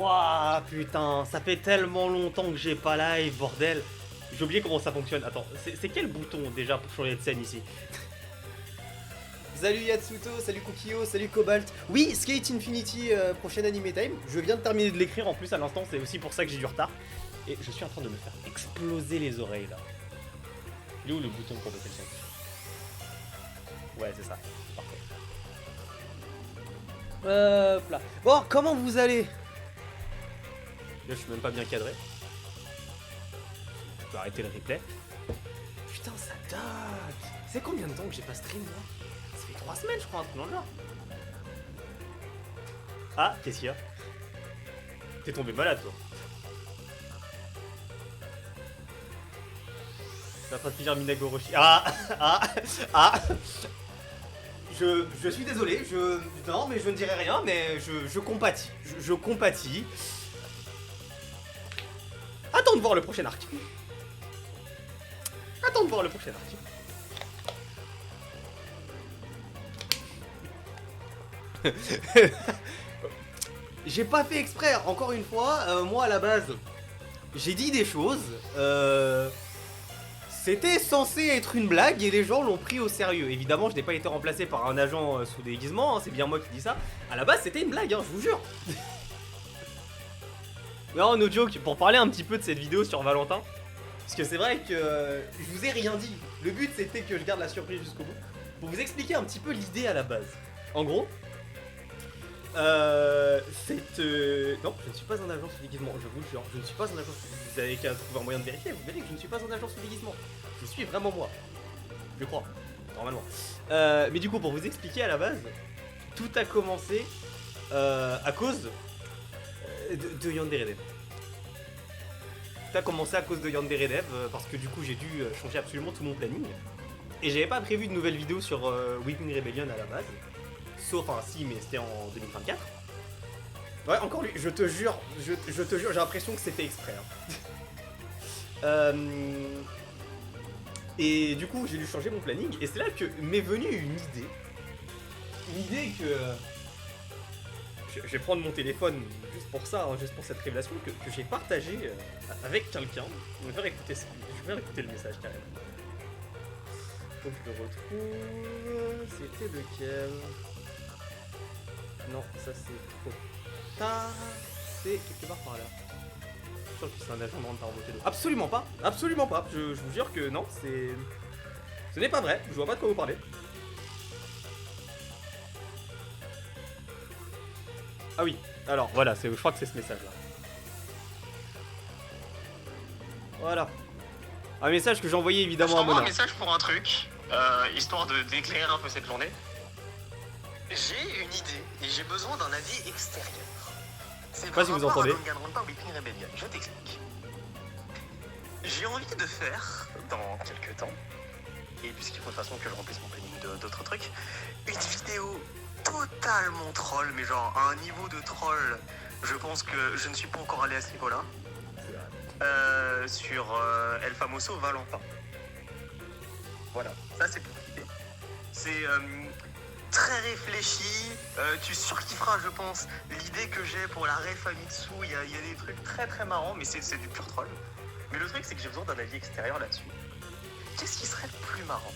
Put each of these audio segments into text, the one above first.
Wouah, putain, ça fait tellement longtemps que j'ai pas live, bordel. J'ai oublié comment ça fonctionne. Attends, c'est quel bouton déjà pour changer de scène ici? Salut Yatsuto, salut Kukio, salut Cobalt. Oui, Skate Infinity, prochaine anime time. Je viens de terminer de l'écrire en plus à l'instant, c'est aussi pour ça que j'ai du retard. Et je suis en train de me faire exploser les oreilles là. Il est où le bouton pour baisser le son? Ouais, c'est ça. Parfait. Hop là. Bon, comment vous allez? Là, je suis même pas bien cadré. Je peux arrêter le replay. Putain, ça date. C'est combien de temps que j'ai pas stream là? Ça fait 3 semaines, je crois, un truc dans le genre. Ah, qu'est-ce qu'il y a? T'es tombé malade, toi. T'es en train de finir Minagoroshi. Je suis désolé, non, mais je ne dirai rien, mais je compatis. Je compatis. Attends de voir le prochain arc. Attends de voir le prochain arc. J'ai pas fait exprès, encore une fois, moi à la base, j'ai dit des choses, c'était censé être une blague et les gens l'ont pris au sérieux. Évidemment, je n'ai pas été remplacé par un agent sous déguisement, hein, c'est bien moi qui dis ça. À la base, c'était une blague, hein, je vous jure. Non, no joke, pour parler un petit peu de cette vidéo sur Valentin, parce que c'est vrai que je vous ai rien dit. Le but, c'était que je garde la surprise jusqu'au bout, pour vous expliquer un petit peu l'idée à la base. En gros, non, je ne suis pas un agent sous déguisement, je vous le jure, je ne suis pas un agent sous... Vous avez qu'à trouver un moyen de vérifier, vous verrez que je ne suis pas un agent sous déguisement. Je suis vraiment moi. Je crois, normalement. Mais du coup, pour vous expliquer à la base, tout a commencé à cause de Unter. Tout a commencé à cause de Unter, parce que du coup, j'ai dû changer absolument tout mon planning. Et j'avais pas prévu de nouvelles vidéos sur Weeping Rebellion à la base. Sauf, enfin si, mais c'était en 2024. Ouais, encore lui, je te jure, j'ai l'impression que c'était exprès. Hein. Et du coup, j'ai dû changer mon planning, et c'est là que m'est venue une idée. Une idée que... Je vais prendre mon téléphone juste pour ça, hein, juste pour cette révélation, que j'ai partagée avec quelqu'un. Je vais faire écouter le message carrément. Faut que je le retrouve... C'était lequel? Non, ça c'est trop tard. C'est quelque part par là. Je pense que c'est un agent de rente par beauté d'eau. Absolument pas, absolument pas. Je vous jure que non, c'est... Ce n'est pas vrai, je vois pas de quoi vous parlez. Ah oui, alors voilà, je crois que c'est ce message là. Voilà. Un message que j'ai envoyé évidemment à Mona. Un message pour un truc, histoire d'éclairer un peu cette journée. J'ai une idée et j'ai besoin d'un avis extérieur. C'est pas si vous entendez. Je t'explique. J'ai envie de faire, dans quelques temps, et puisqu'il faut de toute façon que je remplisse mon planning d'autres trucs, une vidéo totalement troll, mais genre à un niveau de troll, je pense que je ne suis pas encore allé à ce niveau-là, sur El Famoso Valentin. Voilà, ça c'est pour l'idée. C'est... très réfléchi, tu surkifferas je pense l'idée que j'ai pour la ref Famitsu, il y a des trucs très très marrants mais c'est du pur troll. Mais le truc c'est que j'ai besoin d'un avis extérieur là-dessus. Qu'est-ce qui serait le plus marrant?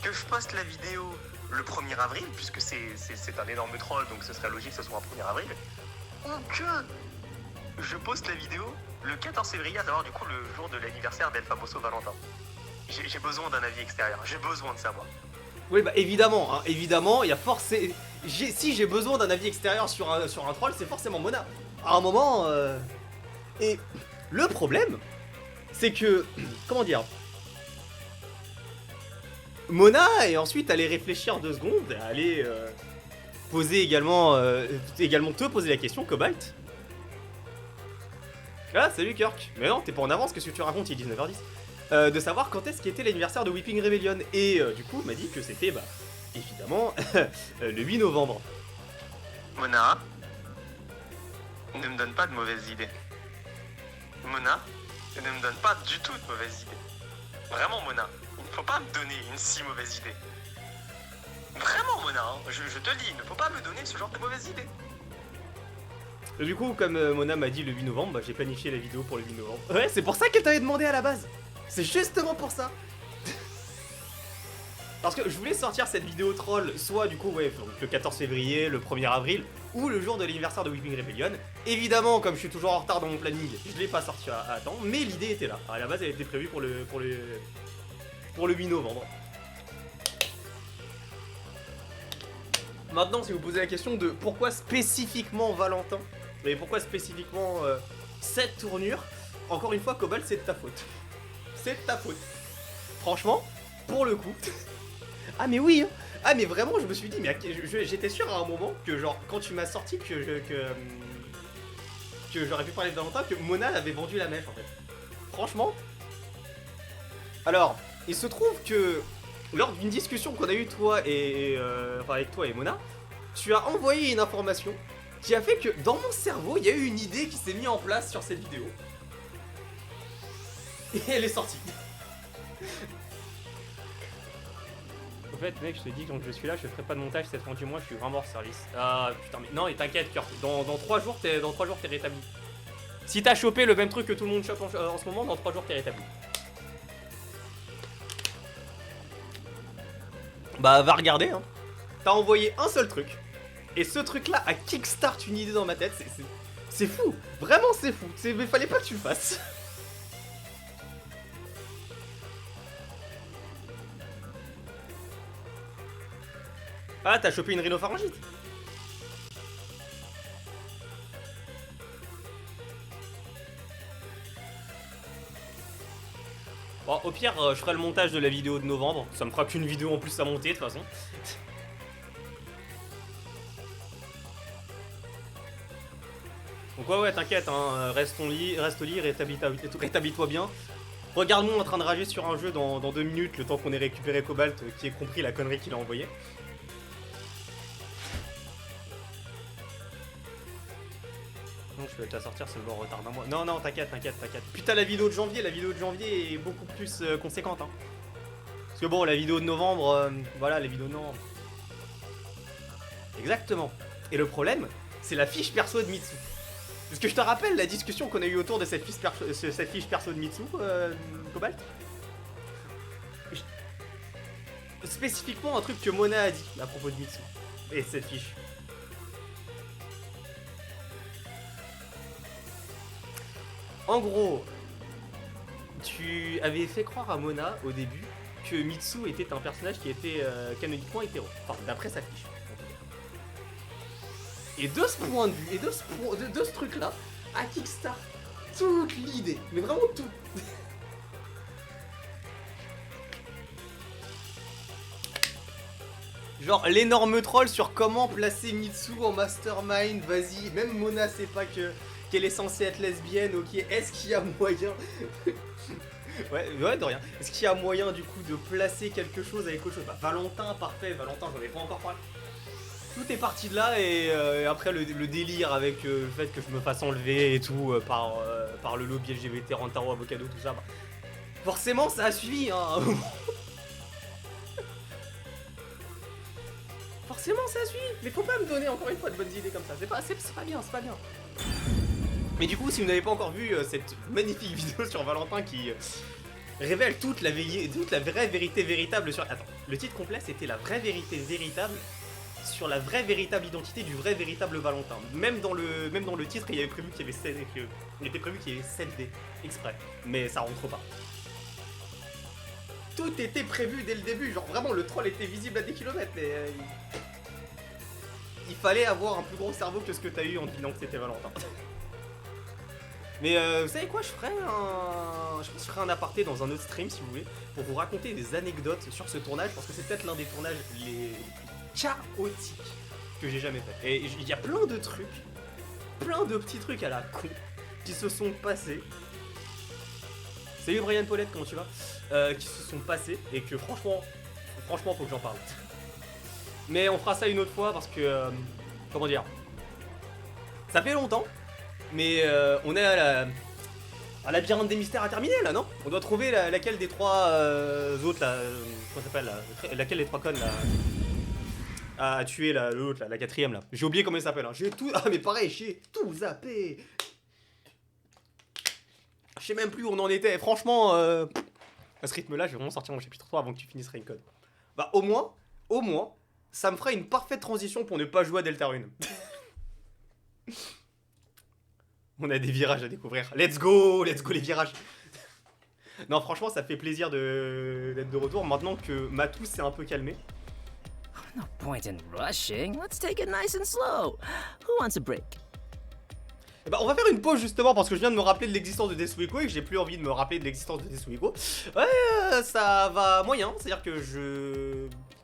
Que je poste la vidéo le 1er avril, puisque c'est un énorme troll donc ce serait logique que ce soit un 1er avril, ou que je poste la vidéo le 14 février, à savoir du coup le jour de l'anniversaire d'El Famoso Valentin. J'ai besoin d'un avis extérieur, j'ai besoin de savoir. Oui, bah évidemment, hein, évidemment, il y a forcément... Si j'ai besoin d'un avis extérieur sur un troll, c'est forcément Mona. À un moment... Et le problème, c'est que... Comment dire? Mona est ensuite allée réfléchir 2 secondes, aller poser également te poser la question, Cobalt. Ah, salut Kirk. Mais non, t'es pas en avance, qu'est-ce que tu racontes, il est 19h10. De savoir quand est-ce qu'était l'anniversaire de Weeping Rebellion. Et du coup, il m'a dit que c'était, bah, évidemment, le 8 novembre. Mona, ne me donne pas de mauvaises idées. Mona, ne me donne pas du tout de mauvaises idées. Vraiment, Mona, il ne faut pas me donner une si mauvaise idée. Vraiment, Mona, hein, je te le dis, il ne faut pas me donner ce genre de mauvaises idées. Et du coup, comme Mona m'a dit le 8 novembre, bah, j'ai planifié la vidéo pour le 8 novembre. Ouais, c'est pour ça qu'elle t'avait demandé à la base. C'est justement pour ça. Parce que je voulais sortir cette vidéo troll, soit du coup, ouais, donc le 14 février, le 1er avril, ou le jour de l'anniversaire de Weeping Rebellion. Évidemment, comme je suis toujours en retard dans mon planning, je l'ai pas sorti à temps, mais l'idée était là. À la base, elle était prévue pour le 8 novembre. Maintenant, si vous posez la question de pourquoi spécifiquement Valentin, et pourquoi spécifiquement cette tournure, encore une fois, Cobalt, c'est de ta faute. C'est de ta faute. Franchement, pour le coup. Ah mais oui hein. Ah mais vraiment je me suis dit mais j'étais sûr à un moment que genre quand tu m'as sorti que j'aurais pu parler de Valentin, que Mona avait vendu la mèche en fait. Franchement. Alors, il se trouve que lors d'une discussion qu'on a eue toi et enfin avec toi et Mona, tu as envoyé une information qui a fait que dans mon cerveau, il y a eu une idée qui s'est mise en place sur cette vidéo. Et elle est sortie. En fait, mec, je te dis, quand je suis là, je ferai pas de montage cette fin du mois, je suis vraiment hors service. Ah putain, mais non, et t'inquiète, Kurt, dans 3 jours, t'es rétabli. Si t'as chopé le même truc que tout le monde chope en ce moment, dans 3 jours, t'es rétabli. Bah, va regarder, hein. T'as envoyé un seul truc, et ce truc-là a kickstart une idée dans ma tête, c'est fou, vraiment c'est fou, mais fallait pas que tu le fasses. Ah, t'as chopé une rhinopharyngite. Bon, au pire, je ferai le montage de la vidéo de novembre. Ça me fera qu'une vidéo en plus à monter, de toute façon. Donc ouais, t'inquiète, hein, reste au lit, rétablis-toi bien. Regarde-nous en train de rager sur un jeu dans 2 minutes, le temps qu'on ait récupéré Cobalt, qui ait compris la connerie qu'il a envoyée. Non, je vais te la sortir, c'est le bon retard d'un mois. Non, non, t'inquiète. Putain, la vidéo de janvier est beaucoup plus conséquente. Hein. Parce que bon, la vidéo de novembre, voilà, les vidéos de novembre. Exactement. Et le problème, c'est la fiche perso de Mitsu. Parce que je te rappelle la discussion qu'on a eue autour de cette fiche perso de Mitsu, Cobalt. Spécifiquement un truc que Mona a dit à propos de Mitsu. Et cette fiche. En gros, tu avais fait croire à Mona au début que Mitsu était un personnage qui était canoniquement hétéro. Enfin, d'après sa fiche. Et de ce point de vue, et de ce truc-là, à Kickstart, toute l'idée, mais vraiment tout. Genre l'énorme troll sur comment placer Mitsu en mastermind, vas-y, même Mona sait pas qu'elle est censée être lesbienne, ok, est-ce qu'il y a moyen ouais, de rien. Est-ce qu'il y a moyen du coup de placer quelque chose avec autre chose? Bah Valentin, parfait, Valentin, j'en ai pas encore parlé. Tout est parti de là et après le délire avec le fait que je me fasse enlever et tout par le lobby LGBT, Rentaro, Avocado, tout ça, bah, forcément ça a suivi hein. Forcément ça a suivi, mais faut pas me donner encore une fois de bonnes idées comme ça, c'est pas bien, c'est pas bien. Mais du coup, si vous n'avez pas encore vu cette magnifique vidéo sur Valentin qui révèle toute la vraie vérité véritable sur... Attends, le titre complet c'était la vraie vérité véritable sur la vraie véritable identité du vrai véritable Valentin. Même dans le titre, il était prévu qu'il y avait 7D exprès, mais ça rentre pas. Tout était prévu dès le début, genre vraiment le troll était visible à des kilomètres, mais il fallait avoir un plus gros cerveau que ce que t'as eu en devinant que c'était Valentin. Mais vous savez quoi, je pense que je ferai un aparté dans un autre stream si vous voulez, pour vous raconter des anecdotes sur ce tournage, parce que c'est peut-être l'un des tournages les plus chaotiques que j'ai jamais fait. Et il y a plein de trucs, plein de petits trucs à la con qui se sont passés. Salut Brian Paulette, comment tu vas? Qui se sont passés et que franchement faut que j'en parle. Mais on fera ça une autre fois parce que, comment dire, ça fait longtemps, mais on est à la labyrinthe des mystères à terminer là, non? On doit trouver laquelle des trois autres là, comment ça s'appelle, laquelle des trois connes là? à tuer l'autre, la quatrième là. J'ai oublié comment il s'appelle. Hein. J'ai tout. Ah, mais pareil, j'ai tout zappé. Je sais même plus où on en était. Franchement, à ce rythme-là, je vais vraiment sortir mon chapitre 3 avant que tu finisses Raincode. Bah, au moins, ça me fera une parfaite transition pour ne pas jouer à Deltarune. On a des virages à découvrir. Let's go les virages. Non, franchement, ça fait plaisir d'être de retour maintenant que Matou s'est un peu calmé. No point in rushing. Let's take it nice and slow. Who wants a break? Bah, on va faire une pause justement parce que je viens de me rappeler de l'existence de Desuhiko et que j'ai plus envie de me rappeler de l'existence de Desuhiko. Ouais, ça va moyen, c'est-à-dire que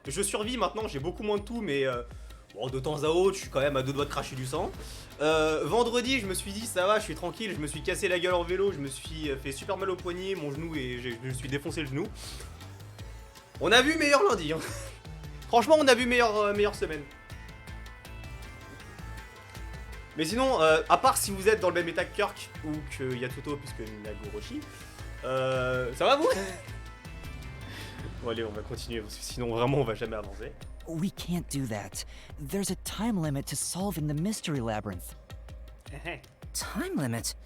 je survis maintenant, j'ai beaucoup moins de tout, mais bon, de temps à autre, je suis quand même à 2 doigts de cracher du sang. Vendredi, je me suis dit ça va, je suis tranquille, je me suis cassé la gueule en vélo, je me suis fait super mal au poignet, mon genou et je me suis défoncé le genou. On a vu meilleur lundi. Hein. Franchement, on a vu meilleure semaine. Mais sinon, à part si vous êtes dans le même état que Kirk ou que Yatuto puisque Nagoroshi, ça va vous? Bon allez, on va continuer parce que sinon vraiment on va jamais avancer. We can't do that. There's a time limit to solving the mystery labyrinth. Time limit?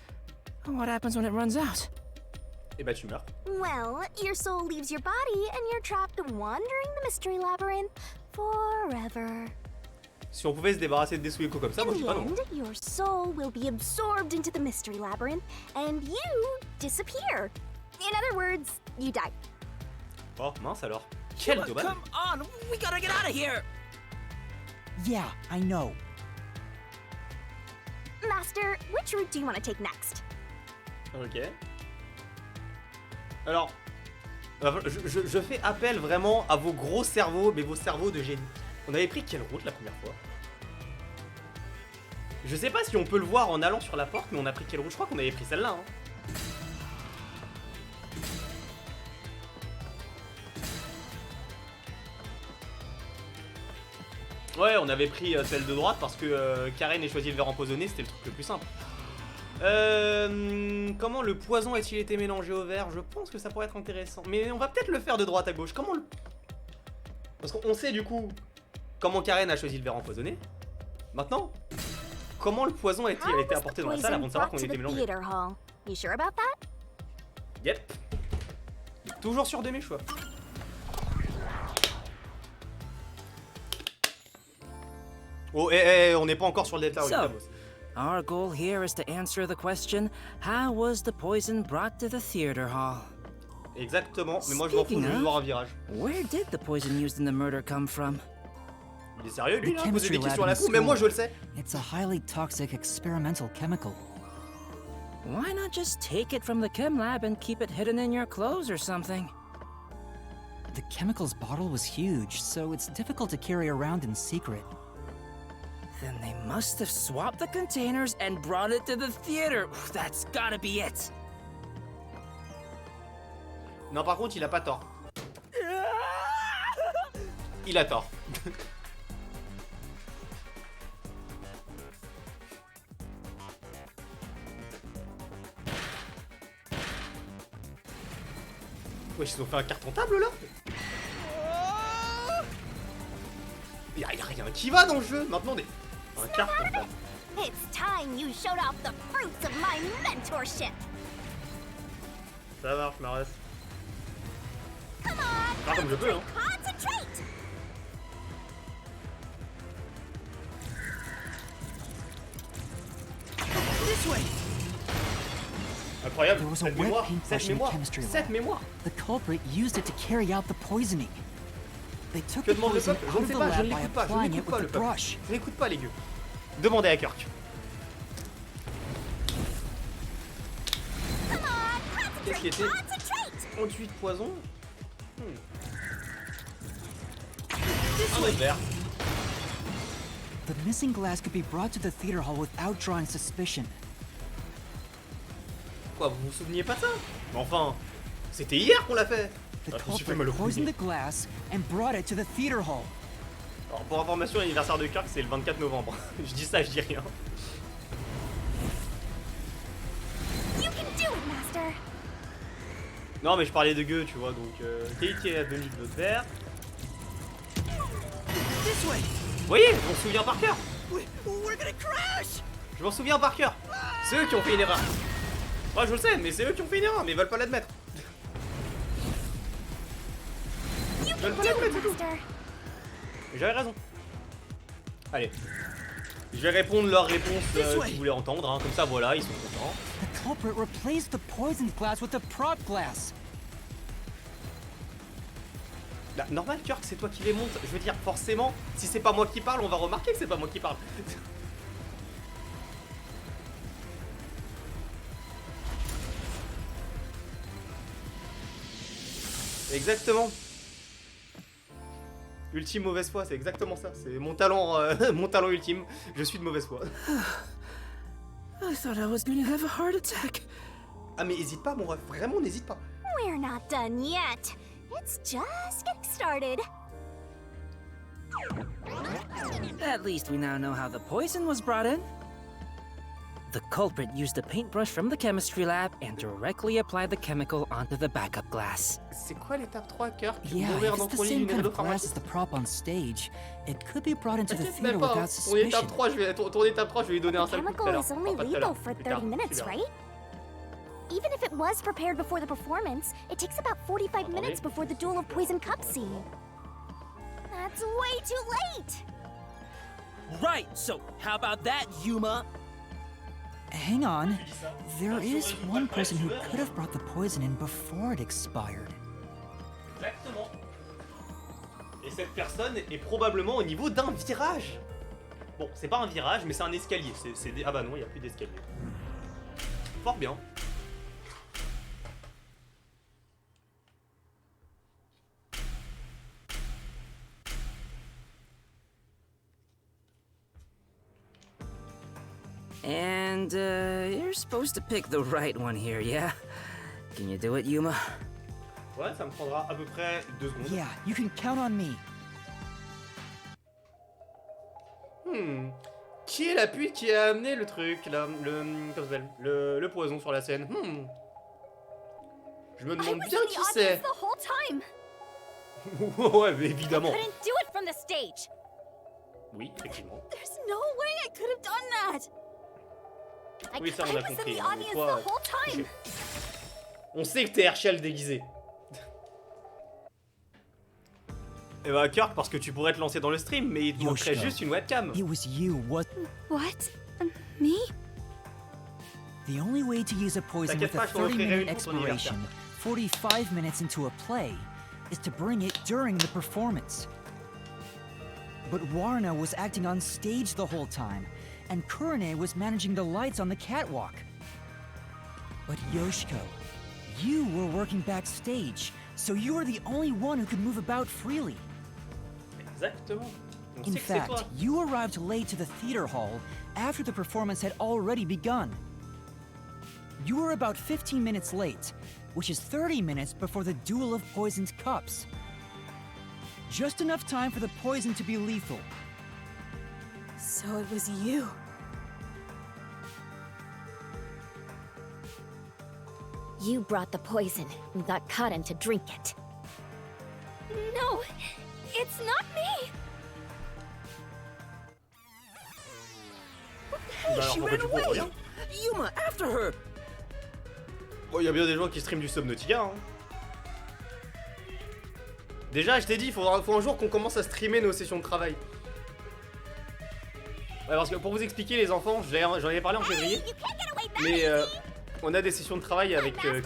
What happens when it runs out? Et bah tu meurs. Well, your soul leaves your body and you're trapped wandering the mystery labyrinth forever. Si on pouvait se débarrasser de Desuhiko comme ça, moi je In dis the pas non. end, your soul will be absorbed into the mystery labyrinth and you disappear. In other words, you die. Oh mince alors. Quel dommage. Come on, we gotta get out of here. Yeah, I know. Master, which route do you want to take next? Ok. Alors, je fais appel vraiment à vos gros cerveaux, mais vos cerveaux de génie. On avait pris quelle route la première fois? Je sais pas si on peut le voir en allant sur la porte, mais on a pris quelle route? Je crois qu'on avait pris celle-là. Hein. Ouais, on avait pris celle de droite parce que Karen ait choisi le verre empoisonné, c'était le truc le plus simple. Comment le poison a-t-il été mélangé au verre? Je pense que ça pourrait être intéressant. Mais on va peut-être le faire de droite à gauche. Comment le... Parce qu'on sait du coup comment Karen a choisi le verre empoisonné. Maintenant, comment le poison a été apporté dans la salle avant de savoir qu'on était mélangé? You sure about that? Yep. Toujours sûr de mes choix. Oh, on n'est pas encore sur le delta. So, our goal here is to answer the question, how was the poison brought to the theater hall? Exactement, mais moi je m'en fous, je veux voir un virage. Where did the poison used in the murder come from? Il est sérieux lui, The là, poser des chemistry questions à lab la in con, mais moi je school. le sais. It's a highly toxic experimental chemical. Why not just take it from the chem lab and keep it hidden in your clothes or something? The chemicals bottle was huge, so it's difficult to carry around in secret. Then they must have swapped the containers and brought it to the theater. That's gotta be it. Non, par contre, il a pas tort. Il a tort. Wesh, ils ont fait un carton table là. Y'a rien qui va dans le jeu. Maintenant, un carton table. It's time you showed off the fruits of my mentorship. Ça marche, Maras. Come on, Pas comme je peux, hein. concentrate. This way. Incroyable. There was a Cette wet mémoire. paintbrush Cette in the mémoire. chemistry Cette lab. mémoire. The culprit used it to carry out the poisoning. They took Que the demande le poison peuple? out Je ne of sais the pas, je ne lab by l'écoute pas, je applying n'écoute it pas with le the peuple. brush. Je n'écoute pas les gueux. Demandez à Kirk. Come on, Qu'est-ce qui était concentrate. conduit de poison? Un autre verre. The missing glass could be brought to the theater hall without drawing suspicion. Quoi, vous vous souveniez pas de ça? Mais enfin, c'était hier qu'on l'a fait. The Ah, je me suis fait mal culprit au poisoned poignet. the glass and brought it to the theater hall. Alors pour information, l'anniversaire de Kirk c'est le 24 novembre. Je dis ça, je dis rien. You can do it, Master. Non mais je parlais de gueux, tu vois, donc qui est venu de l'autre verre? Vous voyez, je m'en souviens par cœur. Je m'en souviens par cœur. C'est eux qui ont fait une erreur. Moi je le sais, mais c'est eux qui ont fait une erreur, mais ils veulent pas l'admettre. Ils veulent pas l'admettre, c'est tout. J'avais raison. Allez. Je vais répondre leur réponse qu'ils voulaient entendre, hein. Comme ça voilà, ils sont contents. The culprit replaced the poisoned glass with the prop glass. Bah, normal, Kirk, c'est toi qui les montes. Je veux dire, forcément, si c'est pas moi qui parle, on va remarquer que c'est pas moi qui parle. Exactement. Ultime mauvaise foi, c'est exactement ça. C'est mon talent, mon talent ultime. Je suis de mauvaise foi. I thought I was gonna have a heart attack. Ah mais hésite pas, mon ref. Vraiment, n'hésite pas. We're not done yet. It's just getting started. At least we now know how the poison was brought in. The culprit used a paintbrush from the chemistry lab and directly applied the chemical onto the backup glass. C'est quoi l'étape 3, Kirk? Yeah, Mourir if dans it's the ton lit same d'une kind of glass pharmacie. as the prop on stage, it could be brought into the T'inquiète theater même pas, hein. without Ton étape suspicion. 3, ton étape 3, je vais lui donner un The sale coup tout à chemical l'heure. is only Enfin, pas tout à lethal l'heure, for plus 30 tard, minutes, tu verras. right? Even if it was prepared before the performance, it takes about 45 minutes before the Duel of Poison Cup scene. That's way too late! Right, so how about that, Yuma? Hang on. There is one person who could have brought the poison in before it expired. Exactement. Et cette personne est probablement au niveau d'un virage. Bon, c'est pas un virage, mais c'est un escalier. Ah bah non, il n'y a plus d'escalier. Fort bien. And, you're supposed to pick the right one here, yeah? Can you do it, Yuma? Ouais, ça me prendra à peu près 2 secondes. Yeah, you can count on me. Qui est la pute qui a amené le truc là, comment ça s'appelle, le poison sur la scène? Je me I demande was bien in the qui audience c'est. the whole time! Ouais, mais évidemment. Couldn't do it from the stage! Oui, effectivement. There's no way I could have done that! Oui, ça on a I was compris. in the Mais audience toi, the whole time! on sait que t'es Herschel déguisé. Et bah Kirk, parce que tu pourrais te lancer dans le stream, mais il te manquerait Yoshiko. juste une webcam. It was you, what? What? Me? The only way to use a poison T'inquiète with a pas, je t'en offrirai 30-minute une pour ton anniversaire. expiration, 45 minutes into a play, is to bring it during the performance. But Warna was acting on stage the whole time, and Kurane was managing the lights on the catwalk. But Yoshiko, you were working backstage, so you were the only one who could move about freely. Exactement. On In sait que c'est fact, toi. you arrived late to the theater hall after the performance had already begun. You were about 15 minutes late, which is 30 minutes before the Duel of Poisoned Cups. Just enough time for the poison to be lethal. So it was you. You brought the poison and got Kaden to drink it. No, it's not me! Bah alors, She pourquoi ran tu cours, away! regarde. Yuma, after her! Bon, y a bien des gens qui streament du Subnautica, hein. Déjà, je t'ai dit, faut un jour qu'on commence à streamer nos sessions de travail. Ouais, parce que pour vous expliquer, les enfants, j'en avais parlé en février, mais on a des sessions de travail avec Kirk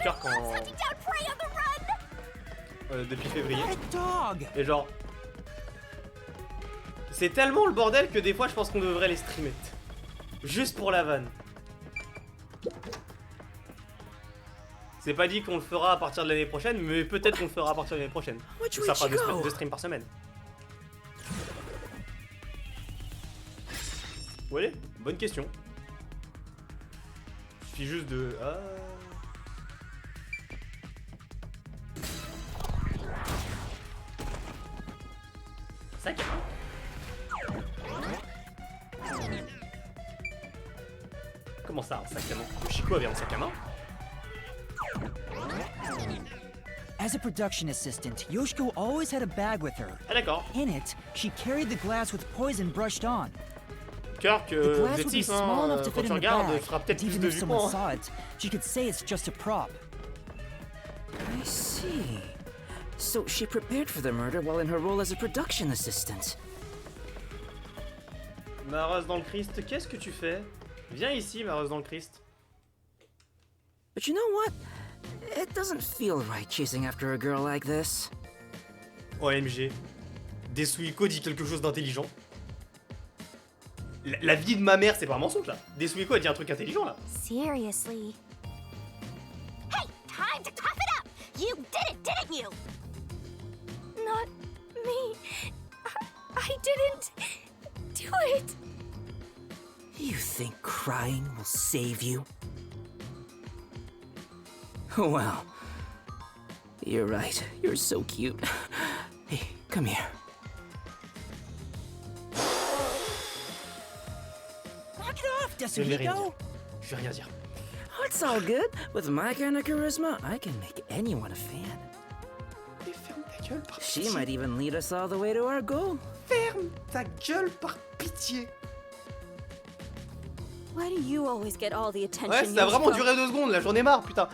depuis février. Dog! Et genre, c'est tellement le bordel que des fois, je pense qu'on devrait les streamer. Juste pour la vanne. C'est pas dit qu'on le fera à partir de l'année prochaine, mais peut-être qu'on le fera à partir de l'année prochaine. Ça fera 2 streams par semaine. Où elle est? Bonne question. Il suffit juste de... Ah... Sac à main. Comment ça, un sac à main? Yoshiko avait un sac à main? As a production assistant, Yoshiko always had a bag with her. Ah d'accord. In it, she carried the glass with poison brushed on. Kirk, The vous glass êtes would be 6, small hein. enough to Quand fit tu in the regardes, bag, il fera peut-être but plus even de if someone vues. saw it, she could say it's just a prop. I see. So she prepared for the murder while in her role as a production assistant. Ma rose dans le Christ, qu'est-ce que tu fais? Viens ici, ma rose dans le Christ. But you know what? It doesn't feel right chasing after a girl like this. OMG. Desuhiko dit quelque chose d'intelligent. La vie de ma mère, c'est pas un mensonge là. Desuhiko a dit un truc intelligent là. Seriously. Hey, time to cough it up! You did it, didn't you? Not me. I didn't do it. You think crying will save you? Well, you're right. You're so cute. Hey, come here. Knock it off, Je vais rien dire. Desuhiko! Je vais rien dire. Oh, it's all good. With my kind of charisma, I can make anyone a fan. Mais ferme ta gueule par She pitié. might even lead us all the way to our goal. Ferme ta gueule par pitié. Why do you always get all the attention? Ouais, ça a vraiment Yoshiko? duré 2 secondes là, j'en ai marre, putain.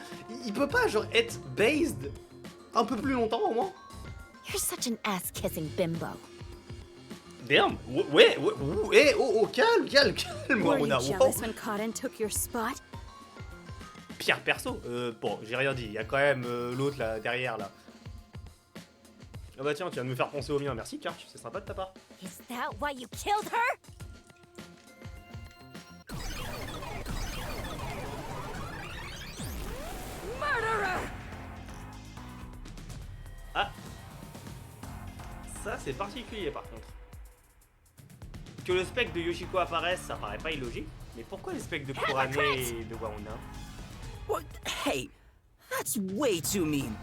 Il peut pas, genre, être based un peu plus longtemps au moins. You're such an ass-kissing bimbo. Damn, calme-moi, Were you Mona. jealous when Cotton took your spot? Pire perso, bon, j'ai rien dit, il y a quand même l'autre là, derrière là. Ah bah tiens, tu viens de me faire penser au mien, merci Kirk, c'est sympa de ta part. Is that why you killed her? Murderer! Ah, ça c'est particulier par contre. Que le spectre de Yoshiko apparaisse, ça paraît pas illogique, mais pourquoi les spectres de Kurane et de Waruna? What? Hey, that's way too mean.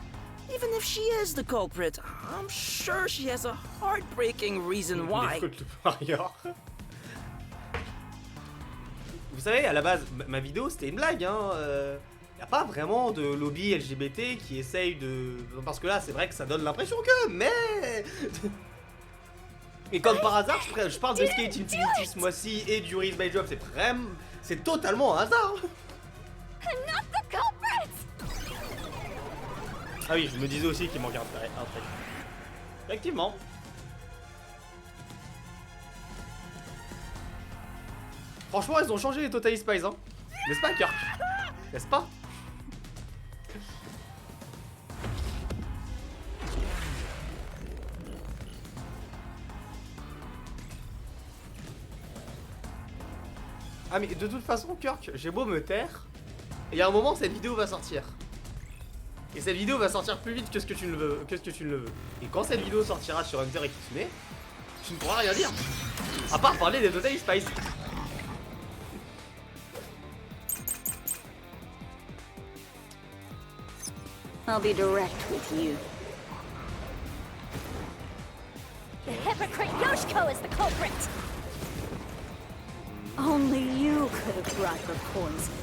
Even if she is the culprit, I'm sure she has a heartbreaking reason why. Les fautes de Warrior. Vous savez, à la base, ma vidéo c'était une blague, hein. Y a pas vraiment de lobby LGBT qui essaye de... Parce que là, c'est vrai que ça donne l'impression que, mais... Et comme par hasard, je parle de Skate Infinity ce mois-ci et du Reese by Job, c'est totalement un hasard. I'm not the culprit! Ah oui, je me disais aussi qu'il manquait un trait. Effectivement. Franchement, ils ont changé les Total Spies, hein. N'est-ce pas, Kirk? N'est-ce pas? Ah mais de toute façon, Kirk, j'ai beau me taire, il y a un moment cette vidéo va sortir. Et cette vidéo va sortir plus vite que ce que tu ne veux, Et quand cette vidéo sortira sur Unter et Kitsune, tu ne pourras rien dire. À part parler des Total Spies. I'll be direct with you. The hypocrite Yoshiko is the culprit! Only you could have brought the poison.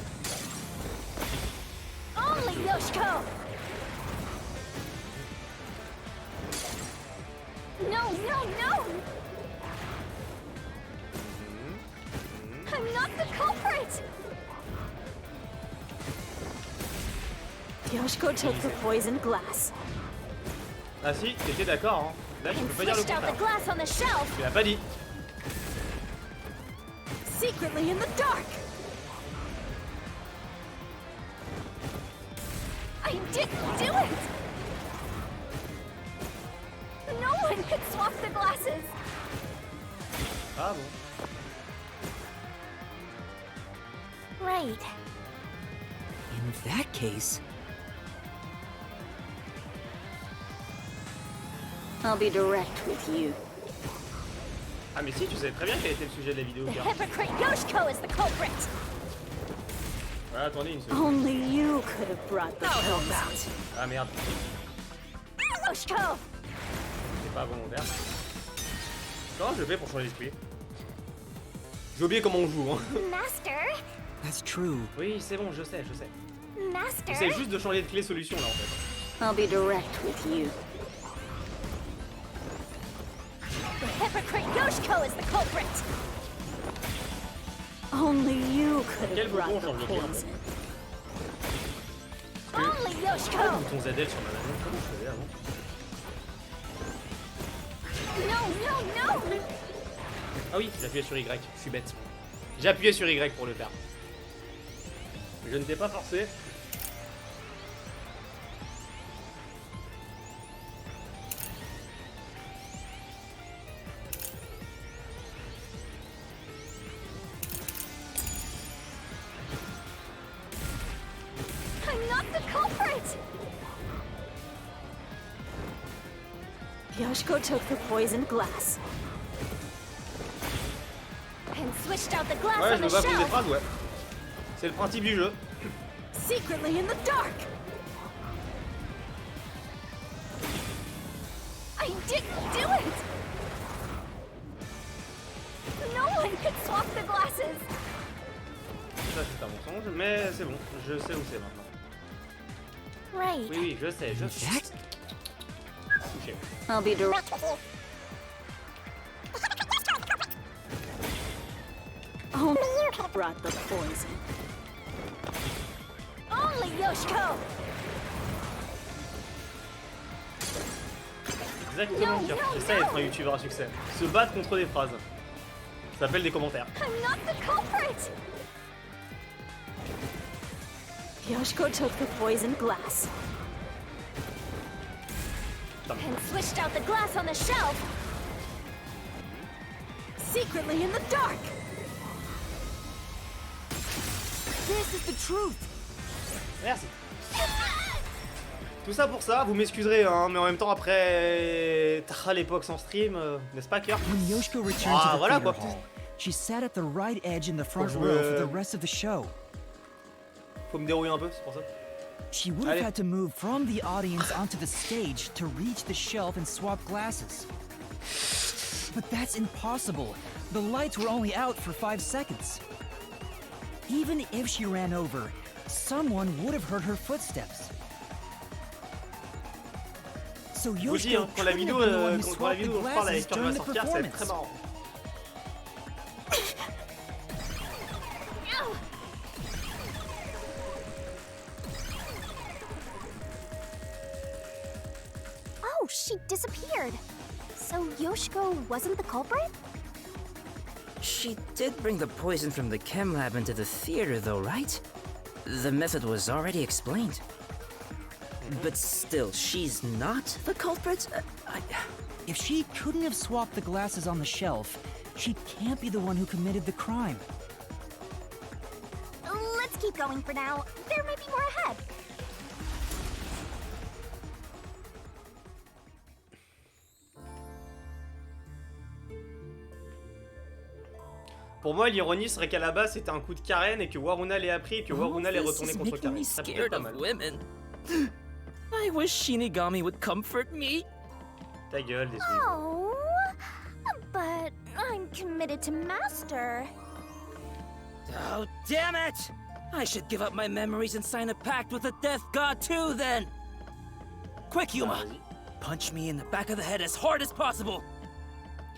Only Yoshiko! No, no, no! I'm not the culprit! Yoshiko took the poisoned glass Ah si, t'étais d'accord, hein. Là, je And peux pas dire le switched out the contraire. glass on the shelf! Tu l'as pas dit. secretly in the dark. I didn't do it! No one could swap the glasses! Ah bon. Right. In that case, I'll be direct with you. Ah mais si, tu savais très bien quel était le sujet de la vidéo, The Kirk. hypocrite Yoshiko is the culprit! Ouais, attendez une seconde. Only you could have brought the poison. Ah merde, Yoshiko! c'est pas volontaire. Comment je fais pour changer d'esprit? J'ai oublié comment on joue, hein. Master? That's true. Oui, c'est bon, je sais. Master? J'essaie juste de changer de clé solution là en fait. I'll be direct with you. The hypocrite Yoshiko is the culprit! Only you could Quel have brought bouton the change de clé, en poison. Only Ah, Yoshiko! le bouton ZL sur ma manette, comment je faisais avant? No! Ah oui, j'ai appuyé sur Y, je suis bête. J'ai appuyé sur Y pour le faire. Je ne t'ai pas forcé. I'm not the culprit! Yoshiko took the poisoned glass. And switched out the glass Ouais, on je the me bats pour des shelf! phrases, ouais. C'est le principe du jeu. Secretly in the dark! I didn't do it! No one could swap the glasses! Ça, c'est un mensonge, mais c'est bon. Je sais où c'est maintenant. Right. Oui, je sais, je sais. That? Touché. I'll be direct. Only you could have brought the poison. Only Yoshiko! Exactement, tiens. C'est ça être un youtubeur à succès. Se battre contre des phrases. Ça s'appelle des commentaires. I'm not the culprit! Yoshiko took the poisoned glass. Putain, mais- And switched out the glass on the shelf! Secretly in the dark! This is the truth. Merci. Tout ça pour ça, vous m'excuserez, hein, mais en même temps après l'époque sans stream, n'est-ce pas, cœur? When Yoshiko returned Ah, to the voilà, theater quoi. hall, she sat at the right edge in the front je row me- for the rest of the show. Faut me dérouiller un peu, c'est pour ça. She would have Allez. had to move from the audience onto the stage to reach the shelf and swap glasses. But that's impossible. The lights were only out for 5 seconds. Even if she ran over, someone would have heard her footsteps. So Je vous dis, hein, Yoshiko quand la couldn't have vidéo, been the one who quand la swapped the vidéo dont je parle avec glasses cœur va during the sortir, ça va être très performance. marrant. Oh, she disappeared! So Yoshiko wasn't the culprit? She did bring the poison from the chem lab into the theater, though, right? The method was already explained. But still, she's not the culprit? If she couldn't have swapped the glasses on the shelf, she can't be the one who committed the crime. Let's keep going for now. There may be more ahead. Pour moi, l'ironie serait qu'à la base c'était un coup de Karen et que Waruna l'ait appris et que Waruna l'ait retourné contre making Karen. me Ça peut être scared pas of mal. women. I wish Shinigami would comfort me. Ta gueule, Desuhiko. Oh, but I'm committed to Master. Oh, damn it! I should give up my memories and sign a pact with the Death God too, then! Quick, Yuma! Vas-y. Punch me in the back of the head as hard as possible!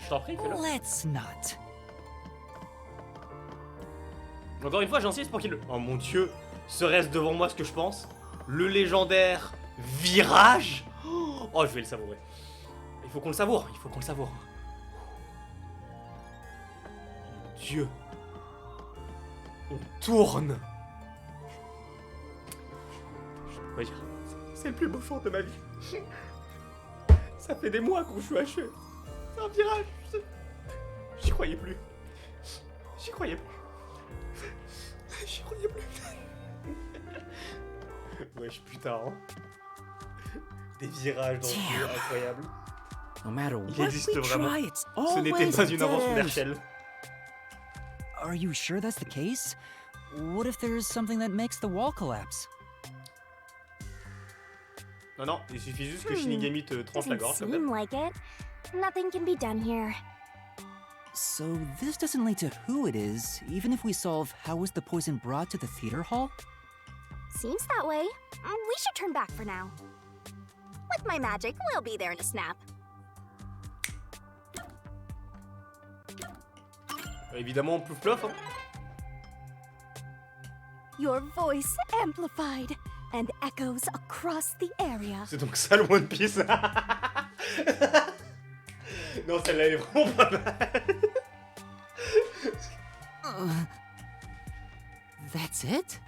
Je t'en prie, fais-le. Let's not. Encore une fois, j'insiste pour qu'il le... Oh mon dieu, serait-ce devant moi ce que je pense? Le légendaire virage? Oh, je vais le savourer. Il faut qu'on le savoure, il faut qu'on le savoure. Mon dieu. On tourne. Je peux pas dire. C'est le plus beau jour de ma vie. Ça fait des mois qu'on joue à jeu. C'est un virage. J'y croyais plus. J'y croyais plus. J'y croyais plus. Wesh, putain. Hein. Des virages dans ce jeu incroyables. No matter Il what existe we vraiment. try, it's Ce n'était always pas une invention dead. d'Herschel. Are you sure that's the case? What if there's something that makes the wall collapse? Non, non, il suffit juste que Shinigami te tranche la Doesn't gorge. seem like it. Nothing can be done here. So this doesn't lead to who it is, even if we solve how was the poison brought to the theater hall? Seems that way. We should turn back for now. With my magic, we'll be there in a snap. Évidemment, plouf plouf. Hein. Your voice amplified and echoes across the area. C'est donc ça le One Piece. Non, celle-là elle est vraiment pas mal. That's it?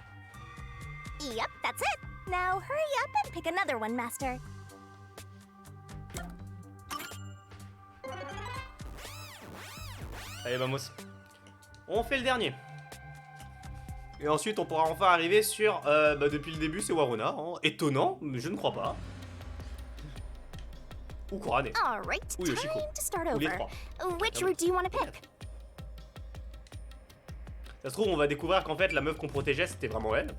Yep, that's it. Now hurry up and pick another one, Master. Allez, vamos. On fait le dernier. Et ensuite, on pourra enfin arriver sur... depuis le début, c'est Waruna. Hein. Étonnant, mais je ne crois pas. Ou Kurane. All right, Ou time Yoshiko. to start Ou les over. trois. Which route do you want to pick? Ça se trouve, on va découvrir qu'en fait, la meuf qu'on protégeait, c'était vraiment elle.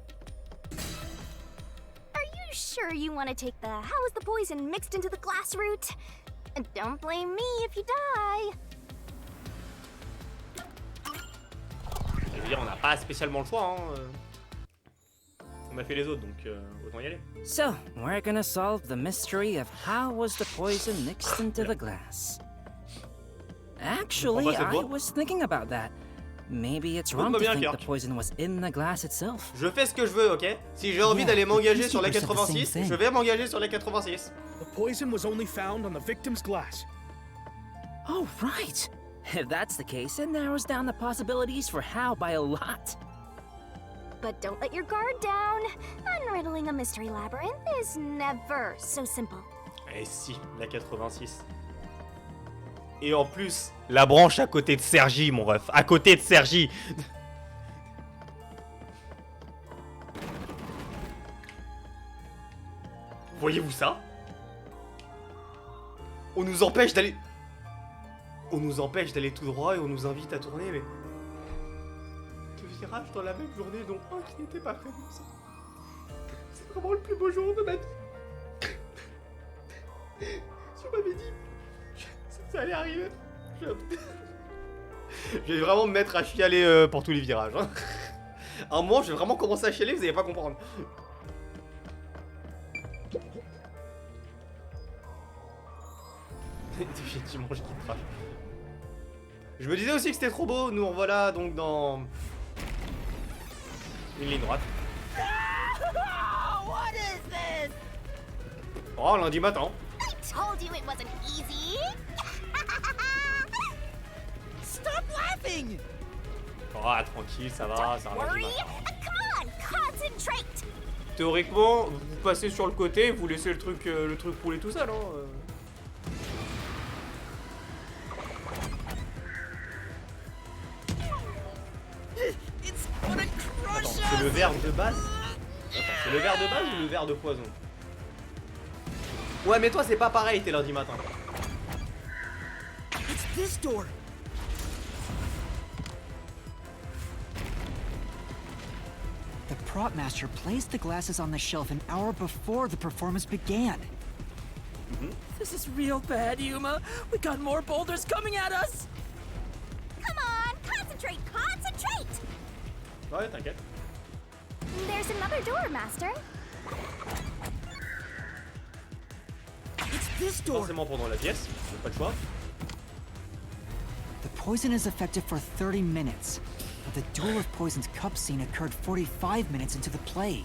Are you sure you want to take the how is the poison mixed into the glass route? And don't blame me if you die. Je veux dire, on n'a pas spécialement le choix. Hein. On a fait les autres, donc autant y aller. So, we're gonna solve the mystery of how was the poison mixed into the glass. Actually, I was thinking about that. Maybe it's wrong to think the poison was in the glass itself. Je fais ce que je veux, ok? Si j'ai envie d'aller m'engager sur la 86, je vais m'engager sur la 86. The poison was only found on the victim's glass. Oh, right. If that's the case, it narrows down the possibilities for how by a lot. But don't let your guard down. Unriddling a mystery labyrinth is never so simple. Eh si, la 86. Et en plus, la branche à côté de Sergi, mon ref. À côté de Sergi. Voyez-vous ça? On nous empêche d'aller... On nous empêche d'aller tout droit et on nous invite à tourner, mais... Deux virages dans la même journée, dont un qui n'était pas prévu. C'est vraiment le plus beau jour de ma vie. Si on m'avait dit... Ça allait arriver. Je vais vraiment me mettre à chialer pour tous les virages. Hein. À un moment, je vais vraiment commencer à chialer, vous allez pas comprendre. Effectivement, je quitte pas. Je me disais aussi que c'était trop beau. Nous, voilà donc dans une ligne droite. What is this? Oh, lundi matin. I told you it wasn't easy. Stop laughing! Oh, tranquille, ça va, ça va. Worry. Come on, concentrate. Théoriquement, vous passez sur le côté, vous laissez le truc rouler tout seul. Hein. Attends, c'est le verre de base? Attends, c'est le verre de base ou le verre de poison? Ouais, mais toi, c'est pas pareil, t'es lundi matin. It's this door. The prop master placed the glasses on the shelf an hour before the performance began. This is real bad, Yuma. We got more boulders coming at us. Come on, concentrate, concentrate. Ouais, t'inquiète. There's another door, Master. It's this door. Forcément pendant la pièce, j'ai pas le choix. The poison is effective for 30 minutes, but the duel of poison's cup scene occurred 45 minutes into the play.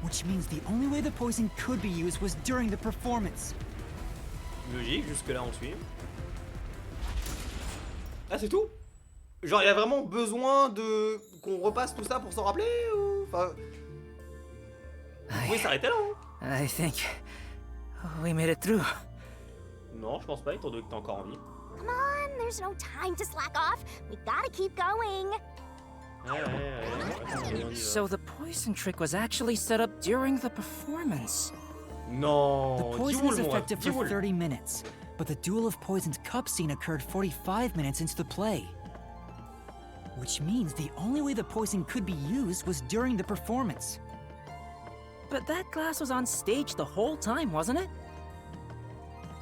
Which means the only way the poison could be used was during the performance. Logique, jusque là on suit. Ah, c'est tout? Genre, il y a vraiment besoin de qu'on repasse tout ça pour s'en rappeler ou... Enfin... Vous pouvez s'arrêter là, hein? I think we made it through. Non, je pense pas, étant donné que t'es encore en vie. Come on, there's no time to slack off. We gotta keep going. Ouais. So the poison trick was actually set up during the performance. Non, The poison is effective for dis-moi. 30 minutes, but the duel of poison's cup scene occurred 45 minutes into the play. Which means the only way the poison could be used was during the performance. But that glass was on stage the whole time, wasn't it?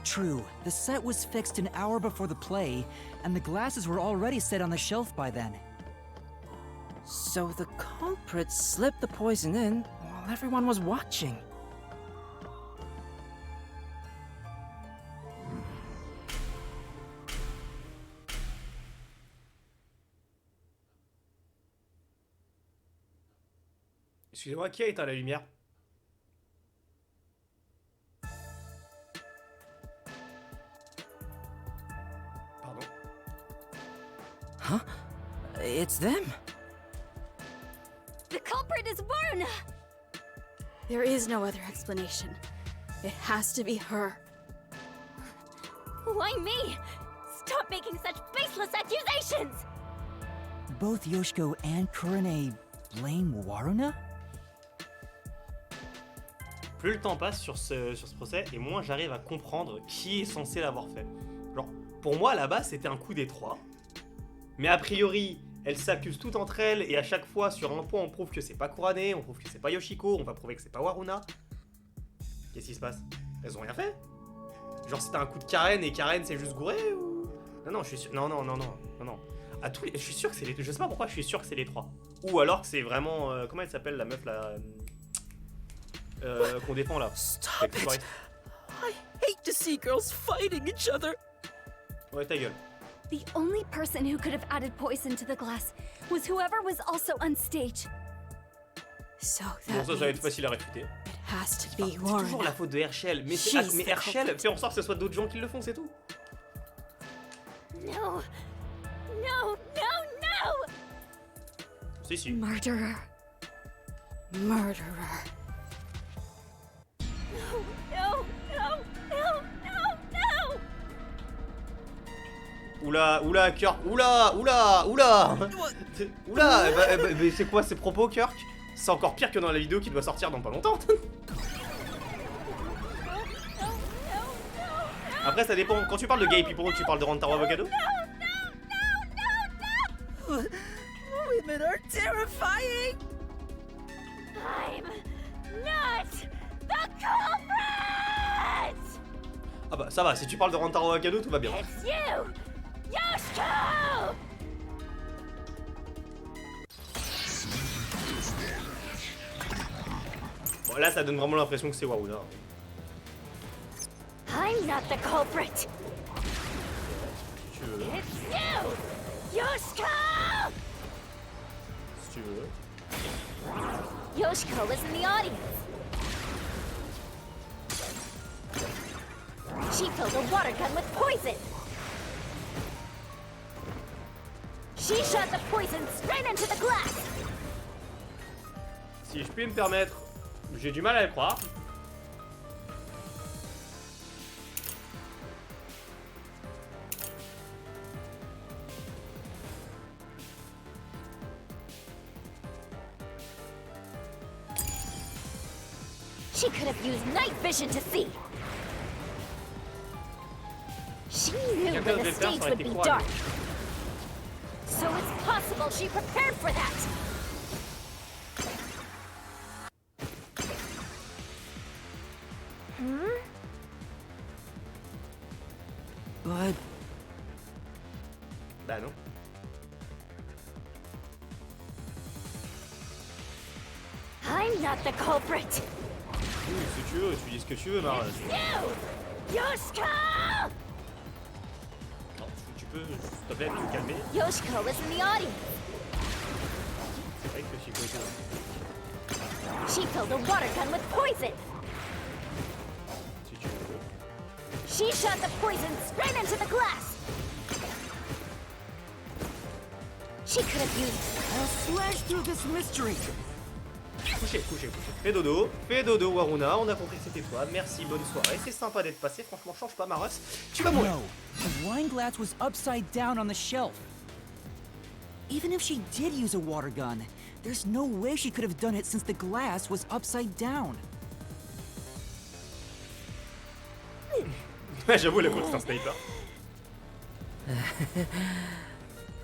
True, the set was fixed an hour before the play, and the glasses were already set on the shelf by then. So the culprit slipped the poison in while everyone was watching. Excusez-moi, qui a éteint la lumière? Pardon? Huh? It's them. The culprit is Warna! There is no other explanation. It has to be her. Why me? Stop making such baseless accusations! Both Yoshiko and Kurane blame Waruna? Plus le temps passe sur ce procès, et moins j'arrive à comprendre qui est censé l'avoir fait. Genre, pour moi, là-bas, c'était un coup des trois. Mais a priori, elles s'accusent toutes entre elles, et à chaque fois, sur un point, on prouve que c'est pas Kurane, on prouve que c'est pas Yoshiko, on va prouver que c'est pas Waruna. Qu'est-ce qui se passe? Elles ont rien fait? Genre, c'était un coup de Karen, et Karen s'est juste gourée, ou... Non, je suis sûr... Non. À tous les... Je suis sûr que c'est les... Je sais pas pourquoi je suis sûr que c'est les trois. Ou alors que c'est vraiment... Comment elle s'appelle, la meuf, là... qu'on défend, là. Stop it! I hate to see girls fighting each other. Ouais, ta gueule. The only person who could have added poison to the glass was whoever was also on stage. So Bon, that ça va être means facile à réfuter. it has to be C'est toujours Warren. la faute de Herschel, mais, She's mais the Herschel culprit. fait en sorte que ce soit d'autres gens qui le font, c'est tout. No! No! Si. Murderer. Murderer. No! Oula, Kirk, oula, mais c'est quoi ces propos, Kirk? C'est encore pire que dans la vidéo qui doit sortir dans pas longtemps. Après, ça dépend. Quand tu parles de gay people, tu parles de Rantaro Avocado? Women are terrifying. I'm not the culprit! Ah bah, ça va, si tu parles de Rantaro Avocado, tout va bien. It's you! Yoshiko! Bon, là, ça donne vraiment l'impression que c'est Waruna. I'm not the culprit! Si tu veux. It's you! Yoshiko! Si tu veux. Yoshiko is in the audience. She filled a water gun with poison. She shot the poison straight into the glass. Si je puis me permettre, j'ai du mal à le croire. She could have used night vision to see. She knew Quelqu'un that devait the le faire, stage ça aurait would été be froid, dark. So it's possible she prepared for that. But Bah non. I'm not the culprit. Oui, si tu veux, tu dis ce que tu veux, Mara. You! Yoshiko! Non, tu peux, s'il te plaît, te calmer. Yoshiko is in the audience. C'est vrai que Chico était là. She filled a water gun with poison. Si tu veux. She shot the poison straight into the glass. She could have used... I'll slash through this mystery. Couchez. Fais dodo, Waruna. On a compris que c'était toi. Merci, bonne soirée. C'est sympa d'être passé. Franchement, change pas, Maros. Tu vas mourir. No, the wine glass was upside down on the shelf. Even if she did use a water gun, there's no way she could have done it since the glass was upside down. J'avoue, la faute, c'est un sniper.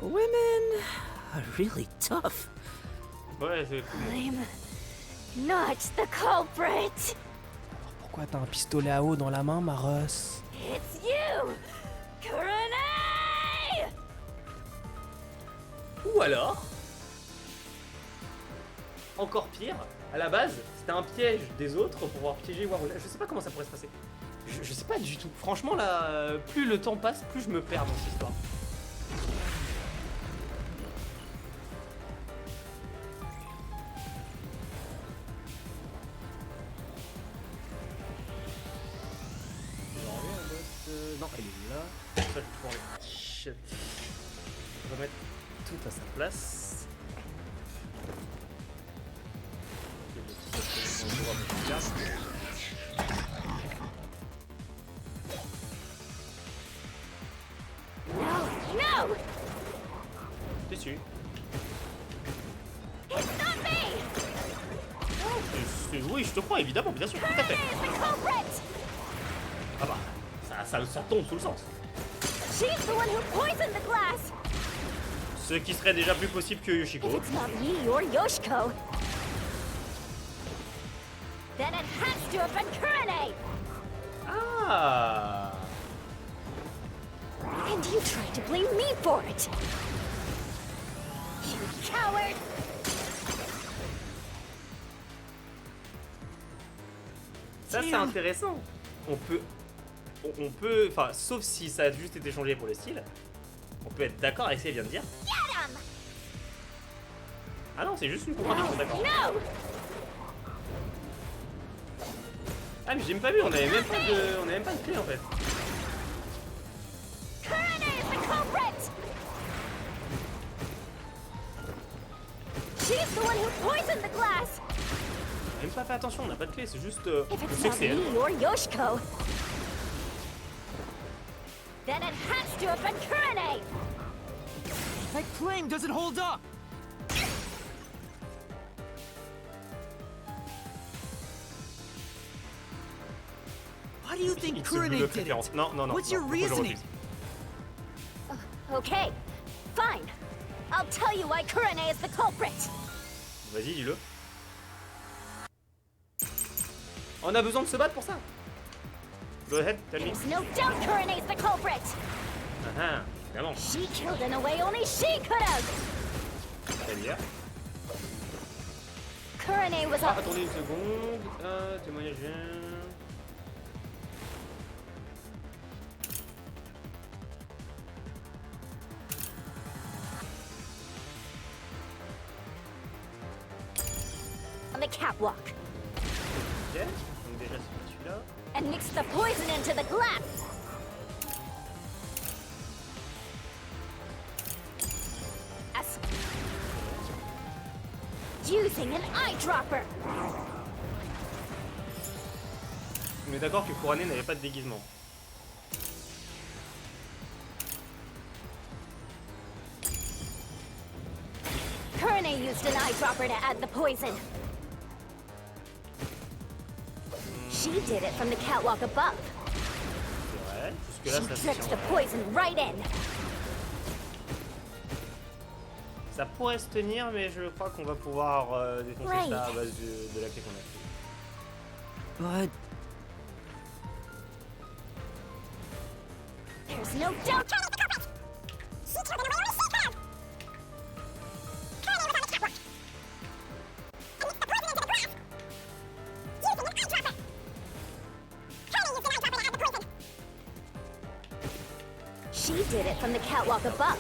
women are really tough. Ouais, c'est cool. I'm not the culprit. Pourquoi t'as un pistolet à eau dans la main, Maros? It's you, Kurane! Ou alors, encore pire, à la base, c'était un piège des autres pour pouvoir piéger Waruna. Je sais pas comment ça pourrait se passer. Je sais pas du tout. Franchement, là, plus le temps passe, plus je me perds dans cette histoire. shit. Remettre tout à sa place. No! Dessus. It's not me! Oui, je te crois, évidemment, bien sûr, tout à fait. Kurane is the culprit! Ah bah, ça tombe sous le sens. She's the one who poisoned the glass! Ce qui serait déjà plus possible que If Yoshiko. it's not me or Yoshiko, then it has to have been Kurane! Ah. And you tried to blame me for it! You coward! Ça c'est intéressant. On peut, enfin, sauf si ça a juste été changé pour le style, on peut être d'accord avec ce qu'elle vient de dire. Get him! Ah non, c'est juste une contradiction, d'accord. No! Ah mais j'ai même pas vu, on avait même pas de clé en fait. Kurane is the culprit! She's the one who poisoned the glass! On a même pas fait attention, on n'a pas de clé, c'est juste. If On it's sait que not c'est elle. me or Yoshiko, then it has to have been Kurane! That claim doesn't hold up! Why do you think Il se veut de Kurane did it? préférence. Non, non, non. What's non, your faut que je reasoning? refuse. Okay, fine. I'll tell you why Kurane is the culprit. Vas-y, dis-le. On a besoin de se battre pour ça. Go ahead, tell me. There's no doubt Kurane is the culprit. Ah, évidemment. She killed in a way only she could have. C'est-à-dire. Kurane was Ah, a... attendez une seconde. Témoignage. on the catwalk Ok, donc déjà c'est celui-là. and mixed the poison into the glass. As using an eyedropper. On est d'accord que Kurane n'avait pas de déguisement. Kurane used an eyedropper to add the poison. She did it from the catwalk above. C'est vrai, She jusque-là ça se dripped the tient. poison right in. Ça pourrait se tenir, mais je crois qu'on va pouvoir défoncer Right. ça à base de la clé qu'on a. But There's no doubt. She did it from the catwalk above.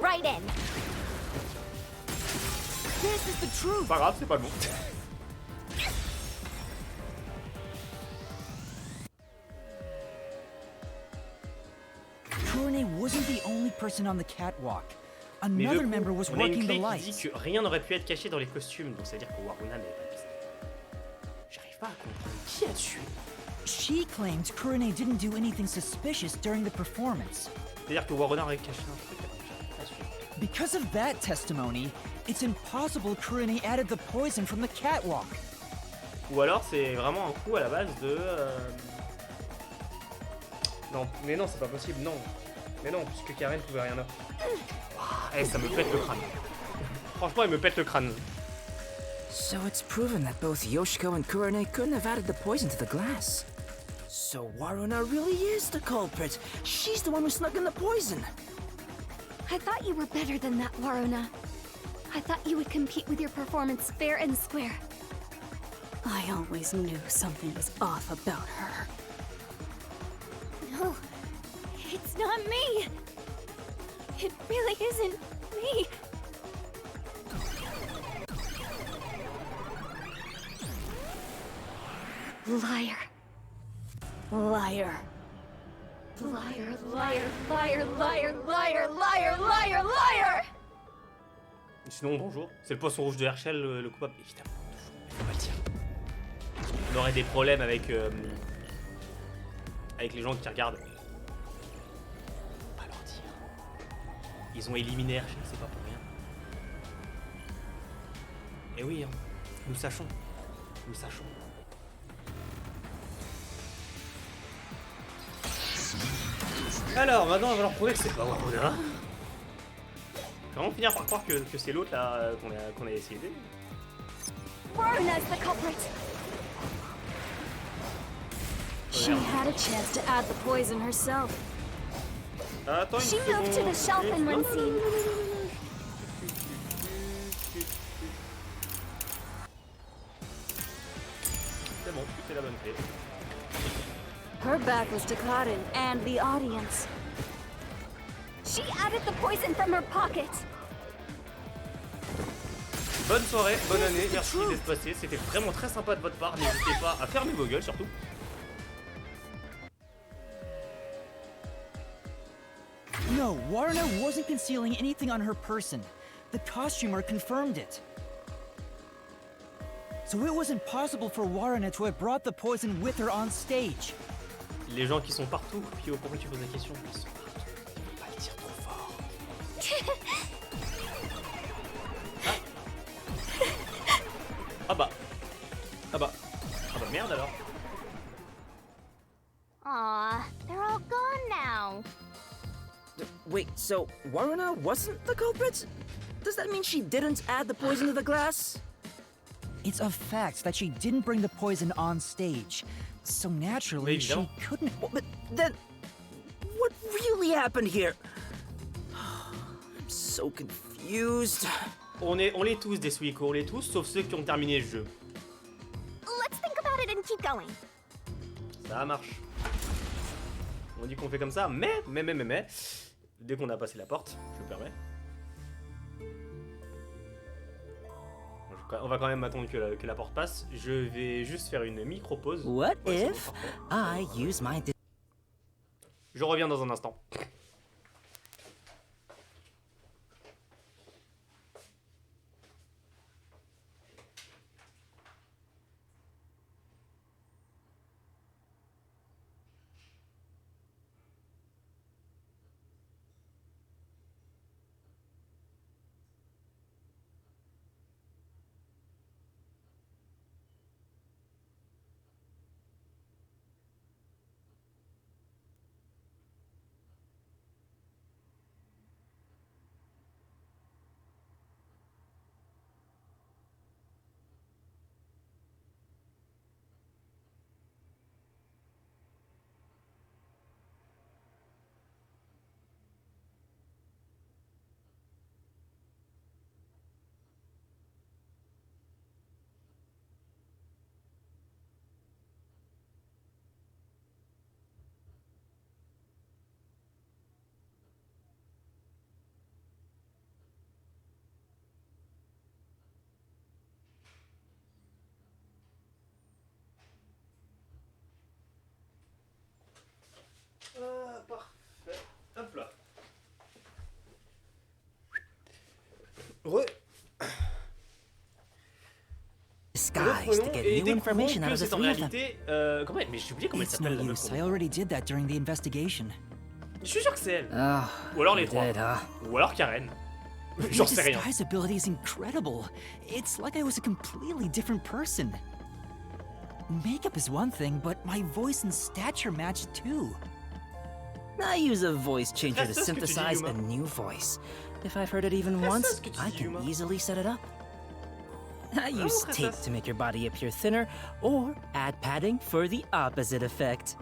Right in. This is the truth! Pas grave, c'est pas le bon. Kurane wasn't the only person on the catwalk. Mais Another le coup, member was on a une working the clé qui lights. dit que rien n'aurait pu être caché dans les costumes, donc ça veut dire que Waruna n'avait pas piste. J'arrive pas à comprendre qui a tué. She claimed Kurane didn't do anything suspicious during the performance. C'est-à-dire que Waruna aurait caché un truc. J'arrive pas à suivre. Because of that testimony, it's impossible Kurane added the poison from the catwalk. Ou alors c'est vraiment un coup à la base de. Non, mais non, c'est pas possible, non. Mais non, puisque Karen pouvait rien avoir. Eh, ça me pète le crâne. Franchement, il me pète le crâne. so it's proven that both Yoshiko and Kurane couldn't have added the poison to the glass. So Waruna really is the culprit. She's the one who snuck in the poison. I thought you were better than that, Waruna. I thought you would compete with your performance fair and square. I always knew something was off about her. No, it's not me. It really isn't me. Liar. Liar. Liar, liar, liar, liar, liar, liar, liar, liar! Sinon, bonjour. C'est le poisson rouge de Herschel, le coupable. Évidemment, toujours. Il faut pas le dire. On aurait des problèmes avec les gens qui regardent. Faut pas leur dire. Ils ont éliminé Herschel, c'est pas pour rien. Et oui, hein, nous sachons. Nous sachons. Alors, maintenant, on va leur prouver que c'est pas Waruna. Comment finir par croire que c'est l'autre là qu'on a essayé d'aider? Waruna's the culprit. She had a chance to add the poison herself. Attends une She seconde. moved to the shelf in one scene. C'est bon, c'est la bonne clé. Her back was to Karin and the audience. She added the poison from her pocket. Bonne soirée, bonne année, merci d'être passé. C'était vraiment très sympa de votre part. N'hésitez pas à fermer vos gueules surtout. No, Warna wasn't concealing anything on her person. The costumer confirmed it. So it was impossible for Warna to have brought the poison with her on stage. Les gens qui sont partout, Pio, pourquoi tu poses la question? Ils sont partout. Il faut pas le dire trop fort. Ah bah. Ah bah. Ah bah merde alors. Aw, they're all gone now. Wait, so Waruna wasn't the culprit? Does that mean she didn't add the poison to the glass? It's a fact that she didn't bring the poison on stage. So naturally, Mais she évidemment. couldn't. Well, but then, what really happened here? I'm so confused. On l'est tous, Desuhiko, on l'est tous, sauf ceux qui ont terminé le jeu. Let's think about it and keep going. Ça marche. On dit qu'on fait comme ça, mais, dès qu'on a passé la porte, je me permets. On va quand même attendre que la porte passe. Je vais juste faire une micro-pause. What Ouais, c'est if bon, parfait. I use my... Je reviens dans un instant. Parfait. Hop là. Disguise to get Et new découvrons information out que of the c'est en three of them. réalité... comment mais j'ai oublié comment elle It's no s'appelle la meuf. use. I already did that during the investigation. Je suis sûr que c'est elle. Oh, Ou alors les you trois. did, huh? Ou alors Karen. Your J'en sais rien. disguise ability is incredible. It's like I was a completely different person. Makeup is one thing, but my voice and stature match too. I use a voice changer to Reste ce que tu dis, synthesize a Yuma. new voice. If I've heard it even Reste once, ce que tu I dis, can Yuma. easily set it up. I use reste tape ça. to make your body appear thinner, or add padding for the opposite effect.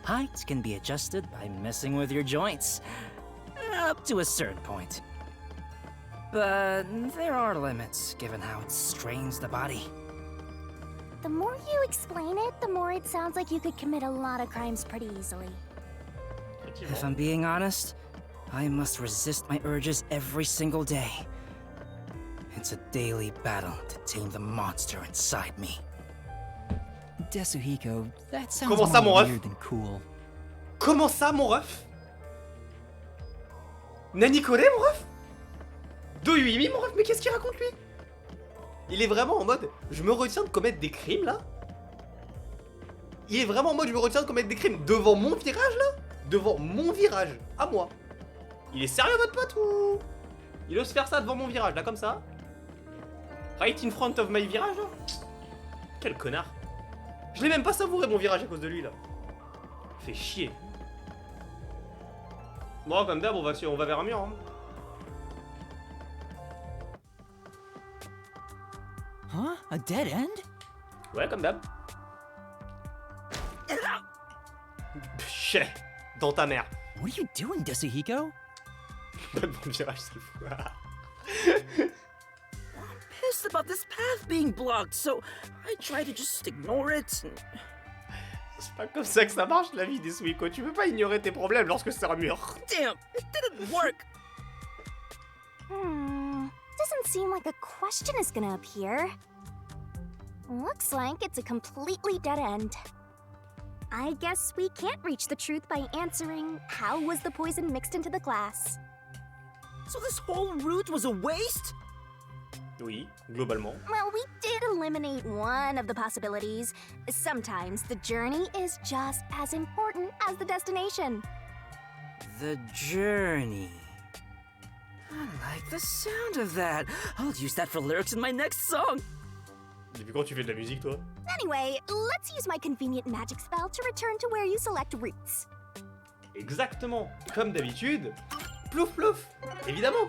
Height can be adjusted by messing with your joints, up to a certain point. But there are limits, given how it strains the body. The more you explain it, the more it sounds like you could commit a lot of crimes pretty easily. If I'm being honest, I must resist my urges every single day. It's a daily battle to tame the monster inside me. Desuhiko, that sounds Comment ça, mon more ref? weird than cool. Comment ça, mon ref? Nani Kone, mon ref? Doyuimi, mon ref? Mais qu'est-ce qu'il raconte, lui? Il est vraiment en mode, je me retiens de commettre des crimes, là? Il est vraiment en mode, je me retiens de commettre des crimes devant mon virage, là? Devant mon virage, à moi. Il est sérieux, votre pote, ou... Il ose faire ça devant mon virage, là, comme ça? Right in front of my virage, là? Quel connard. Je l'ai même pas savouré, mon virage, à cause de lui, là. Fait chier. Bon, comme d'hab, on va vers un mur, hein. Huh? A dead end? Ouais, comme d'hab. Chais, dans ta mère. What are you doing, Desuhiko? Bon virage, c'est fou. Pissed about this path being blocked, so I try to just ignore it. C'est pas comme ça que ça marche, la vie, Desuhiko. Tu peux pas ignorer tes problèmes lorsque c'est un mur. Damn, it didn't work. Doesn't seem like a question is gonna appear. Looks like it's a completely dead end. I guess we can't reach the truth by answering, how was the poison mixed into the glass? So this whole route was a waste? Oui, globalement. Well, we did eliminate one of the possibilities. Sometimes the journey is just as important as the destination. The journey. I like the sound of that. I'll use that for lyrics in my next song. Depuis quand tu fais de la musique, toi? Anyway, let's use my convenient magic spell to return to where you select routes. Exactement. Comme d'habitude. Plouf plouf. Évidemment.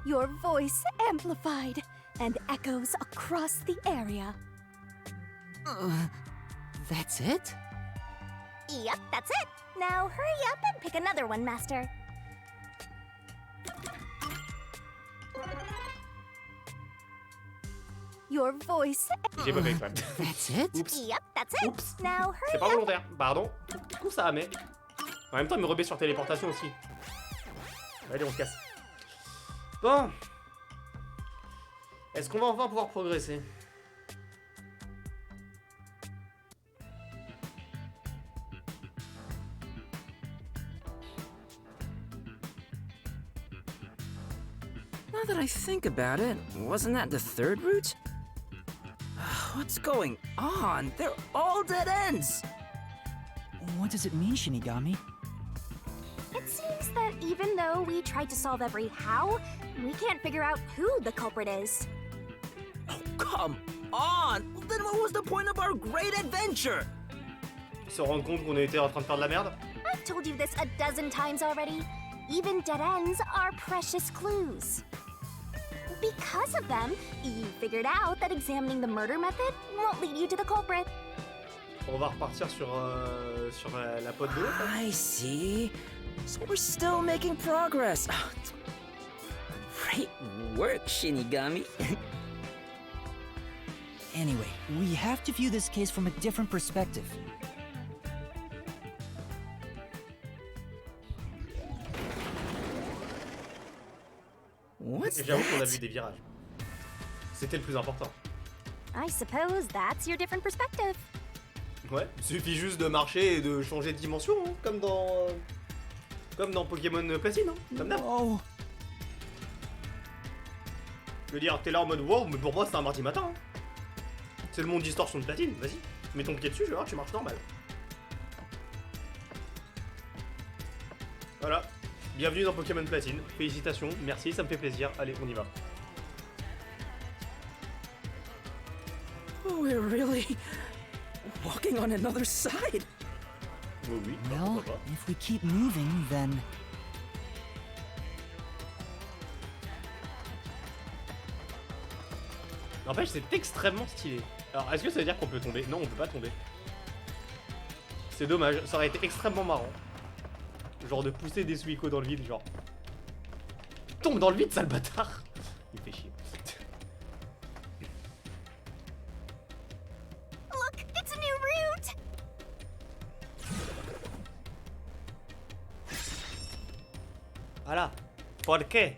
Your voice amplified and echoes across the area. That's it? Yep, that's it. Now hurry up and pick another one, Master. Your voice. J'ai pas fait exprès. That's it? Oups. Yep, that's it. Oups. Now C'est hurry pas up. volontaire. Pardon. Du coup, ça mais. En même temps, il me remet sur téléportation aussi. Allez, on se casse. Bon. Est-ce qu'on va enfin pouvoir progresser? Now that I think about it, wasn't that the third route? What's going on? They're all dead ends! What does it mean, Shinigami? It seems that even though we tried to solve every how, we can't figure out who the culprit is. Oh, come on! Then what was the point of our great adventure? Se rendre compte qu'on était en train de faire de la merde? I've told you this a dozen times already. Even dead ends are precious clues. Because of them, you figured out that examining the murder method won't lead you to the culprit. On va repartir sur la pote de l'eau. I see. So we're still making progress. Great work, Shinigami. Anyway, we have to view this case from a different perspective. What's J'avoue qu'on a vu that? des virages. C'était le plus important. I suppose that's your different perspective. Ouais, suffit juste de marcher et de changer de dimension, hein, comme dans Pokémon Platine, hein, comme d'hab. Oh, Je veux dire, t'es là en mode wow, mais pour moi c'est un mardi matin. Hein. C'est le monde distorsion de Platine, vas-y. Mets ton pied dessus, je vais voir, tu marches normal. Voilà. Bienvenue dans Pokémon Platine. Félicitations, merci, ça me fait plaisir. Allez, on y va. We're really walking on another side. Oui, oui, well, pourquoi pas. if we keep moving, then... N'empêche, c'est extrêmement stylé. Alors, est-ce que ça veut dire qu'on peut tomber? Non, on peut pas tomber. C'est dommage, ça aurait été extrêmement marrant. Genre de pousser des Desuhiko dans le vide, genre. Tombe dans le vide, sale bâtard! Il fait chier. Look, it's a new route! Voilà. Porqué?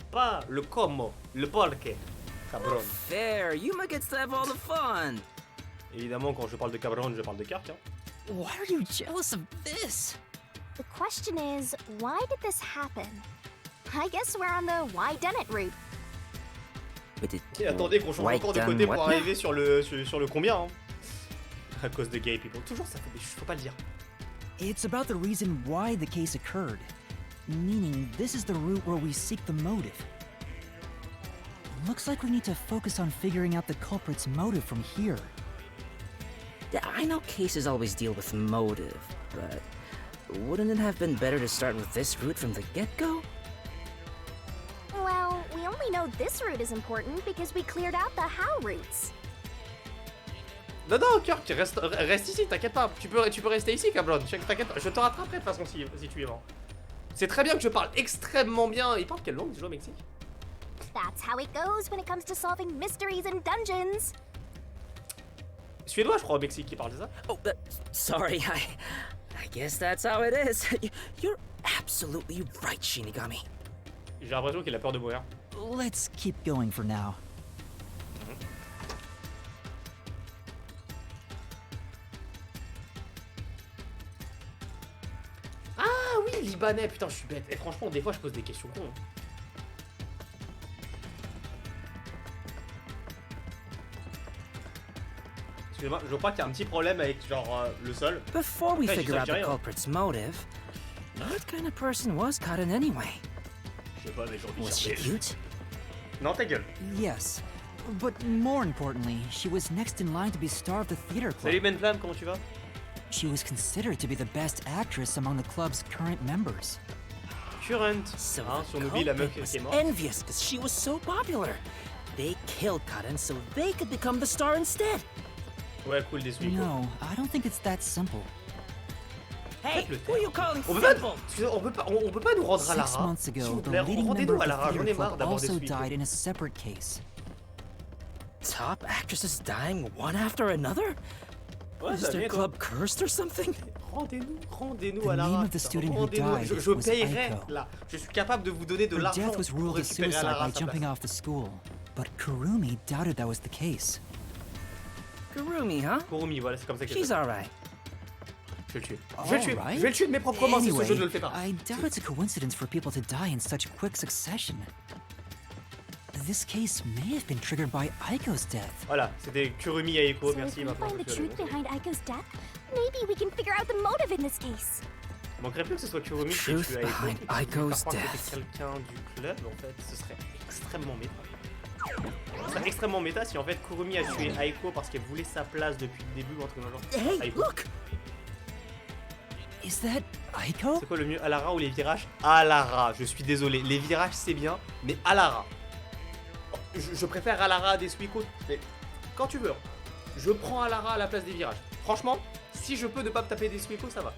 Pas le como, le porqué. Cabron. Fair, Yuma gets to have all the fun. Évidemment, quand je parle de cabron, je parle de carte, hein. Why are you jealous of this? The question is, why did this happen? I guess we're on the why done it route. Et attendez qu'on change encore de côté pour arriver sur le combien. Hein. À cause de gay people. Toujours ça, faut pas le dire. It's about the reason why the case occurred. Meaning, this is the route where we seek the motive. Looks like we need to focus on figuring out the culprit's motive from here. I know cases always deal with motive, but wouldn't it have been better to start with this route from the get-go? Well, we only know this route is important because we cleared out the how routes. Non, non, Kirk, reste ici, t'inquiète pas. Tu peux rester ici, Cablon. T'inquiète pas, je te rattraperai de toute façon si tu es mort. C'est très bien que je parle extrêmement bien. Il parle quelle langue déjà au Mexique? That's how it goes when it comes to solving mysteries and dungeons. Suédois, je crois, au Mexique, qui parle de ça. Oh, sorry, I guess that's how it is. You're absolutely right, Shinigami. J'ai l'impression qu'il a peur de mourir. Let's keep going for now. Ah oui, Libanais, putain, je suis bête. Et franchement, des fois, je pose des questions cons. Hein. Excusez-moi, je crois qu'il y a un petit problème avec genre le sol. Before we figure out the culprit's motive, what kind of person was Karin anyway? Je sais pas, mais j'ai envie de Was she chercher. cute? Non, ta gueule. Yes, but more importantly, she was next in line to be star of the theater club. Salut Ben Flamme, comment tu vas? She was considered to be the best actress among the club's current members. Current. So Hein, si on the oublie la meuf culprit qui was est morte. envious because she was so popular. They killed Karin so they could become the star instead. Ouais, cool, Desuhiko. No, I don't think it's that simple. Hey, le who are you calling On peut pas, simple? excusez, on peut pas nous rendre à 6 Lara. months S'il ago, vous the plaît, leading member rendez-nous of à the Lara, j'en ai theater marre club d'avoir also Desuhiko. died in a separate case. Top actresses dying one after another? Ouais, Is ça their vient, club cursed or something? Rendez-nous The à Lara. name of the putain. student who Rendez-nous. died Je was payerai Aiko. là. Je suis capable de vous donner de Her l'argent death was pour ruled a récupérer à suicide Lara by sa jumping place. off the school, but Kurumi doubted that was the case. Kurumi, huh? Kurumi, voilà, c'est comme ça qu'elle She's s'appelle. alright. Je vais le tuer. Je vais le tuer. Alright. Je vais le tuer de mes propres mains si ce Anyway, jeu ne le fait pas. I doubt it's a coincidence for people to die in such quick succession. This case may have been triggered by Aiko's death. Voilà, c'était Kurumi Aiko, So merci if we maintenant. find the je suis truth allé. behind Aiko's death, maybe we can figure out the motive in this case. Il manquerait plus que ce soit Kurumi qui Truth tue Aiko. behind Par Aiko's contre, death. c'était quelqu'un du club, en fait, ce serait extrêmement méta. Ce serait extrêmement méta si en fait Kurumi a tué Aiko parce qu'elle voulait sa place depuis le début, entre genre. Hey, Aiko. look! Is that Aiko? C'est quoi le mieux, Alara ou les virages? Alara, je suis désolé, les virages c'est bien, mais Alara. Je préfère Alara à Desuhiko, mais quand tu veux. Je prends Alara à la place des virages. Franchement, si je peux ne pas me taper Desuhiko, ça va.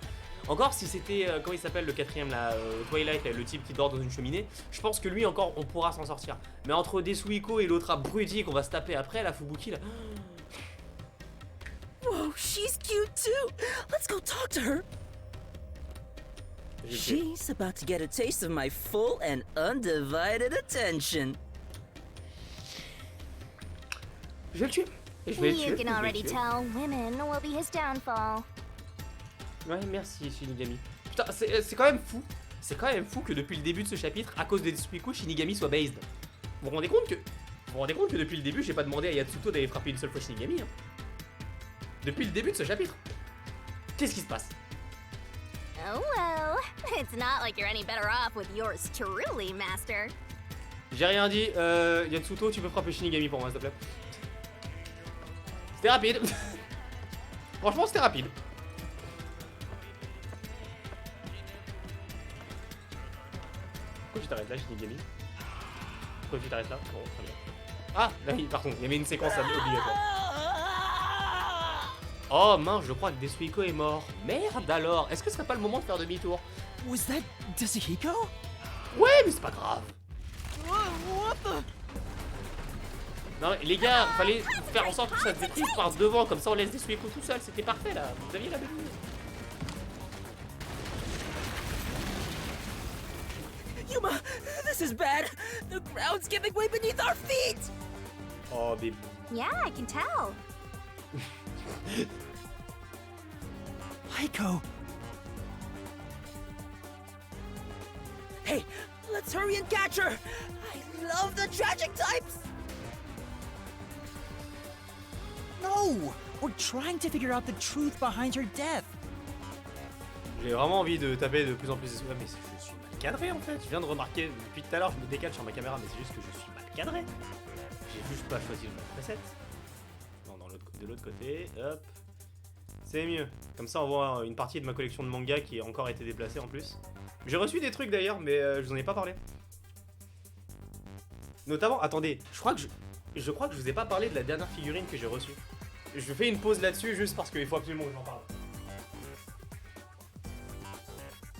Encore si c'était, comment il s'appelle le quatrième là, Twilight, là, le type qui dort dans une cheminée, je pense que lui encore on pourra s'en sortir. Mais entre Desuhiko et l'autre abruti qu'on va se taper après, la Fubuki là. Whoa, she's cute too! Let's go talk to her! She's about to get a taste of my full and undivided attention. Je vais le tuer. Et je vais le tuer. You je vais can le already tuer. tell women will be his downfall. Ouais, merci Shinigami. Putain, c'est quand même fou. C'est quand même fou que depuis le début de ce chapitre, à cause de Desuhiko, Shinigami soit based. Vous vous rendez compte que depuis le début, j'ai pas demandé à Yatsuto d'aller frapper une seule fois Shinigami. Hein. Depuis le début de ce chapitre. Qu'est-ce qui se passe? Oh well, it's not like you're any better off with yours truly, Master. J'ai rien dit. Yatsuto, tu peux frapper Shinigami pour moi, s'il te plaît. C'était rapide. Franchement, c'était rapide. Pourquoi tu t'arrêtes là, Shinigami? Pourquoi tu t'arrêtes là? Bon, très bien. Ah, là, pardon, il y avait une séquence obligatoire. Oh mince, je crois que Desuhiko est mort. Merde alors, est-ce que ce serait pas le moment de faire demi-tour? Was that Desuhiko? Ouais, mais c'est pas grave. Non mais les gars, fallait faire en sorte que ça se détruise par devant, comme ça on laisse Desuhiko tout seul, c'était parfait là. Vous aviez la bonne idée. Yuma, this is bad! The ground's giving way beneath our feet! Oh bébé. Yeah, I can tell. Aiko! Hey, let's hurry and catch her! I love the tragic types! No! We're trying to figure out the truth behind her death. J'ai vraiment envie de taper de plus en plus. Ouais, mais je suis mal cadré en fait. Je viens de remarquer depuis tout à l'heure, je me décale sur ma caméra, mais c'est juste que je suis mal cadré. J'ai juste pas choisi le bon preset. Non, de l'autre côté, hop. C'est mieux. Comme ça, on voit une partie de ma collection de mangas qui a encore été déplacée en plus. J'ai reçu des trucs d'ailleurs, mais je vous en ai pas parlé. Notamment, attendez, je crois que je vous ai pas parlé de la dernière figurine que j'ai reçue. Je fais une pause là-dessus juste parce qu'il faut absolument que j'en parle.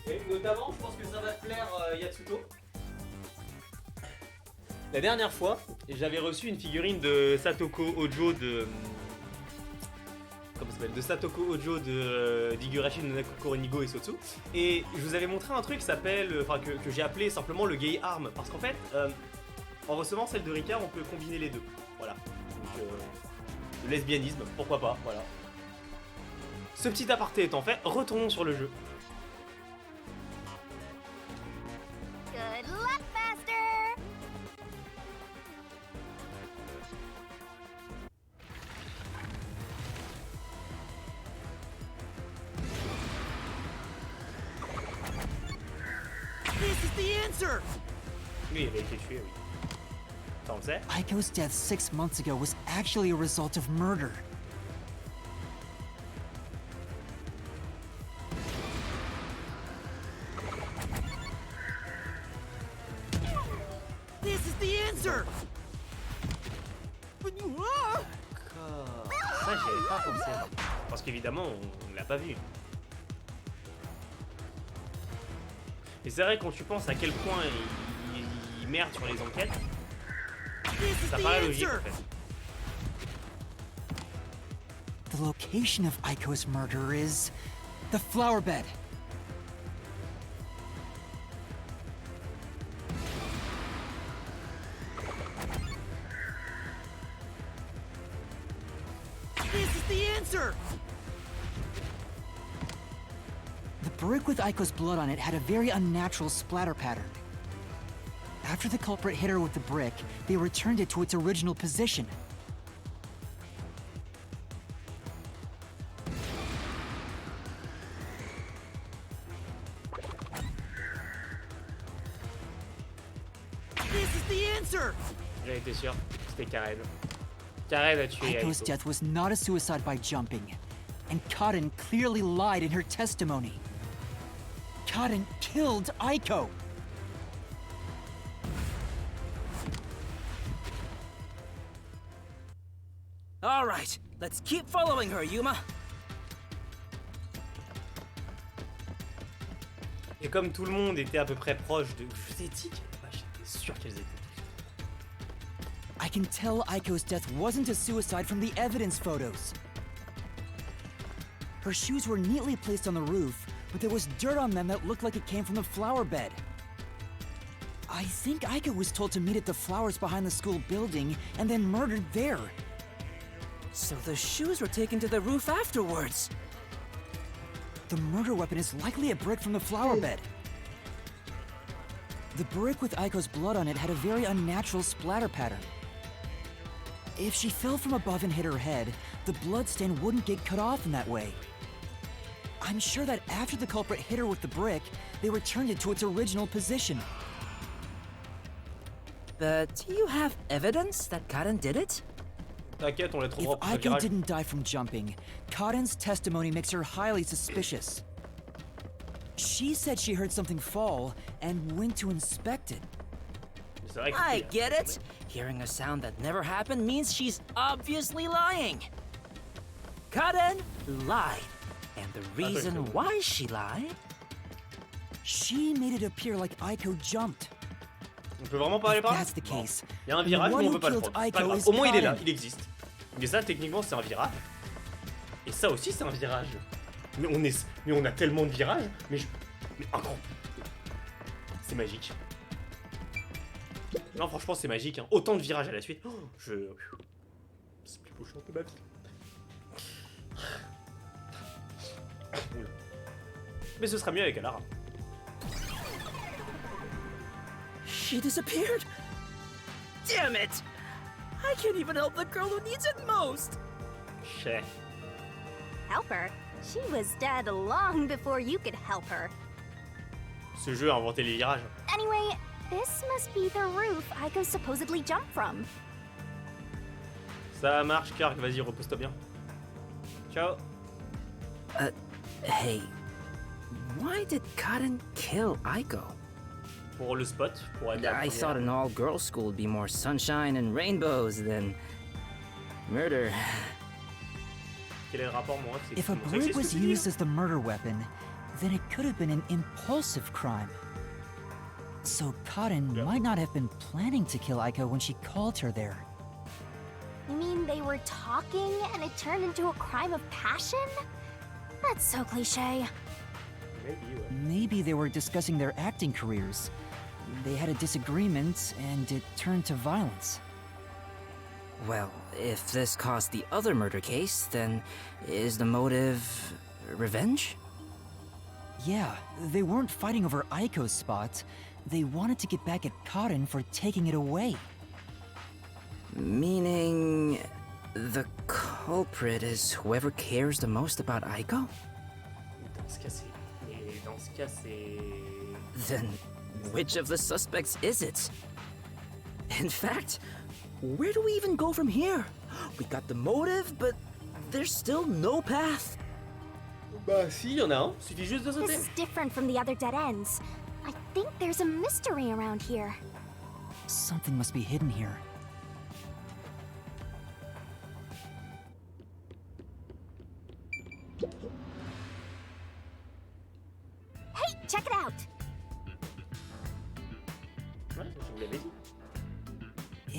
Et notamment, je pense que ça va te plaire, Yatsuto. La dernière fois, j'avais reçu une figurine de Satoko Ojo de... Comment ça s'appelle ? De Satoko Ojo de d'Higurashi no Naku Nigo et Sociaux. Et je vous avais montré un truc qui s'appelle... Enfin, que j'ai appelé simplement le gay arm. Parce qu'en fait, en recevant celle de Ricard, on peut combiner les deux. Voilà. Donc, le lesbianisme, pourquoi pas, voilà. Ce petit aparté étant fait, retournons sur le jeu. Good luck, Master! This is the answer! Lui, il avait été tué, oui. Ça, on le sait. Aiko's death 6 months ago was actually a result of murder. This is the answer! Ça, j'y avais pas pensé. Parce qu'évidemment, on l'a pas vu. Et c'est vrai, quand tu penses à quel point il merde sur les enquêtes, ça paraît logique en fait. The location of Aiko's murder is the flower bed. This is the answer! The brick with Aiko's blood on it had a very unnatural splatter pattern. After the culprit hit her with the brick, they returned it to its original position. This is the answer! J'ai été sûr, c'était Karen. Karen a tué Aiko's Aiko. death was not a suicide by jumping, and Kaden clearly lied in her testimony. Kaden killed Aiko! All right, let's keep following her, Yuma. Et comme tout le monde était à peu près proche de... Je vous ai dit, j'étais sûr qu'elles étaient. I can tell Aiko's death wasn't a suicide from the evidence photos. Her shoes were neatly placed on the roof, but there was dirt on them that looked like it came from the flower bed. I think Aiko was told to meet at the flowers behind the school building and then murdered there. So the shoes were taken to the roof afterwards. The murder weapon is likely a brick from the flower bed. The brick with Aiko's blood on it had a very unnatural splatter pattern. If she fell from above and hit her head, the bloodstain wouldn't get cut off in that way. I'm sure that after the culprit hit her with the brick, they returned it to its original position. But you have evidence that Karen did it? T'inquiète, on les If trouvera pour le Aiko virage. didn't die from jumping, Kaden's testimony makes her highly suspicious. She said she heard something fall and went to inspect it. C'est vrai que I c'est- get it. Hearing a sound that never happened means she's obviously lying. Karen lied. And the reason why she lied? She made it appear like Aiko jumped. On peut vraiment pas aller If par là? that's the Non. case, Il y a un virage, the mais one on who peut pas le killed prendre. C'est pas Aiko grave. is Au moins il est là, Kaden. il existe. Mais ça, techniquement, c'est un virage. Et ça aussi, c'est un virage. Mais on a tellement de virages. Mais incroyable. C'est magique. Non, franchement, c'est magique. Hein. Autant de virages à la suite. Oh, c'est le plus beau chant de ma vie. Oula. Mais ce sera mieux avec Alara. She disappeared? Damn it! I can't even help the girl who needs it most! Chais. Help her? She was dead long before you could help her. Ce jeu a inventé les virages. Anyway, this must be the roof Aiko supposedly jumped from. Ça marche, Clark, vas-y, repose-toi bien. Ciao. Hey, why did Cotton kill Aiko? Pour le spot, pour être la I première. thought an all-girls school would be more sunshine and rainbows than murder. Quel est le rapport, moi? C'est If a montrer que brick c'est was ce que tu dis, used as the murder weapon, then it could have been an impulsive crime. So Cotton Yeah. might not have been planning to kill Aiko when she called her there. You mean they were talking and it turned into a crime of passion? That's so cliche. Maybe, ouais. Maybe they were discussing their acting careers. They had a disagreement and it turned to violence. Well, if this caused the other murder case, then is the motive revenge? Yeah, they weren't fighting over Aiko's spot. They wanted to get back at Cotton for taking it away. Meaning the culprit is whoever cares the most about Aiko? Dans ce cas, c'est... Et dans ce cas, c'est... Then which of the suspects is it? In fact, where do we even go from here? We got the motive, but there's still no path. Bah si, y en a un. Suffit juste de This sauter. is different from the other dead ends. I think there's a mystery around here. Something must be hidden here. Hey, check it out! Ouais, je vous l'avais dit.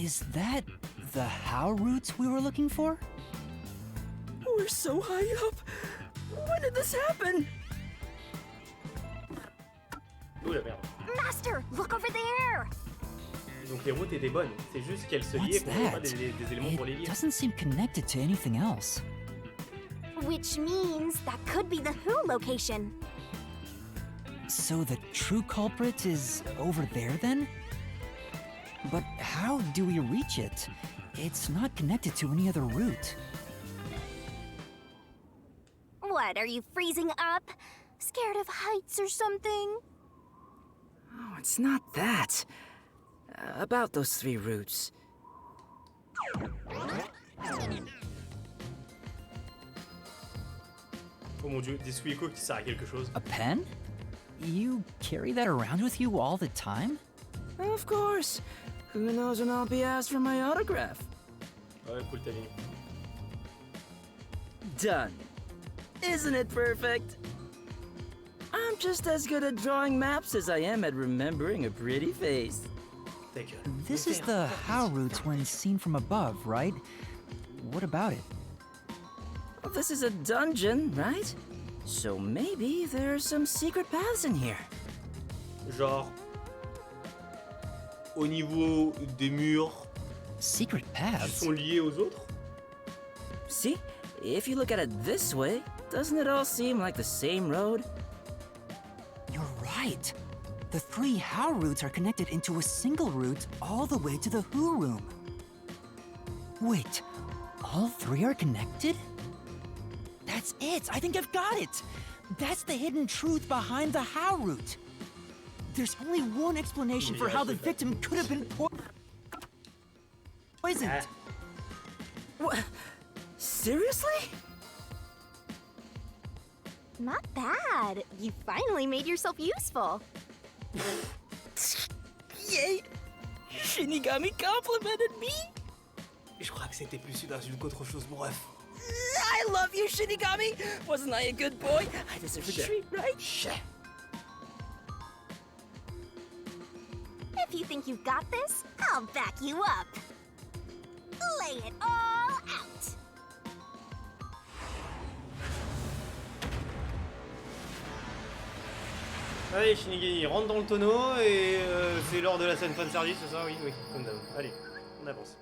Is that the how roots we were looking for? We're so high up. When did this happen? Ouh la merde. Master, look over there! Donc les routes étaient bonnes. C'est juste qu'elles se liaient What's et qu'on n'avait pas that? des éléments pour les It lier. doesn't seem connected to anything else. Which means that could be the Who location. So the true culprit is over there then? But how do we reach it? It's not connected to any other route. What, are you freezing up? Scared of heights or something? Oh, it's not that. About those 3 routes. Oh mon dieu, Desuhiko qui sert à quelque chose. A pen? You carry that around with you all the time? Of course. Who knows when I'll be asked for my autograph? Ouais, cool timing. Done. Isn't it perfect? I'm just as good at drawing maps as I am at remembering a pretty face. Ta gueule. This is the how routes when seen from above, right? What about it? Well, this is a dungeon, right? So maybe there's some secret paths in here. Genre... Au niveau des murs Secret qui paths? sont liés aux autres. See? If you look at it this way, doesn't it all seem like the same road? You're right. The 3 how routes are connected into a single route all the way to the who room. Wait, all 3 are connected? That's it! I think I've got it! That's the hidden truth behind the how route. There's only one explanation for how the victim could have been poisoned. Ah. What? Seriously? Not bad. You finally made yourself useful. Yay! Shinigami complimented me! Je crois que c'était plus une insulte qu'autre chose, mon ref. I love you, Shinigami! Wasn't I a good boy? I deserve a treat, right? If you think you've got this, I'll back you up. Lay it all out. Allez, Shinigami, rentre dans le tonneau et c'est l'heure de la scène fanservice, c'est ça? Oui, oui, comme d'hab. Allez, on avance.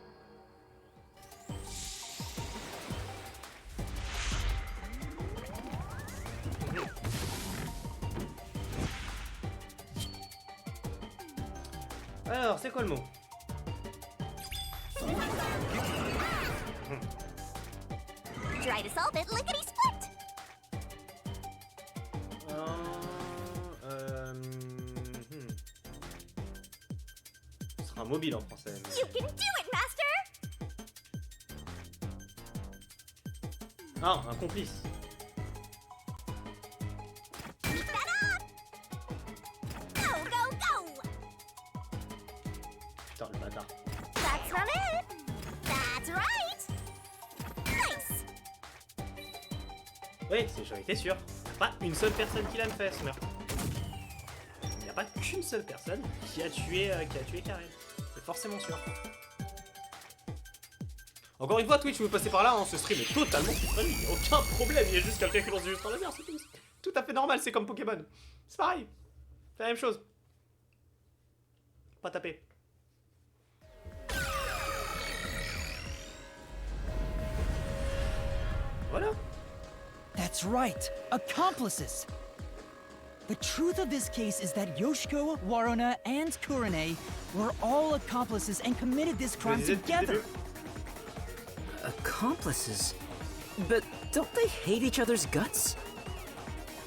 Alors, c'est quoi le mot? Try to solve it lickety split. Ce sera mobile en français. Mais... You can do it, Master. Ah, un complice. Keep that up. Go, go, go. Putain, le bâtard. That's not it. That's right. Nice. Oui, j'en étais sûr. Pas une seule personne qui l'a fait ce meurtre. Il n'y a pas qu'une seule personne qui a tué Karen. C'est forcément sûr. Encore une fois, Twitch, vous passez par là, hein, ce stream est totalement friendly, il n'y a aucun problème, il y a juste quelqu'un qui lance juste en laser, c'est tout. Tout à fait normal, c'est comme Pokémon. C'est pareil. C'est la même chose. Pas taper. Voilà. That's right, accomplices! The truth of this case is that Yoshiko, Waruna, and Kurane were all accomplices and committed this crime together. Accomplices? But don't they hate each other's guts?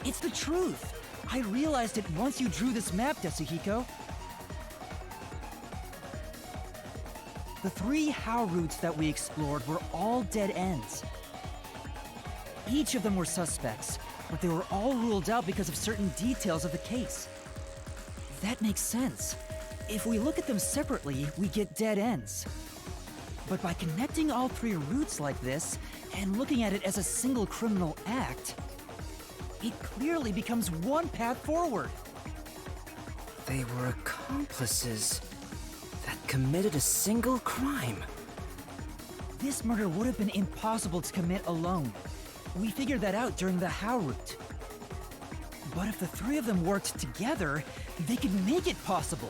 It's the truth. I realized it once you drew this map, Desuhiko. The 3 how routes that we explored were all dead ends. Each of them were suspects, but they were all ruled out because of certain details of the case. That makes sense. If we look at them separately, we get dead ends. But by connecting all 3 routes like this, and looking at it as a single criminal act, it clearly becomes one path forward. They were accomplices that committed a single crime. This murder would have been impossible to commit alone. We figured that out during the how route. But if the 3 of them worked together, they could make it possible.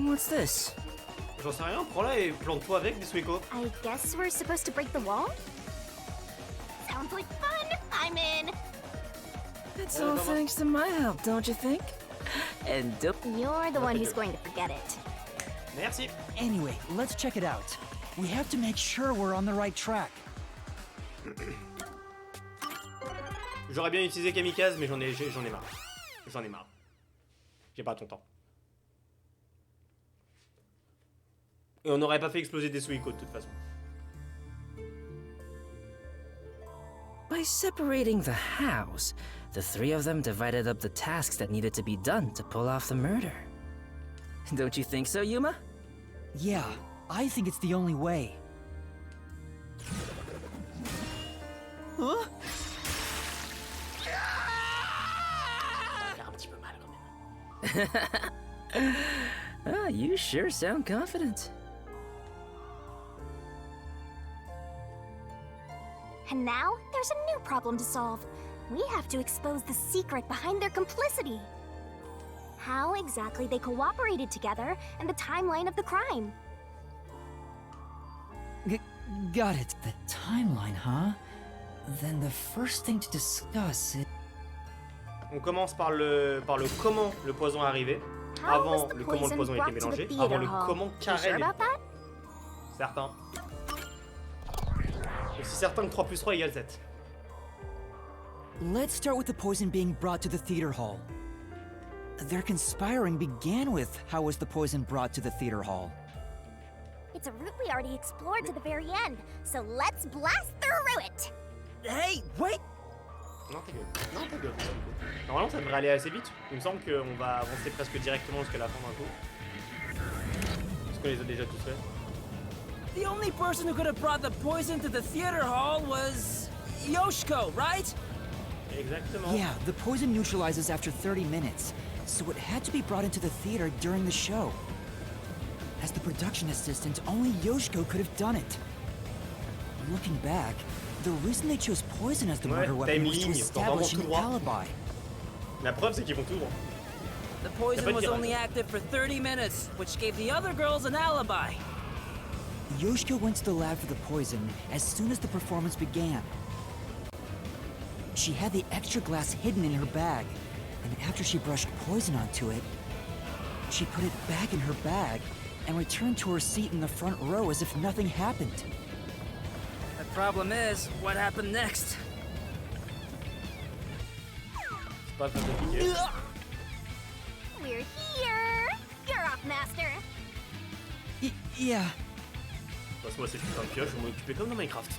What's this? J'en sais rien, prends-la et plante-toi avec, Desuhiko. I guess we're supposed to break the wall? Sounds like fun. I'm in. It's all thanks to my help, don't you think? And You're the one who's going to forget it. Merci. Anyway, let's check it out. We have to make sure we're on the right track. J'aurais bien utilisé Kamikaze, mais j'en ai marre. J'en ai marre. J'ai pas ton temps. Et on n'aurait pas fait exploser Desuhiko de toute façon. by separating the hows, the 3 of them divided up the tasks that needed to be done to pull off the murder. Don't you think so, Yuma? Yeah, I think it's the only way. Huh? You sure sound confident. And now, there's a new problem to solve. We have to expose the secret behind their complicity. How exactly they cooperated together and the timeline of the crime. Got it. The timeline, huh? Then the first thing to discuss is... On commence par le comment le poison est arrivé, avant le comment le poison a été mélangé, avant le comment Karen est... Certain. Aussi certain que 3 plus 3 égale 7. Let's start with the poison being brought to the theater hall. Their conspiring began with how was the poison brought to the theater hall. It's a route we already explored to the very end, so let's blast through it! Hey, wait! Non, t'es good. Non, t'es good. Normalement, ça devrait aller assez vite. Il me semble qu'on va avancer presque directement jusqu'à la fin d'un coup. Parce qu'on les a déjà tous fait. The only person who could have brought the poison to the theater hall was... Yoshiko, right? Exactement. Yeah, the poison neutralizes after 30 minutes, so it had to be brought into the theater during the show. As the production assistant, only Yoshiko could have done it. Looking back, the reason they chose poison as the murder weapon was to establish an alibi. La preuve, c'est qu'ils vont tout droit. The poison was only active for 30 minutes, which gave the other girls an alibi. Yoshiko went to the lab for the poison as soon as the performance began. She had the extra glass hidden in her bag, and after she brushed poison onto it, she put it back in her bag and returned to her seat in the front row as if nothing happened. The problem is, what happened next? C'est pas très compliqué. We're here! You're off, Master! Yeah. Passe-moi ces putains de pioches, je vais m'en occuper comme dans Minecraft.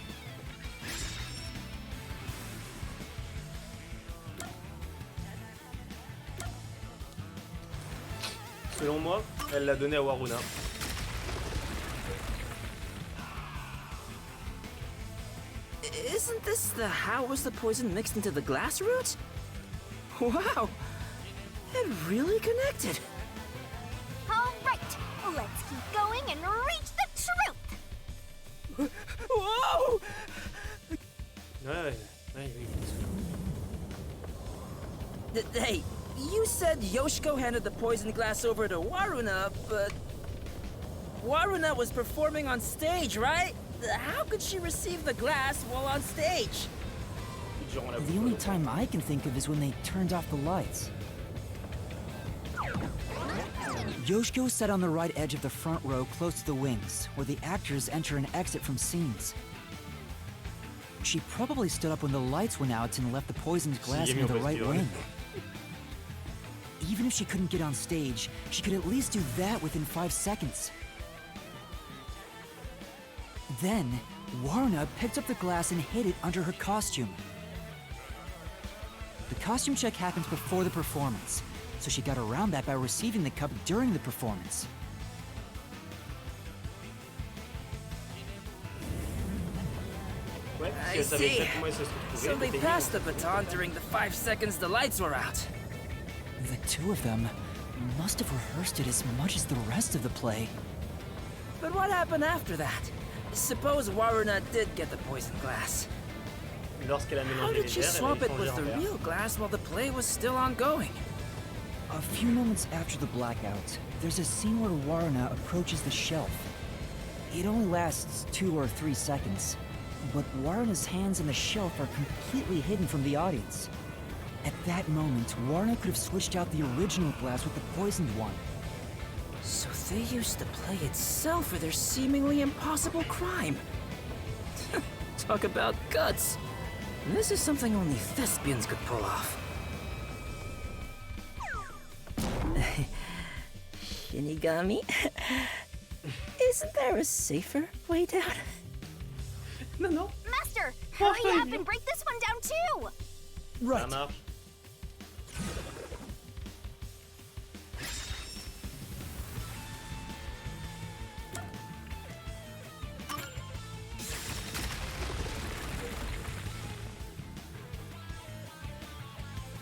Selon moi, elle l'a donné à Waruna. Isn't this how was the poison mixed into the glass root? Wow! It really connected! All right, let's keep going and reach the truth! Whoa! Ouais. Hey, you said Yoshiko handed the poison glass over to Waruna, but... Waruna was performing on stage, right? How could she receive the glass while on stage? The only time I can think of is when they turned off the lights. Yoshiko sat on the right edge of the front row close to the wings, where the actors enter and exit from scenes. She probably stood up when the lights went out and left the poisoned glass near the right wing. Even if she couldn't get on stage, she could at least do that within 5 seconds. Then, Waruna picked up the glass and hid it under her costume. The costume check happens before the performance, so she got around that by receiving the cup during the performance. Ouais, I elle savait see. exactement où ça se trouvait. So they elle était passed the libre. baton during the 5 seconds the lights were out. The two of them must have rehearsed it as much as the rest of the play. But what happened after that? Suppose Waruna did get the poison glass. Lorsqu'elle a How mélangé did les she verres, swap elle it a with changé the en verre. real glass while the play was still ongoing? A few moments after the blackout, there's a scene where Waruna approaches the shelf. It only lasts 2 or 3 seconds, but Waruna's hands and the shelf are completely hidden from the audience. At that moment, Waruna could have switched out the original glass with the poisoned one. So they used the play itself for their seemingly impossible crime. Talk about guts. This is something only thespians could pull off. Shinigami? Isn't there a safer way down? Non, non, Master, Oh, hurry thank up you. and break this one down too! ça Right. marche.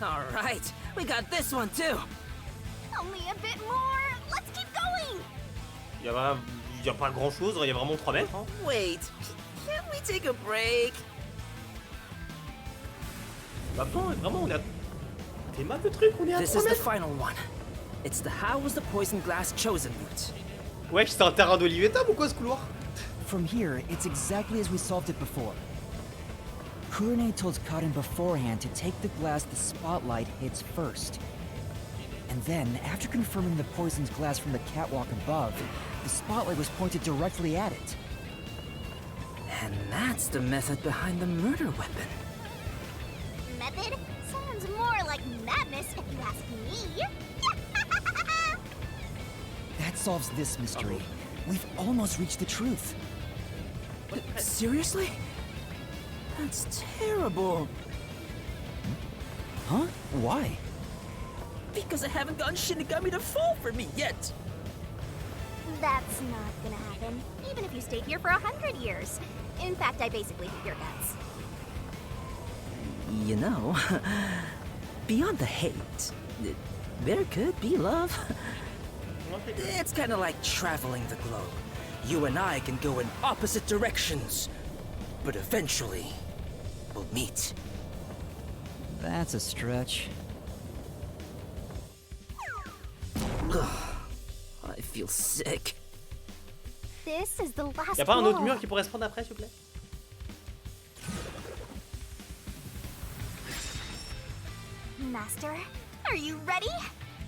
All right, we got this one too. Only a bit more! Let's keep going! Y a pas grand chose, il y a vraiment 3 mètres. Hein. Wait, can't we take a break? Bah, attends, vraiment, on est à. T'es mal le truc, on est à This 3 is the mètres. final one. It's the how was the poison glass chosen route. Wesh, c'est un terrain d'Olivetam ou quoi ce couloir? From here, it's exactly as we solved it before. Kurone told Karin beforehand to take the glass the spotlight hits first. And then, after confirming the poisoned glass from the catwalk above, the spotlight was pointed directly at it. And that's the method behind the murder weapon. Method? Sounds more like madness if you ask me. That solves this mystery. We've almost reached the truth. Seriously? That's terrible. Huh? Why? Because I haven't gotten Shinigami to fall for me yet. That's not gonna happen, even if you stayed here for 100 years. In fact, I basically hate your guts. You know, beyond the hate, there could be love. It's kind of like traveling the globe. You and I can go in opposite directions, but eventually, we'll meet. That's a stretch. I feel sick. This is the last Y'a pas un autre wall. mur qui pourrait se prendre après, s'il vous plaît? Master, are you ready?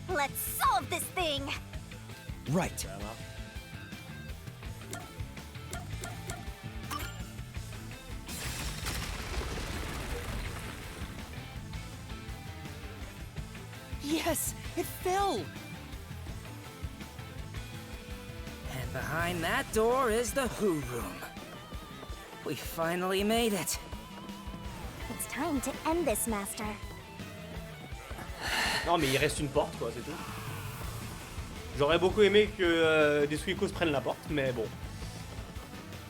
Let's solve this thing! Right. Ça va. Yes, it fell! And behind that door is the Who Room. We finally made it. It's time to end this, Master. Non mais il reste une porte quoi, c'est tout. J'aurais beaucoup aimé que Desuhiko se prenne la porte, mais bon.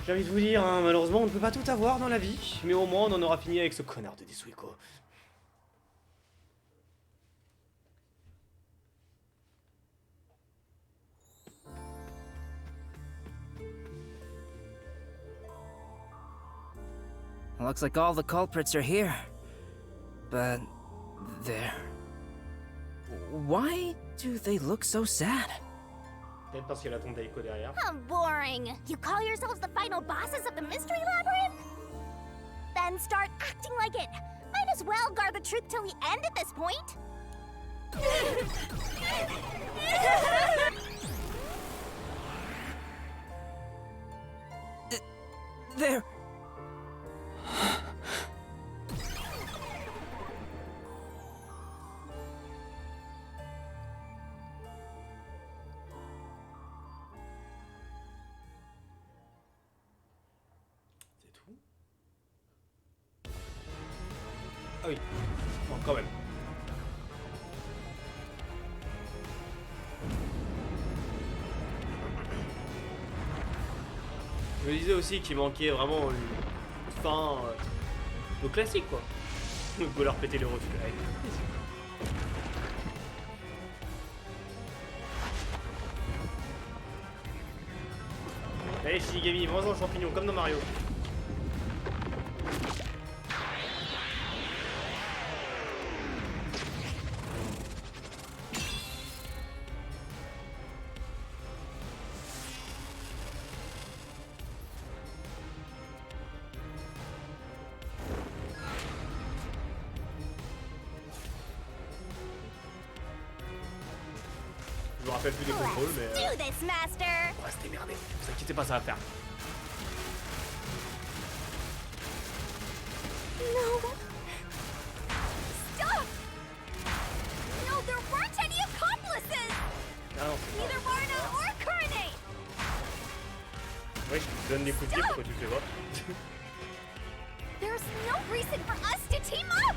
J'ai envie de vous dire, hein, malheureusement on ne peut pas tout avoir dans la vie, mais au moins on en aura fini avec ce connard de Desuhiko. Looks like all the culprits are here. But there. Why do they look so sad? Peut-être parce qu'il y a la tombe d'Aiko derrière. How boring! You call yourselves the final bosses of the Mystery Labyrinth? Then start acting like it! Might as well guard the truth till the end at this point! There. C'est tout. Ah oui, bon, quand même. Je me disais aussi qu'il manquait vraiment une fin au classique quoi. On peut leur péter les refus. Avec plaisir. Allez Shinigami, mange-en le champignon comme dans Mario. Je me rappelle plus des contrôles, mais Let's do this, Master! on va se démerder. Ne vous inquiétez pas, ça va faire. No! Stop! No, there weren't any accomplices! Ah non, c'est Neither pas. Warna or Kurane! Ouais, je te donne des coups de pied, pourquoi tu le fais pas? There's no reason for us to team up!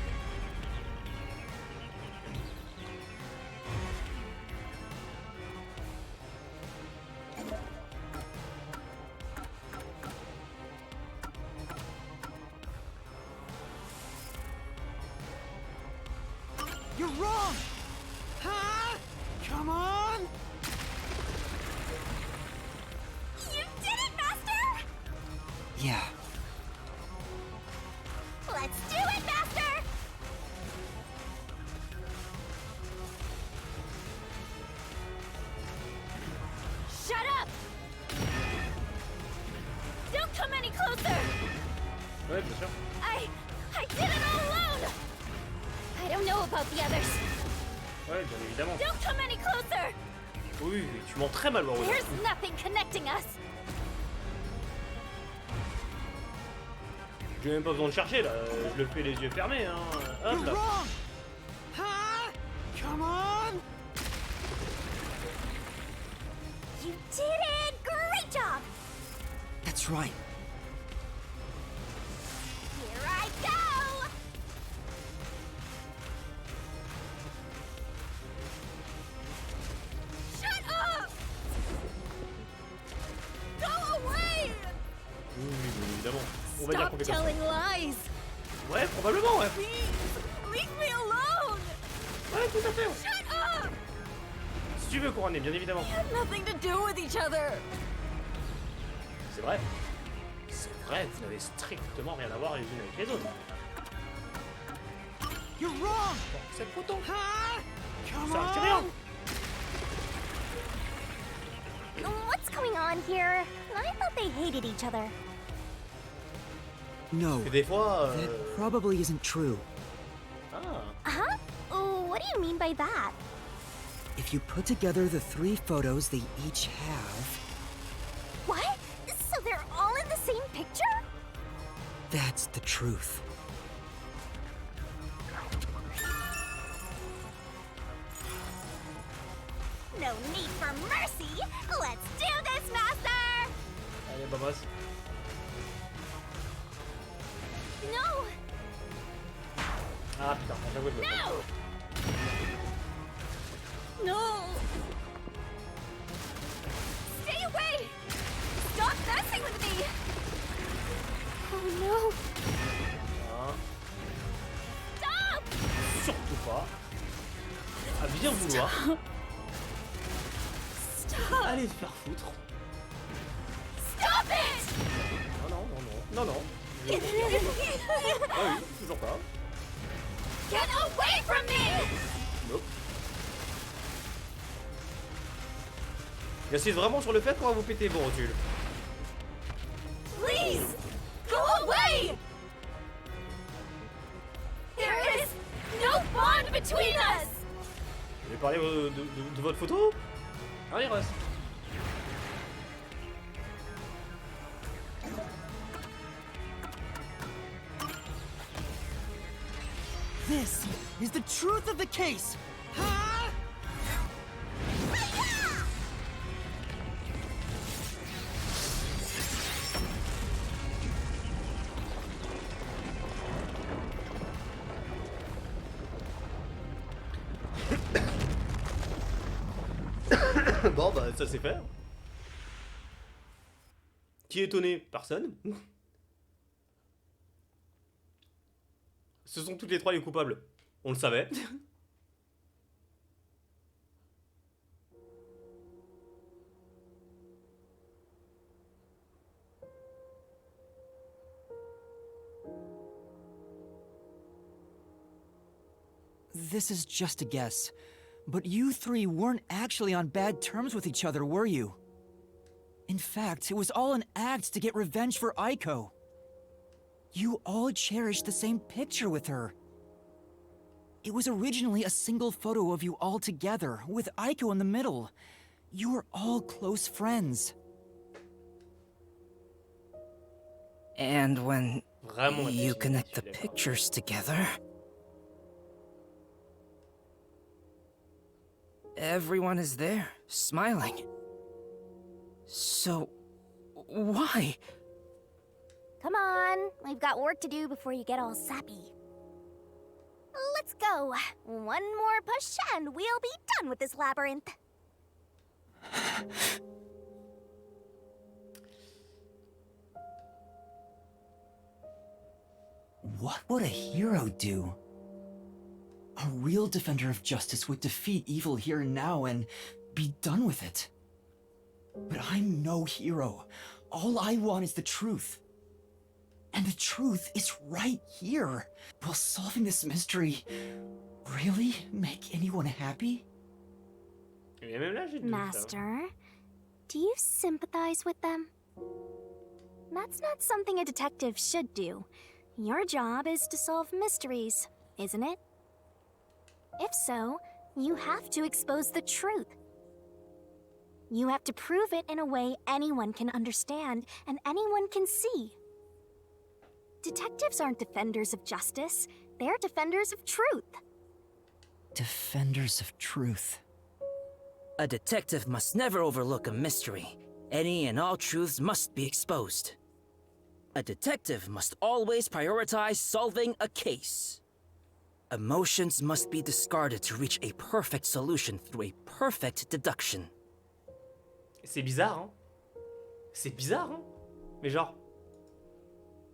You're wrong! Huh? Come on! You did it, Master! Yeah. Let's do it, Master! Shut up! Don't come any closer! Ouais, bien sûr. I did it all alone! I don't know about the others. Ouais, bien évidemment. Don't come any closer! Oui, oui, tu mens très mal, Warona. There's nothing connecting us. J'ai même pas besoin de chercher là, je le fais les yeux fermés, hein. Hop You're là. wrong! Huh? Come on! You did it! Great job! That's right. Here I go! Shut up! Go away! Oui, oui, bien évidemment. On va dire qu'on Stop fait comme ça. telling lies! Ouais, probablement, ouais. Please, leave me alone! Ouais, tout à fait. Ouais. Shut up! Si tu veux, couronner, bien évidemment. We have nothing to do with each other! C'est vrai. C'est vrai, vous n'avez strictement rien à voir les unes avec les autres. You're wrong! Bon, c'est le poteau. Huh? Come Ça arrive rien. What's going on here? I thought they hated each other. No, Et des fois. that probably isn't true. Ah. Huh? do you mean by that? If you put together the 3 photos they each have, What? So they're all in the same picture? that's the truth. No need for mercy. Let's do this, Master! Allez, vamos. No! Ah putain, j'avoue de me No! No! Stay away! Stop messing with me! Oh no! Hein. Stop! Surtout pas. À bien vouloir. Stop! Allez se faire foutre. Stop it! Non, non, non, non. Non, non. Ah oui, toujours pas. Get away from me! Nope. J'insiste vraiment sur le fait qu'on va vous péter vos rotules. Please! Go away! There is no bond between us! Vous voulez parler de votre photo? Allez, Russ. This is the truth of the case! Bon bah ça c'est fait. Qui est étonné? Personne. Ce sont toutes les 3 les coupables. On le savait. This is just a guess, but you 3 weren't actually on bad terms with each other, were you? In fact, it was all an act to get revenge for Aiko. You all cherished the same picture with her. It was originally a single photo of you all together, with Aiko in the middle. You were all close friends. And when Vraiment you déçu, connect je the suis d'accord. pictures together, everyone is there, smiling. So, why? Come on, we've got work to do before you get all sappy. Let's go. One more push and we'll be done with this labyrinth. What would a hero do? A real defender of justice would defeat evil here and now and be done with it. But I'm no hero. All I want is the truth. And the truth is right here. Will solving this mystery really make anyone happy? Et même là, j'ai le doute, hein. Master, do you sympathize with them? That's not something a detective should do. Your job is to solve mysteries, isn't it? If so, you have to expose the truth. You have to prove it in a way anyone can understand and anyone can see. Detectives aren't defenders of justice, they're defenders of truth. Defenders of truth. A detective must never overlook a mystery. Any and all truths must be exposed. A detective must always prioritize solving a case. Emotions must be discarded to reach a perfect solution through a perfect deduction. C'est bizarre, hein. C'est bizarre, hein. Mais genre,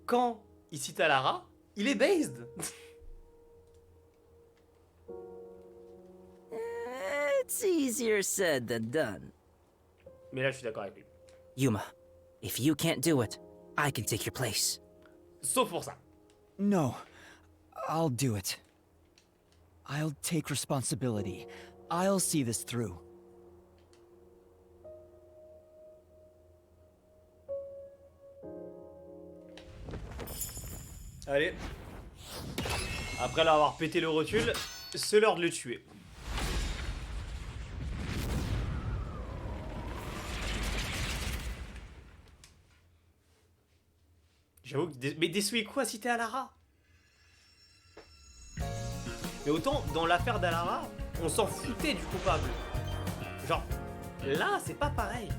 quand il cite Alara, il est based. It's easier said than done. Mais là, je suis d'accord avec lui. Yuma, if you can't do it, I can take your place. Sauf pour ça. No, I'll do it. I'll take responsibility. I'll see this through. Allez. Après l'avoir pété le rotule, c'est l'heure de le tuer. J'avoue que... Mais Desuhiko a cité Alara. Mais autant, dans l'affaire d'Alara, on s'en foutait du coupable. Genre, là, c'est pas pareil.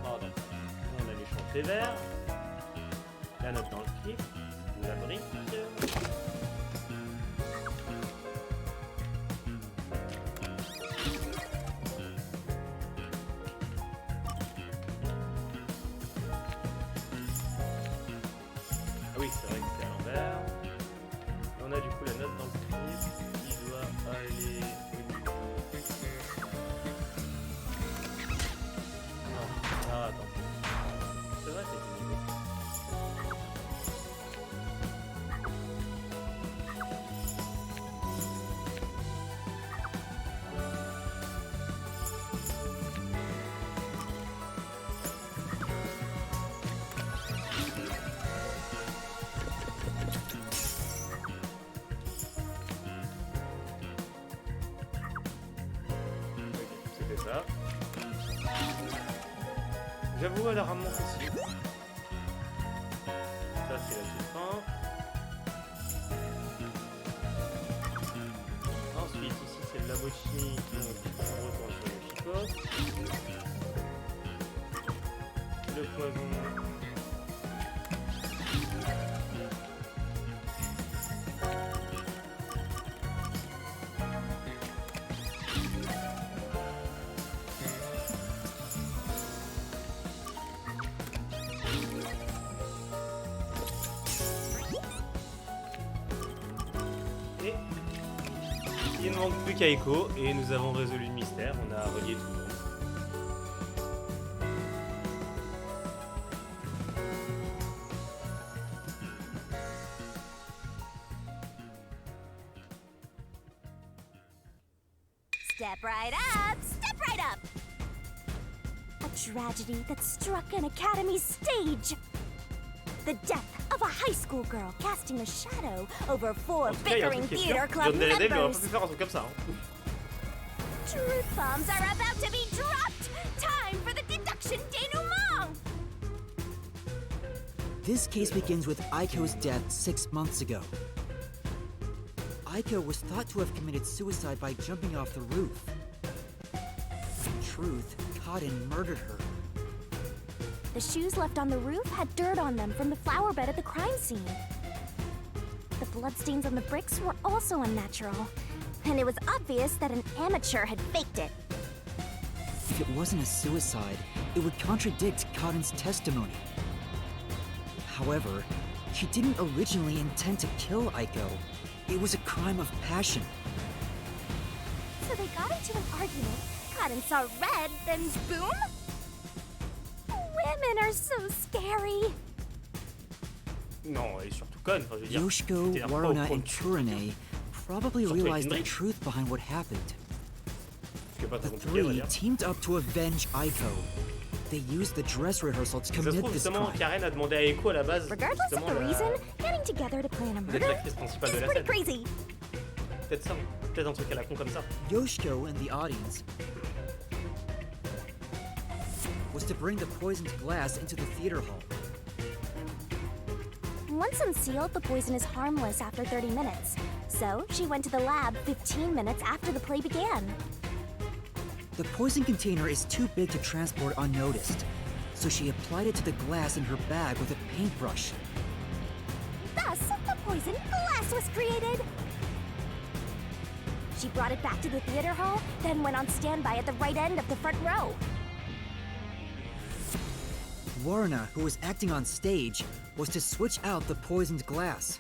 Oh, donc, on a l'échange des verres. La note dans le clip. La brique. Ah oui, c'est vrai que c'est à l'envers. On a du coup la note dans le clip qui doit aller au niveau. Non, ah, attends. C'est vrai, c'est au niveau. C'était ça. J'avoue, elle a rarement facile. Ça, c'est la toute fin. Ensuite, ici, c'est la mochi. Donc, on retourne sur le Chico. Le poison. Et il ne manque plus qu'Aiko et nous avons résolu le mystère, on a relié tout le monde. Step right up! Step right up! A tragedy that struck an academy's stage. The death of a high school girl casting a shadow over four En tout cas, il y a un bickering truc qui est theater sûr, club John Delaney lui aurait pas members. pu faire un truc comme ça. Hein. Truth bombs are about to be dropped! Time for the deduction denouement! This case begins with Aiko's death 6 months ago. Aiko was thought to have committed suicide by jumping off the roof. In truth, Cotton murdered her. The shoes left on the roof had dirt on them from the flower bed at the crime scene. The bloodstains on the bricks were also unnatural, and it was obvious that an amateur had faked it. If it wasn't a suicide, it would contradict Cotton's testimony. However, she didn't originally intend to kill Aiko. It was a crime of passion. So they got into an argument, Cotton saw red, then boom? Women are so scary. Non, et surtout Con, enfin, je veux dire. Yoshiko, c'était un Waruna, pro- and Kurane probably Surtout avec realized the Hendrik. truth behind what happened. C'est pas The très compliqué, on va three dire. teamed up to avenge Aiko. They used the dress rehearsal to Ça se commit trouve, this justement, crime. Karen a demandé à Aiko à la base. Regardless of justement, the la- reason, getting together to plan a d'être murder l'actrice principale de is la pretty scène. crazy. Peut-être ça, peut-être un truc à la con comme ça. Yoshiko and the audience was to bring the poisoned glass into the theater hall. Once unsealed, the poison is harmless after 30 minutes. So she went to the lab 15 minutes after the play began. The poison container is too big to transport unnoticed, so she applied it to the glass in her bag with a paintbrush. Thus, the poison glass was created. She brought it back to the theater hall, then went on standby at the right end of the front row. Waruna, who was acting on stage, was to switch out the poisoned glass.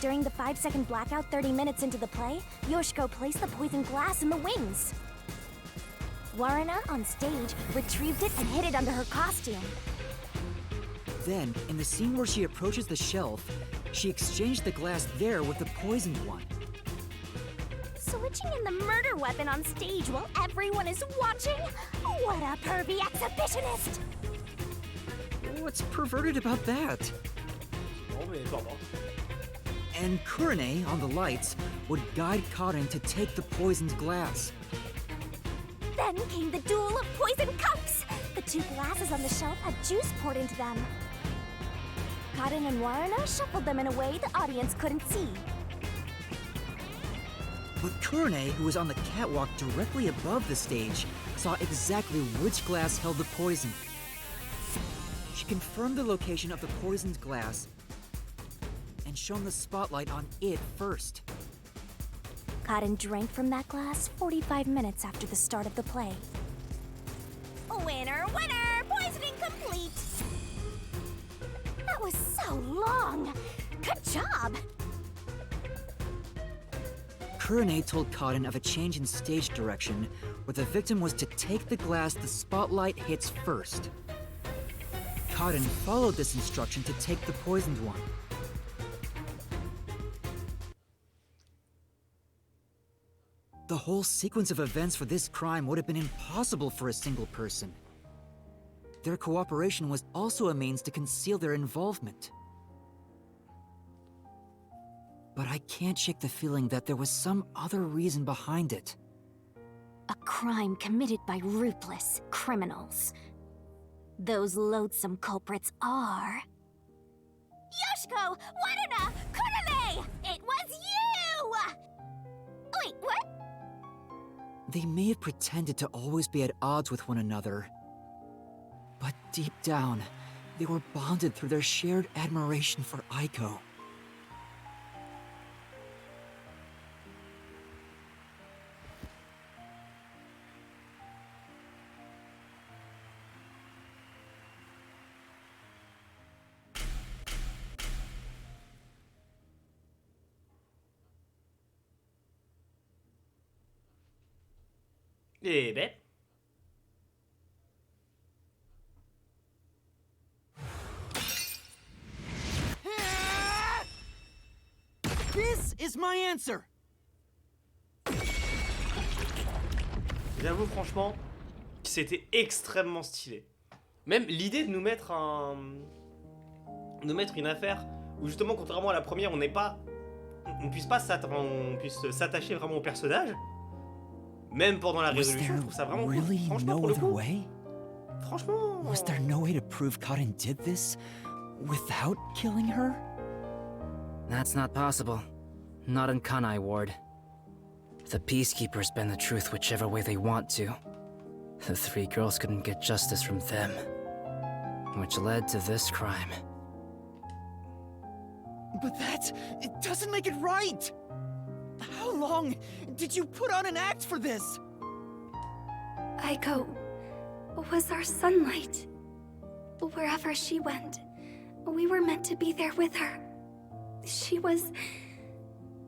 During the 5-second blackout 30 minutes into the play, Yoshiko placed the poison glass in the wings. Waruna, on stage, retrieved it and hid it under her costume. Then, in the scene where she approaches the shelf, she exchanged the glass there with the poisoned one. Switching in the murder weapon on stage while everyone is watching? What a pervy exhibitionist! What's perverted about that? Non, mais peu importe. And Kurane, on the lights, would guide Karin to take the poisoned glass. Then came the duel of poison cups. The two glasses on the shelf had juice poured into them. Karin and Warna shuffled them in a way the audience couldn't see. But Kurane, who was on the catwalk directly above the stage, saw exactly which glass held the poison. She confirmed the location of the poisoned glass and shone the spotlight on it first. Karin drank from that glass 45 minutes after the start of the play. Winner, winner! Poisoning complete! That was so long! Good job! Kurane told Karin of a change in stage direction, where the victim was to take the glass the spotlight hits first. Karin followed this instruction to take the poisoned one. The whole sequence of events for this crime would have been impossible for a single person. Their cooperation was also a means to conceal their involvement. But I can't shake the feeling that there was some other reason behind it. A crime committed by ruthless criminals. Those loathsome culprits are... Yoshiko! Waruna! Kurame! It was you! Wait, what? They may have pretended to always be at odds with one another, but deep down, they were bonded through their shared admiration for Aiko. Eh ben. This is my answer. J'avoue franchement que c'était extrêmement stylé. Même l'idée de nous mettre une affaire où justement contrairement à la première on puisse s'attacher vraiment au personnage. Même pendant la résolution, je trouve ça vraiment cool. Franchement, pour le coup. Franchement. Was there no way to prove Karin did this without killing her? That's not possible. Not in Kanai Ward. The Peacekeepers bend the truth whichever way they want to. The three girls couldn't get justice from them, which led to this crime. But it doesn't make it right! How long did you put on an act for this? Aiko was our sunlight. Wherever she went, we were meant to be there with her. She was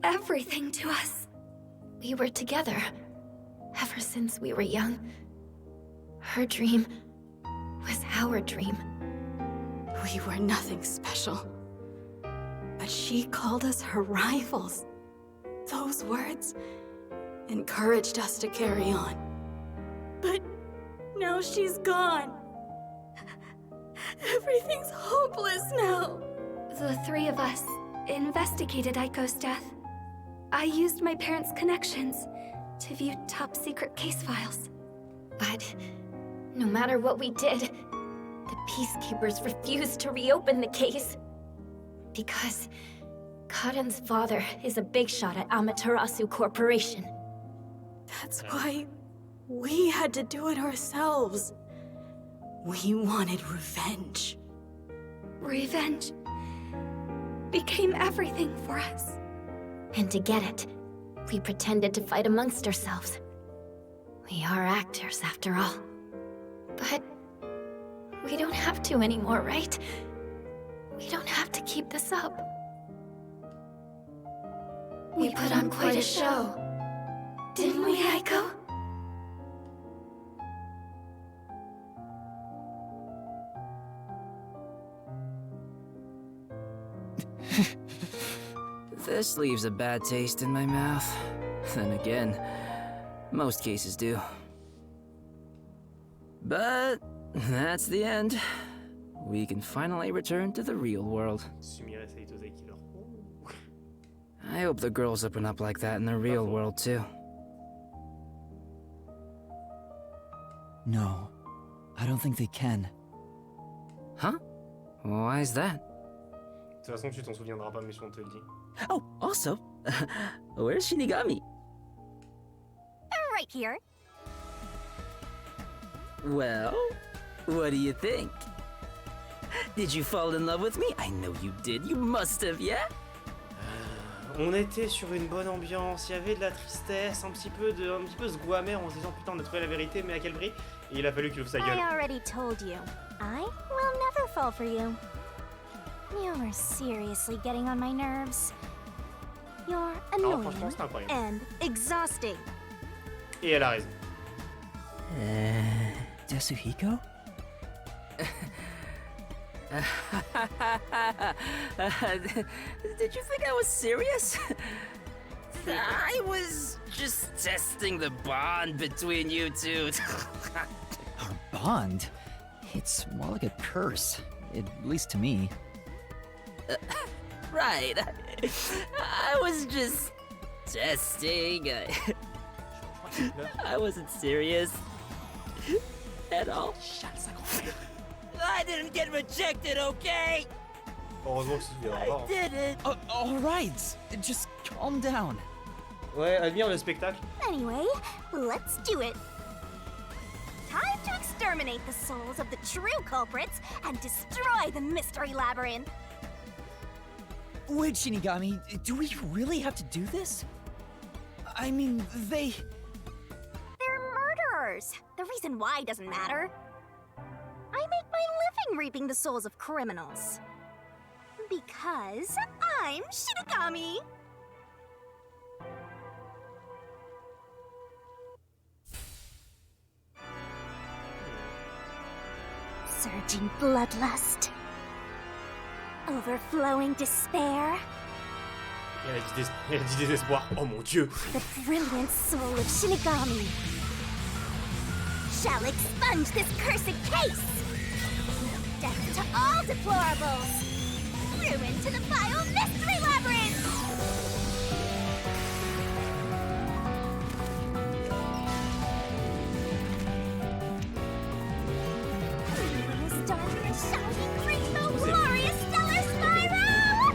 everything to us. We were together ever since we were young. Her dream was our dream. We were nothing special. But she called us her rivals. Those words encouraged us to carry on. But now she's gone. Everything's hopeless now. The three of us investigated Aiko's death. I used my parents' connections to view top-secret case files. But no matter what we did, the Peacekeepers refused to reopen the case. Because Karen's father is a big shot at Amaterasu Corporation. That's why we had to do it ourselves. We wanted revenge. Revenge became everything for us. And to get it, we pretended to fight amongst ourselves. We are actors, after all. But we don't have to anymore, right? We don't have to keep this up. We put on quite a show. Didn't we, Aiko? This leaves a bad taste in my mouth. Then again, most cases do. But that's the end. we can finally return to the real world. Sumire Saitose Killer. I hope the girls open up like that in the real world too. No, I don't think they can. Huh? Why is that? De toute façon, tu t'en souviendras pas, mais si on te le dit. Oh, also, where's Shinigami? Right here. Well, what do you think? Did you fall in love with me? I know you did. You must have, yeah? On était sur une bonne ambiance, il y avait de la tristesse, un petit peu ce goût amer en se disant putain on a trouvé la vérité mais à quel prix? Et il a fallu qu'il ouvre sa gueule. I already told you. I will never fall for you. You're seriously getting on my nerves. You're Alors annoying franchement c'est incroyable. and exhausting. Et elle a raison. Desuhiko? Did you think I was serious? I was just testing the bond between you two. Our bond? It's more like a curse, at least to me. Right. I was just testing. I wasn't serious at all. I didn't get rejected, okay? Heureusement que c'est I didn't. All right, just calm down. Ouais, admire le spectacle. Anyway, let's do it. Time to exterminate the souls of the true culprits and destroy the mystery labyrinth. Wait, Shinigami, do we really have to do this? I mean, They're murderers. The reason why doesn't matter. I make my living reaping the souls of criminals. Because I'm Shinigami. Surging bloodlust. Overflowing despair. Elle a dit désespoir. Oh mon dieu. The brilliant soul of Shinigami shall expunge this cursed case. Death to all deplorables. Ruin to the vile mystery labyrinth. Luminous darkness shouting rainbow glorious stellar spiral.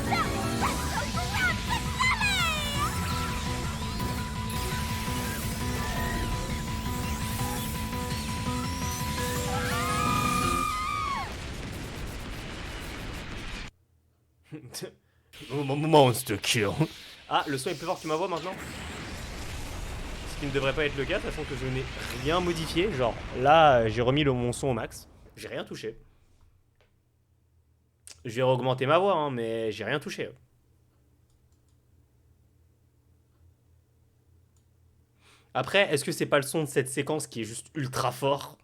Resto grand finale. Monster kill. Ah, le son est plus fort que ma voix maintenant. Ce qui ne devrait pas être le cas, de toute façon que je n'ai rien modifié. Genre, là, j'ai remis mon son au max. J'ai rien touché. Je vais augmenter ma voix, hein, mais j'ai rien touché. Après, est-ce que c'est pas le son de cette séquence qui est juste ultra fort?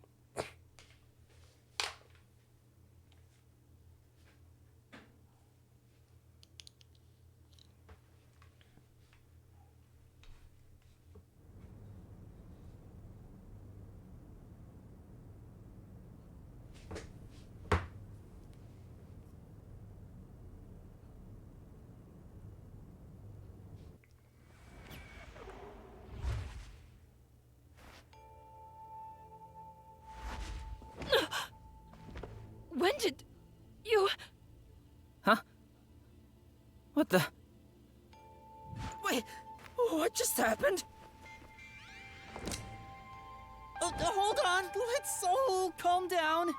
When did you... Huh? What the? Wait, what just happened? Oh, hold on, let's all calm down.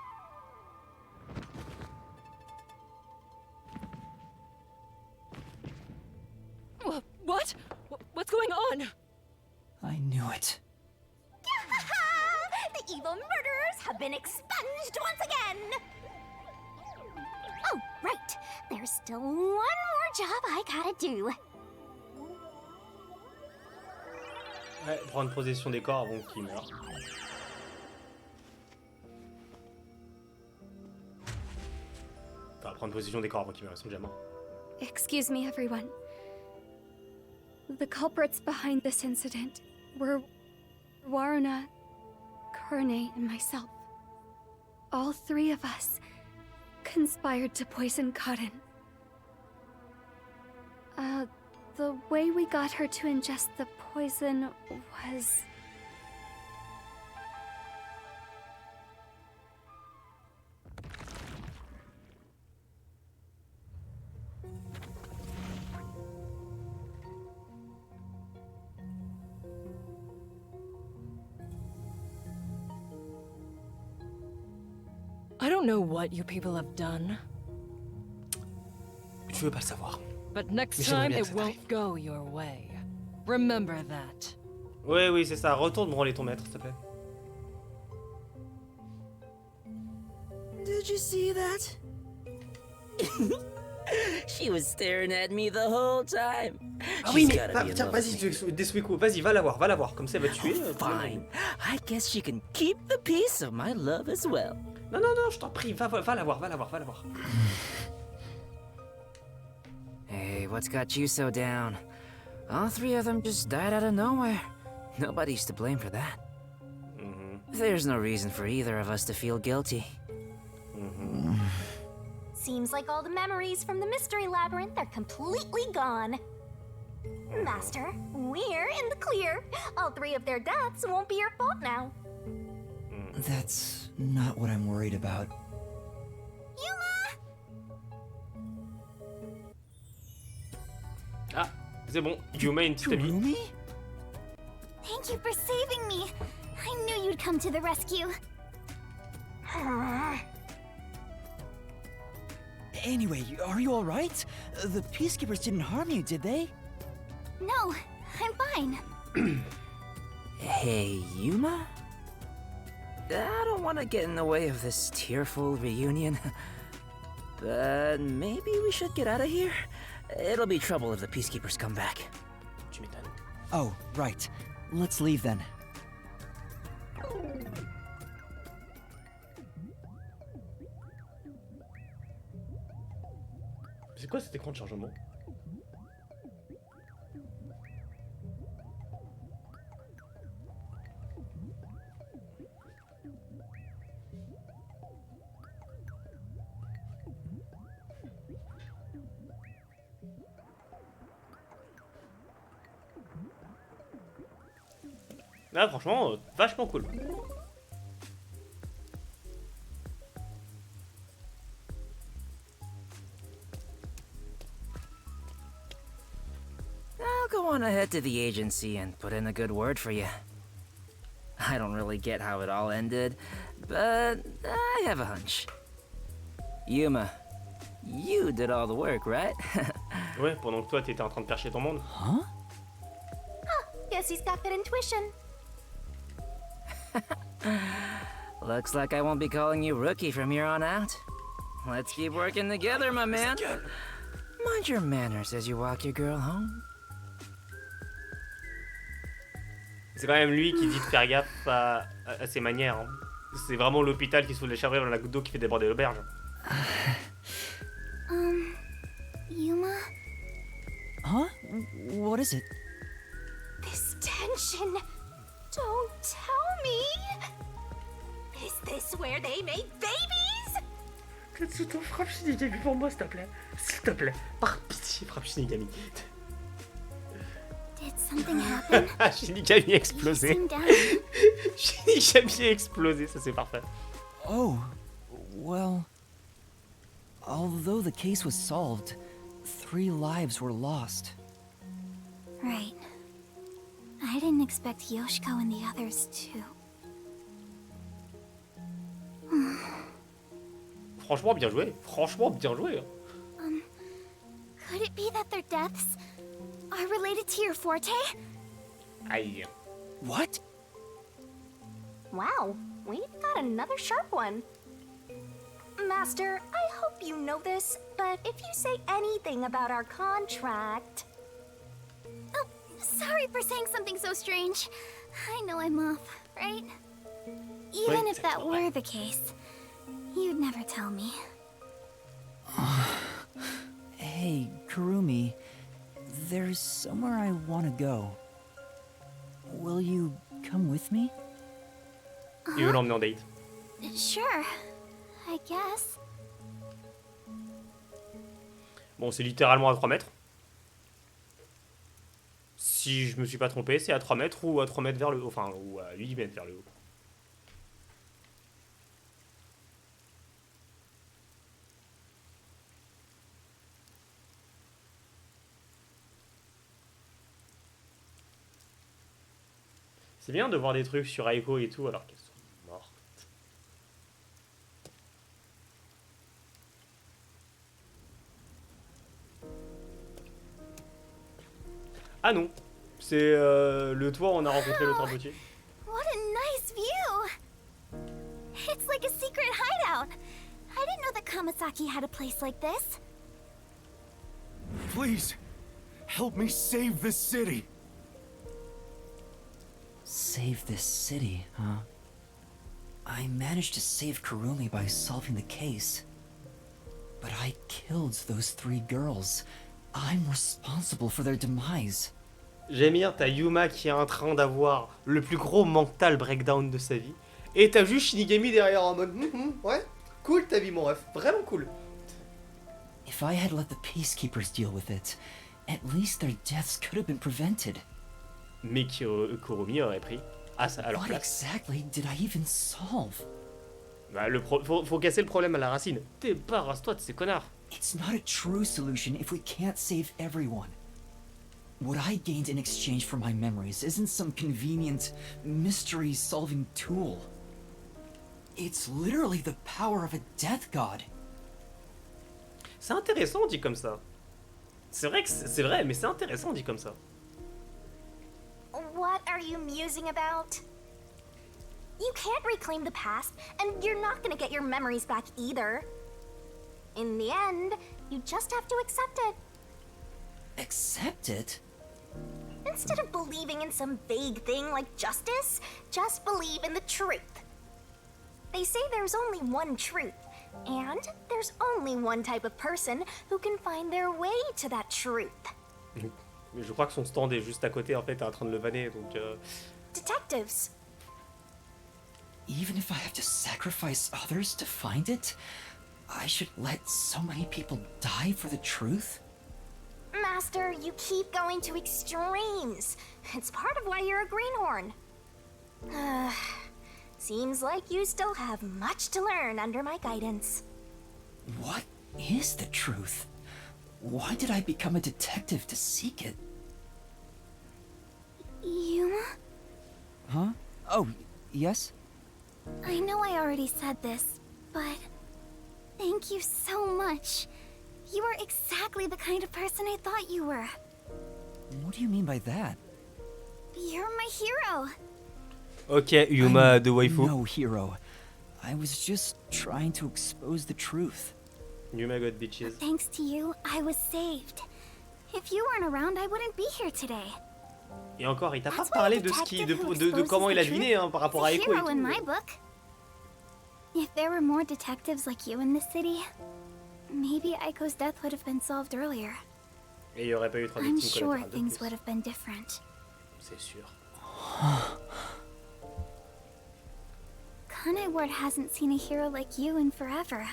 What? What's going on? I knew it. The evil murderers have been expunged once again! Oh, right. There's still one more job I gotta do. Ouais, prendre possession des corps avant qu'ils meurent. Enfin, prendre possession des corps avant qu'ils meurent, ils sont déjà morts. Excuse me, everyone. The culprits behind this incident were Waruna, Kurne, and myself. All three of us conspired to poison Cotton. The way we got her to ingest the poison was... I don't know what you people have done, Tu veux pas le savoir. but next Mais j'aimerais time bien it que ça won't go your way. Remember that. Oui, oui, c'est ça. Retourne branler ton maître, s'il te plaît. Did you see that? She was staring at me the whole time. Ah oui, She's mais gotta be in tiens, love vas-y, with me. Desuhiko, vas-y, va la voir. Comme ça, elle va te tuer. Fine. I guess she can keep the peace of my love as well. Non, non, non, je t'en prie, va la voir. Hey, what's got you so down? All three of them just died out of nowhere. Nobody's to blame for that. There's no reason for either of us to feel guilty. Seems like all the memories from the mystery labyrinth are completely gone. Master, we're in the clear. All three of their deaths won't be your fault now. That's not what I'm worried about. Ah, c'est bon, Yuma est une petite amie. Kurumi? Thank you for saving me. I knew you'd come to the rescue. Anyway, are you alright? The peacekeepers didn't harm you, did they? No, I'm fine. Hey, Yuma? I don't want to get in the way of this tearful reunion, but maybe we should get out of here. It'll be trouble if the peacekeepers come back. Tu m'étonnes. Oh, right. Let's leave then. C'est quoi cet écran de chargement? Là, franchement, vachement cool. I'll go on ahead to the agency and put in a good word for you. I don't really get how it all ended, but I have a hunch. Yuma, you did all the work, right? Ouais, pendant que toi, t'étais en train de percher ton monde. Huh? Guess he's got good intuition. Looks like I won't be calling you Rookie from here on out. Let's keep working together, my man. Mind your manners as you walk your girl home. C'est quand même lui qui dit de faire gaffe à ses manières. Hein. C'est vraiment l'hôpital qui se fout les chavrets dans la goutte d'eau qui fait déborder l'auberge. Yuma? Huh? What is it? This tension. Don't tell me. Is this where they make babies? Katsuto, frappe Shinigami pour moi, s'il te plaît. S'il te plaît. Par pitié, frappe Shinigami. Did something happen? Shinigami explosé. You seem down. Shinigami explosé, ça c'est parfait. Oh, well... Although the case was solved, 3 lives were lost. Right. I didn't expect Yoshiko and the others too. Franchement, bien joué. Franchement, bien joué. Could it be that their deaths are related to your forte? Aïe. What? Wow, we've got another sharp one. Master, I hope you know this, but if you say anything about our contract... Oh, sorry for saying something so strange. I know I'm off, right? Even if that were the case, you'd never tell me. Hey, Kurumi, there's somewhere I want to go. Will you come with me? Il veut l'emmener en date. Sure, I guess. Bon, c'est littéralement à 3 mètres. Si je me suis pas trompé, c'est à 3 mètres ou à 3 mètres vers le haut. Enfin, ou à 8 mètres vers le haut. C'est bien de voir des trucs sur Aiko et tout alors qu'elles sont mortes. Ah non, c'est le toit où on a rencontré l'autre abruti. What a nice view! It's like a secret hideout. I didn't know that Kamasaki had a place like this. Please, help me save this city. Save this city, huh? I managed to save Kurumi by solving the case. But I killed those 3 girls. I'm responsible for their demise. J'aime bien, t'as Yuma qui est en train d'avoir le plus gros mental breakdown de sa vie. Et t'as juste Shinigami derrière en mode ouais, cool ta vie mon ref, vraiment cool. If I had let the peacekeepers deal with it, at least their deaths could have been prevented. Mais Kurumi aurait pris à leur What place. exactly did I even solve? Bah, faut casser le problème à la racine. Débarrasse-toi de ces connards. It's not a true solution if we can't save everyone. What I gained in exchange for my memories isn't some convenient, mystery-solving tool. It's literally the power of a death god. C'est intéressant dit comme ça. C'est vrai que c'est vrai, mais c'est intéressant dit comme ça. What are you musing about? You can't reclaim the past, and you're not gonna get your memories back either. In the end, you just have to accept it. Accept it? Instead of believing in some vague thing like justice, just believe in the truth. They say there's only one truth, and there's only one type of person who can find their way to that truth. Mais je crois que son stand est juste à côté en fait, en train de le vanner, donc Detectives. Even if I have to sacrifice others to find it, I should let so many people die for the truth? Master, you keep going to extremes. It's part of why you're a greenhorn. Seems like you still have much to learn under my guidance. What is the truth? Why did I become a detective to seek it? Yuma? Huh? Oh, yes? I know I already said this, but thank you so much. You are exactly the kind of person I thought you were. What do you mean by that? You're my hero. Ok, Yuma de waifu. No hero. I was just trying to expose the truth. Yuma got bitches. Thanks to you, I was saved. If you weren't around, I wouldn't be here today. Et encore, il t'a pas That's why parlé a de ce qui, detective who de exposes comment the il a truth deviné hein, par rapport à is a Aiko et hero in my tout. book. If there were more detectives like you in the city, maybe Aiko's death would have been solved earlier. Et il y aurait pas eu 3 I'm victimes sure collatérales de things plus. would have been different. C'est sûr. Kanai Ward hasn't seen a hero like you in forever.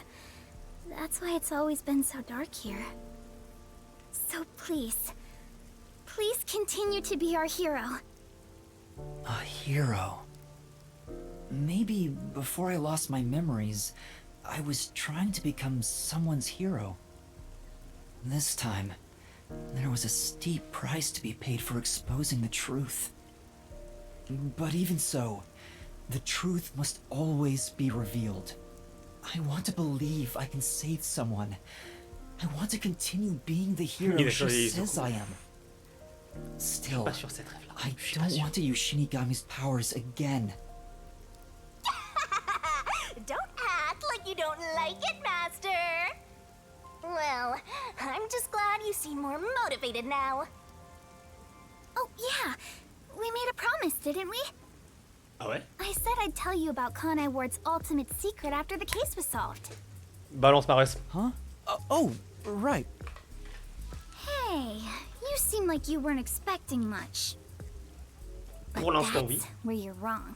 That's why it's always been so dark here. So please, please continue to be our hero. A hero. Maybe before I lost my memories, I was trying to become someone's hero. This time, there was a steep price to be paid for exposing the truth. But even so, the truth must always be revealed. I want to believe I can save someone. I want to continue being the hero she says I am. Still, I don't want to use Shinigami's powers again. Don't act like you don't like it, Master. Well, I'm just glad you seem more motivated now. Oh yeah, we made a promise, didn't we? Ah ouais? I said I'd tell you about Kanai Ward's ultimate secret after the case was solved. Balance Mares. Huh? Oh, right. Hey, you seem like you weren't expecting much. Pour But l'instant, that's oui. where you're wrong.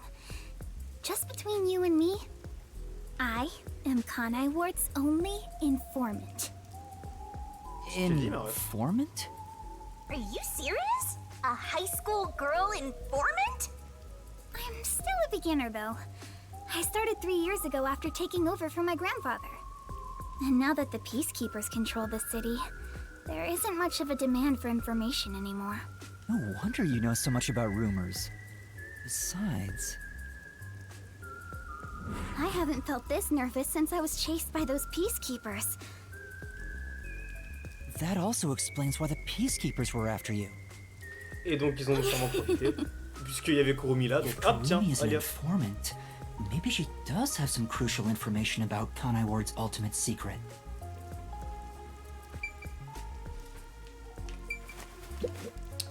Just between you and me, I am Kanai Ward's only informant. Informant? Are you serious? A high school girl informant? I'm still a beginner, though. I started 3 years ago after taking over from my grandfather. And now that the peacekeepers control the city, there isn't much of a demand for information anymore. No wonder you know so much about rumors. Besides... I haven't felt this nervous since I was chased by those peacekeepers. That also explains why the peacekeepers were after you. Et donc ils ont sûrement profité, puisqu'il y avait Kurumi là, donc hop tiens, Kurumi is an allez hop. informant. Maybe she does have some crucial information about Kanai Ward's ultimate secret.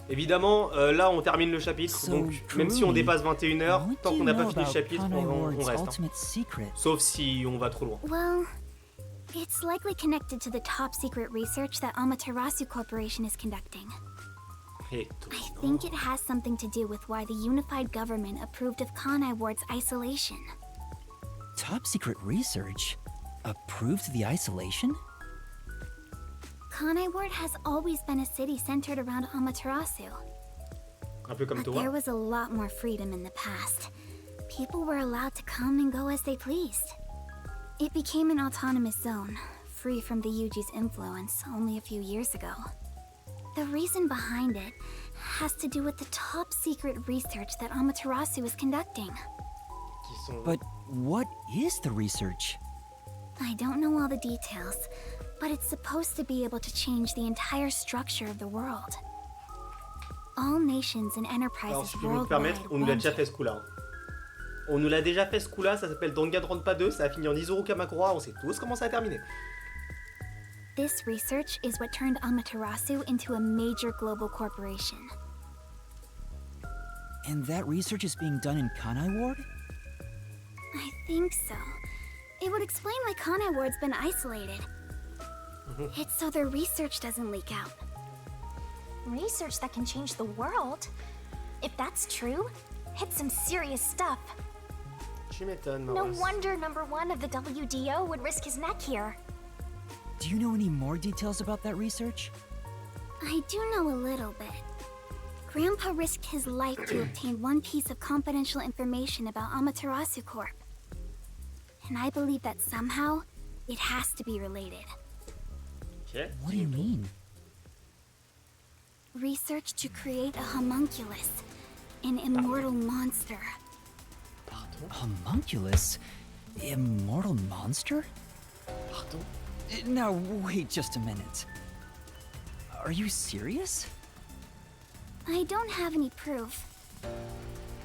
Évidemment, là on termine le chapitre, donc même si on dépasse 21h, tant qu'on n'a pas fini le chapitre, on reste. Hein. Sauf si on va trop loin. Well, it's likely connected to the top secret research that Amaterasu Corporation is conducting. I think it has something to do with why the unified government approved of Kanai Ward's isolation. Top secret research? Approved the isolation? Kanai Ward has always been a city centered around Amaterasu. Un peu comme But toi. there was a lot more freedom in the past. People were allowed to come and go as they pleased. It became an autonomous zone, free from the Yuji's influence only a few years ago. The reason behind it has to do with the top secret research that Amaterasu is conducting. But what is the research? I don't know all the details, but it's supposed to be able to change the entire structure of the world. All nations and Alors enterprises si je peux me worldwide permettre, on nous l'a want déjà fait ce coup-là. On nous l'a déjà fait ce coup-là, ça s'appelle Danganronpa 2, ça a fini en Izuru Kamakura, on sait tous comment ça a terminé. This research is what turned Amaterasu into a major global corporation. And that research is being done in Kanai Ward? I think so. It would explain why Kanai Ward's been isolated. It's so their research doesn't leak out. Research that can change the world? If that's true, it's some serious stuff. Tu m'étonnes, No Maurice. wonder number one of the WDO would risk his neck here. Do you know any more details about that research? I do know a little bit. Grandpa risked his life to obtain one piece of confidential information about Amaterasu Corp. And I believe that somehow, it has to be related. Okay. What do you mean? Research to create a homunculus, an immortal monster. Homunculus? Immortal monster? Pardon? Now, wait just a minute. Are you serious? I don't have any proof.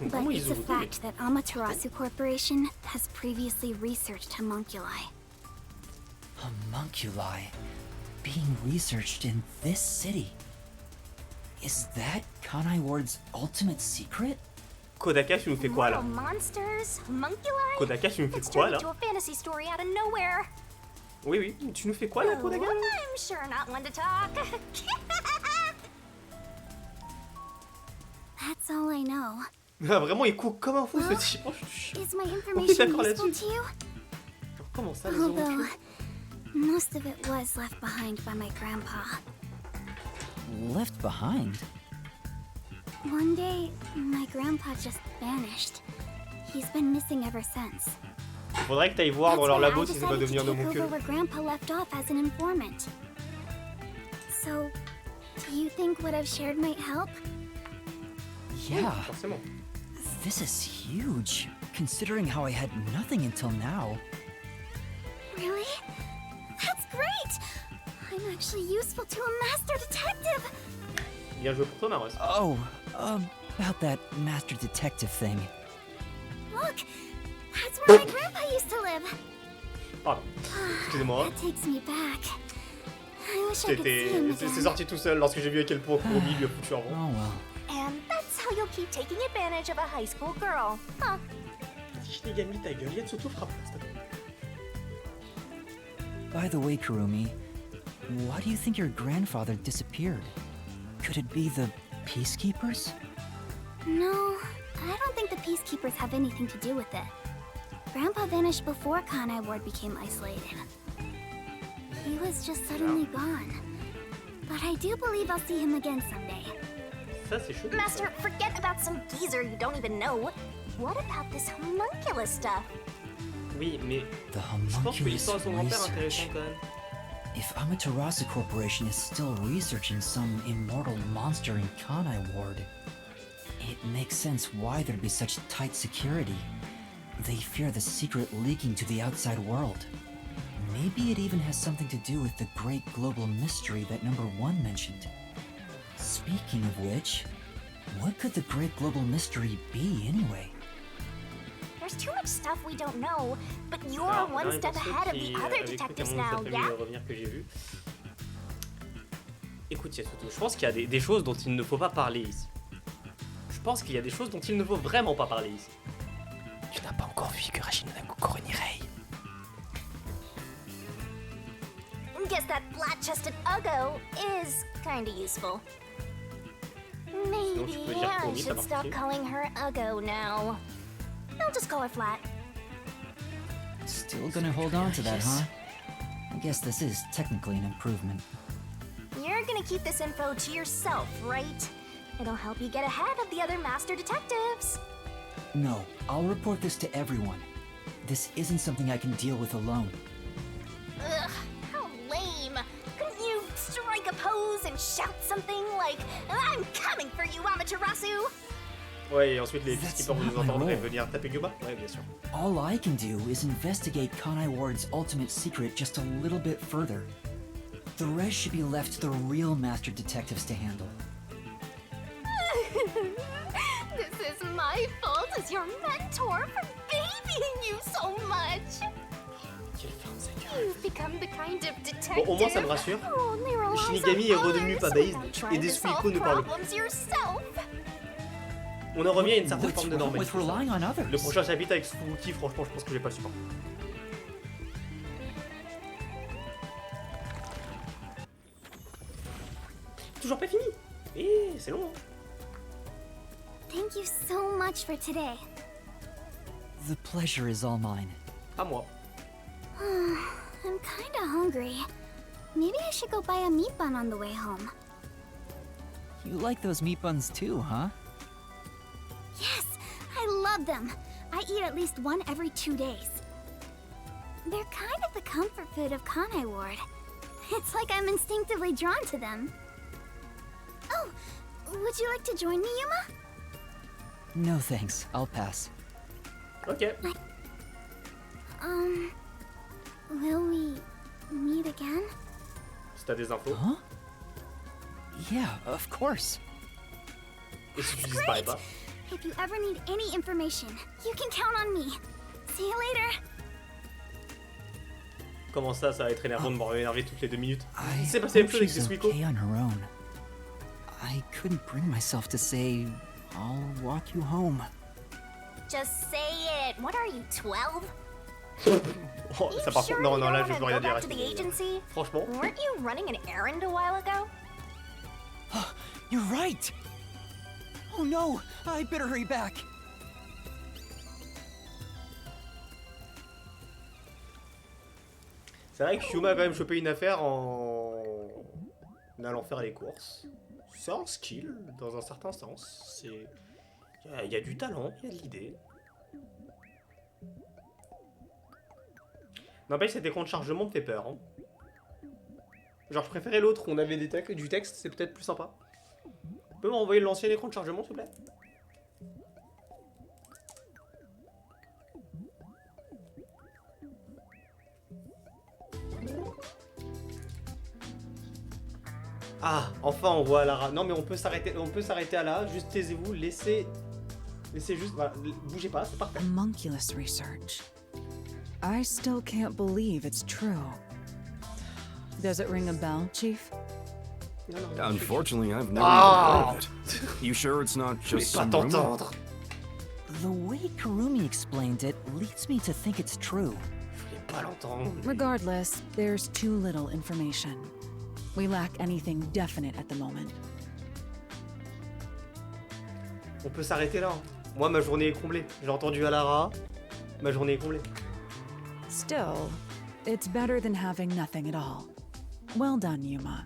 But Comment it's ils a ont fact that Amaterasu Corporation has previously researched homunculi. Homunculi being researched in this city. Is that Kanai Ward's ultimate secret? Kodaka, tu nous fais quoi là? Monsters, homunculi? Kodaka, tu nous fais It's quoi turned là? into a fantasy story out of nowhere. Oui, oui, tu nous fais quoi là, Kodaka? I'm sure not one to talk. That's all I know. Ah, vraiment, il court comme un fou ce type. Oh, je suis Is my on est information d'accord useful là-dessus. to you? Alors, comment ça, les Although, aventures? most of it was left behind by my grandpa. Left behind? One day, my grandpa just vanished. He's been missing ever since. Faudrait que t'ailles voir dans leur That's why labo I si ça va decided to devenir un take over homuncule. where grandpa left off as an informant. So, do you think what I've shared might help? Yeah, Forcément. this is huge, considering how I had nothing until now. Really? That's great! I'm actually useful to a master detective! Bien joué pour toi, Maros. Oh, about that master detective thing. Look! That's where my grandpa used to live! Pardon. Excusez-moi. That takes me back. I wish I could see him C'est again. sorti tout seul lorsque j'ai vu à quel point Kurumi lui a foutu un vent. Oh well. And that's how you'll keep taking advantage of a high school girl, huh? Shinigami, ta gueule, Yatsuto frappe. S'il te plaît. By the way, Kurumi, why do you think your grandfather disappeared? Could it be the peacekeepers? No, I don't think the peacekeepers have anything to do with it. Grandpa vanished before Kanai Ward became isolated. He was just suddenly gone. but I do believe I'll see him again someday. Ça, c'est chaud. Master, forget about some geezer you don't even know. What about this homunculus stuff? Oui, mais The je pense que l'histoire de son homunculus grand-père est research. intéressante quand même. If Amaterasu Corporation is still researching some immortal monster in Kanai Ward, it makes sense why there'd be such tight security. They fear the secret leaking to the outside world. Maybe it even has something to do with the great global mystery that number 1 mentioned. Speaking of which, what could the great global mystery be anyway? There's too much stuff we don't know, but you're Alors, one dans step les ahead of qui the other avait cru qu'à detectives mon now, appel yeah? revenir que j'ai vu. Écoute, Yasuto, je pense qu'il y a des choses dont il ne faut pas parler ici. Je pense qu'il y a des choses dont il ne faut vraiment pas parler ici. Tu n'as pas encore vu Higurashi no Nagokoro ni Rei. Guess that flat-chested Uggo is kinda useful. Maybe peux dire I Komi, ça should marche stop aussi. calling her Uggo now. I'll just call her Flat. Still gonna hold on to that, huh? I guess this is technically an improvement. You're gonna keep this info to yourself, right? It'll help you get ahead of the other master detectives. No, I'll report this to everyone. This isn't something I can deal with alone. Ugh, how lame. Couldn't you strike a pose and shout something like, I'm coming for you, Amaterasu? Ouais, et ensuite les That's peacekeepers vont nous not my entendre et role. venir taper Guba. Ouais, bien sûr. All I can do is investigate Kanai Ward's ultimate secret just a little bit further. The rest should be left to the real master detectives to handle. This is my fault as your mentor for babying you so much. You've become the kind of detective Bon, au moins ça me rassure. who only relies Shinigami est on redevenu pas others based without et trying to Desuhiko solve ne parle plus. problems yourself. On en revient à une certaine What's forme de wrong with normalité. relying on others? Le prochain chapitre avec Fuki, franchement, je pense que j'ai pas le support. Toujours pas fini. Eh, c'est long. Hein. Thank you so much for today. The pleasure is all mine. Pas moi. I'm kinda hungry. Maybe I should go buy a meat bun on the way home. You like those meat buns too, huh? Yes, I love them. I eat at least one every 2 days. They're kind of the comfort food of Kanai Ward. It's like I'm instinctively drawn to them. Oh, would you like to join me, Yuma? No thanks, I'll pass. Ok. Will we meet again? Si t'as des infos. Huh? Yeah, of course. Et si tu disparais Great! pas. If you ever need any information, you can count on me. See you later. Comment ça va être énervant de m'énerver toutes les 2 minutes. I Il s'est passé la hope même chose avec she's Desuhiko. okay on her own. I couldn't bring myself to say, I'll walk you home. Just say it. What are you, 12? Oh, ça par contre, non, non, là je peux rien dire à to ce the niveau. agency? Franchement. Weren't you running an errand a while ago? You're right! Oh no, I better hurry back. C'est vrai que Yuma a quand même chopé une affaire en allant faire les courses. C'est un skill, dans un certain sens. C'est... Il y a du talent, il y a de l'idée. N'empêche, cet écran de chargement me fait peur. Hein. Genre, je préférais l'autre où on avait du texte, c'est peut-être plus sympa. Tu peux m'envoyer l'ancien écran de chargement, s'il vous plaît? Ah, enfin on voit Lara. Non mais on peut s'arrêter à là. Juste taisez-vous, laissez juste, voilà, bougez pas, c'est parfait. Homunculus research. I still can't believe it's true. Does it ring a bell, Chief? Unfortunately, I've never Ah! even heard of it. You sure it's not Je vais just pas some rumor? t'entendre. The way Kurumi explained it leads me to think it's true. Je vais pas l'entendre. Regardless, there's too little information. We lack anything definite at the moment. On peut s'arrêter là. Moi ma journée est comblée. J'ai entendu Alara. Ma journée est comblée. Still, it's better than having nothing at all. Well done, Yuma.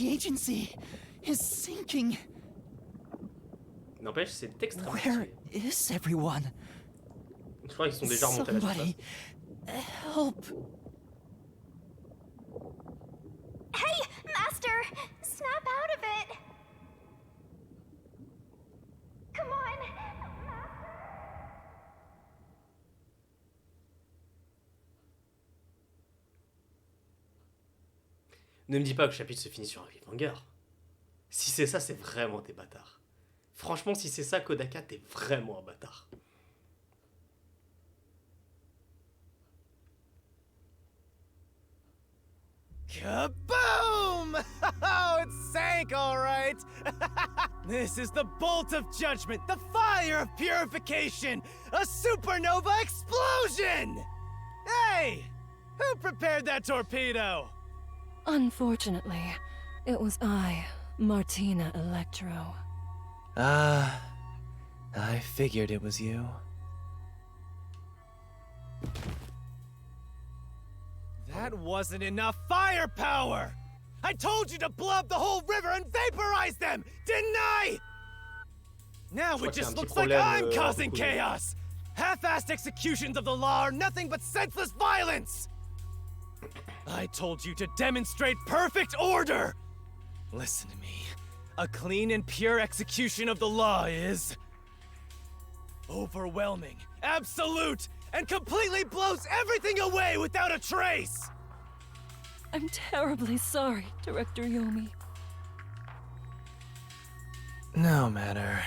The agency is sinking. N'empêche, c'est extrêmement Where stylé. is everyone? Je crois qu'ils sont déjà remontés à la surface. Somebody help. Hey, Master! Snap out of it! Come on! Ne me dis pas que le chapitre se finit sur un cliffhanger. Si c'est ça, c'est vraiment des bâtards. Franchement, si c'est ça, Kodaka, t'es vraiment un bâtard. Kaboom! Oh, it sank all right! This is the bolt of judgment, the fire of purification, a supernova explosion! Hey! Who prepared that torpedo? Unfortunately, it was I, Martina Electro. I figured it was you. That wasn't enough firepower! I told you to blow up the whole river and vaporize them, didn't I? Now it just looks like I'm causing chaos! Half-assed executions of the law are nothing but senseless violence! I told you to demonstrate perfect order! Listen to me. A clean and pure execution of the law is... overwhelming, absolute, and completely blows everything away without a trace! I'm terribly sorry, Director Yomi. No matter.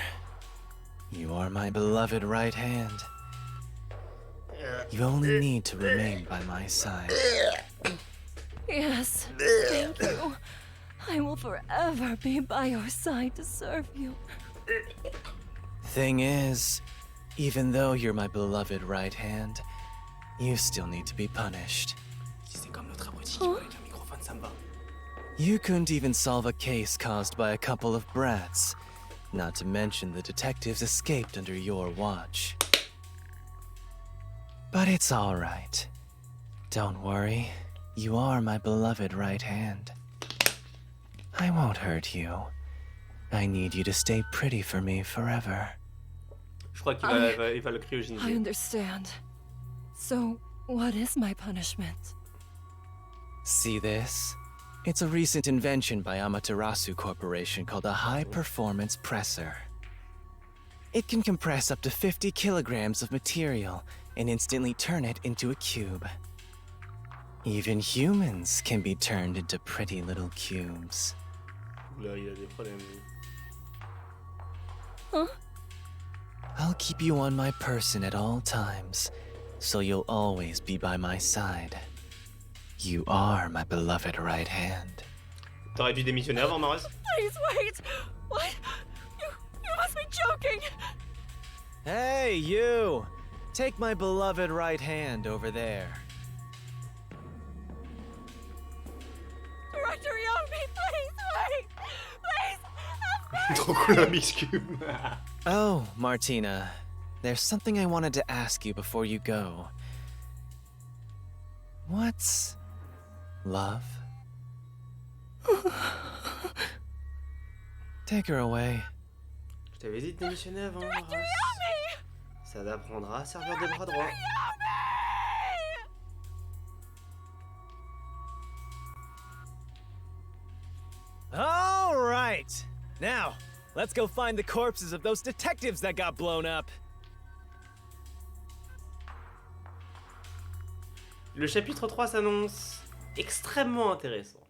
You are my beloved right hand. You only need to remain by my side. Yes, thank you. I will forever be by your side to serve you. Thing is, even though you're my beloved right hand, you still need to be punished. You couldn't even solve a case caused by a couple of brats, not to mention the detectives escaped under your watch. But it's all right. Don't worry, you are my beloved right hand. I won't hurt you. I need you to stay pretty for me forever. Je crois qu'il va le cryogéniser. I understand. So, what is my punishment? See this? It's a recent invention by Amaterasu Corporation called a high-performance presser. It can compress up to 50 kilograms of material and instantly turn it into a cube. Even humans can be turned into pretty little cubes. Là, il a des problèmes. Huh? I'll keep you on my person at all times, so you'll always be by my side. You are my beloved right hand. T'aurais dû démissionner avant, Maris. Please wait! What? You must be joking! Hey, you! Take my beloved right hand over there. Director Yomi, please wait! Please, help me! Trop cool, un mix cube. Oh, Martina, there's something I wanted to ask you before you go. What's love? Take her away. Je t'avais dit de démissionner avant, Maris. Ça t'apprendra à servir des bras droits. All right! Now, let's go find the corpses of those detectives that got blown up. Le chapitre 3 s'annonce extrêmement intéressant.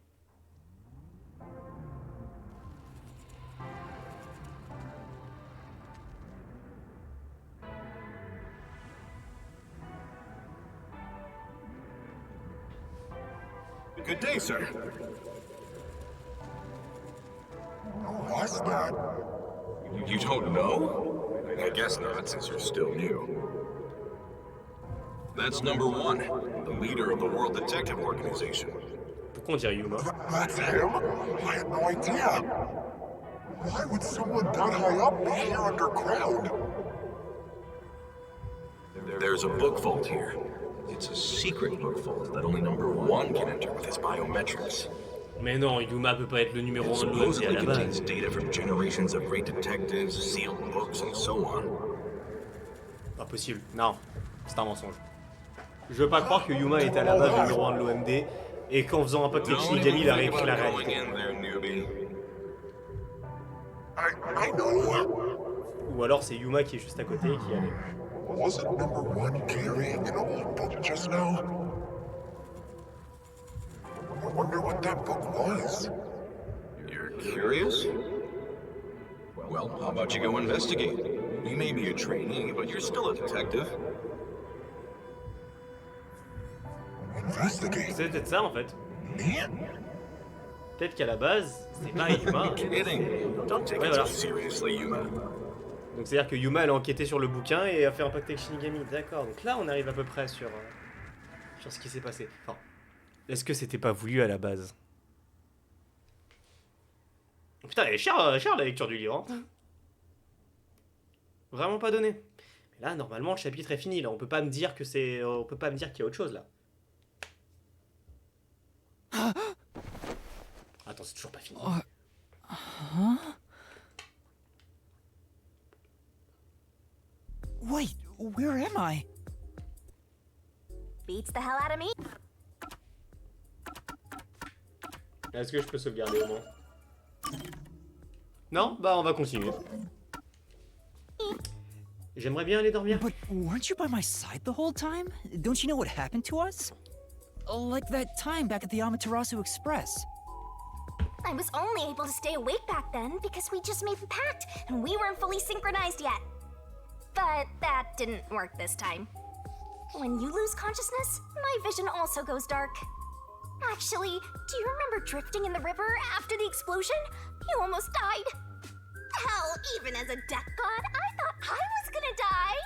Good day, sir. What's that? You don't know? I guess not, since you're still new. That's number one, the leader of the World Detective Organization. Pourquoi on dirait Yuma? That's him? I had no idea. Why would someone that high up be here underground? There's a book vault here. It's a secret book vault that only number one can enter with his biometrics. Mais non, Yuma peut pas être le numéro 1 de l'OMD à Supposedly la base. contains data from generations of great detectives, sealed books, and so on. Pas possible. Non, c'est un mensonge. Je veux pas croire que Yuma est à la base le numéro 1 de l'OMD et qu'en faisant un pacte avec Shinigami, il a réécrit la réalité. I know. Ou alors c'est Yuma qui est juste à côté et qui allait. Wasn't number one carrying an old book just now? I wonder what that book was. You're curious? Well, how about you go investigate? You may be a trainee, but you're still a detective. Investigate? C'est peut-être ça en fait. Peut-être qu'à la base, c'est pas Yuma. Don't take Ouais, it voilà. so seriously, Yuma. Donc c'est à dire que Yuma elle a enquêté sur le bouquin et a fait un pacte avec Shinigami. D'accord, donc là on arrive à peu près sur ce qui s'est passé. Enfin, est-ce que c'était pas voulu à la base? Putain, elle est chère la lecture du livre. Hein. Vraiment pas donné. Mais là, normalement, le chapitre est fini. Là, on peut pas me dire que c'est, on peut pas me dire qu'il y a autre chose là. Attends, c'est toujours pas fini. Huh? Wait, where am I? Beats the hell out of me. Est-ce que je peux sauvegarder au moins? Non? Bah, on va continuer. J'aimerais bien aller dormir. But weren't you by my side the whole time? Don't you know what happened to us? Like that time back at the Amaterasu Express. I was only able to stay awake back then because we just made the pact and we weren't fully synchronized yet. But that didn't work this time. When you lose consciousness, my vision also goes dark. Actually, do you remember drifting in the river after the explosion? You almost died. Hell, even as a death god, I thought I was gonna die.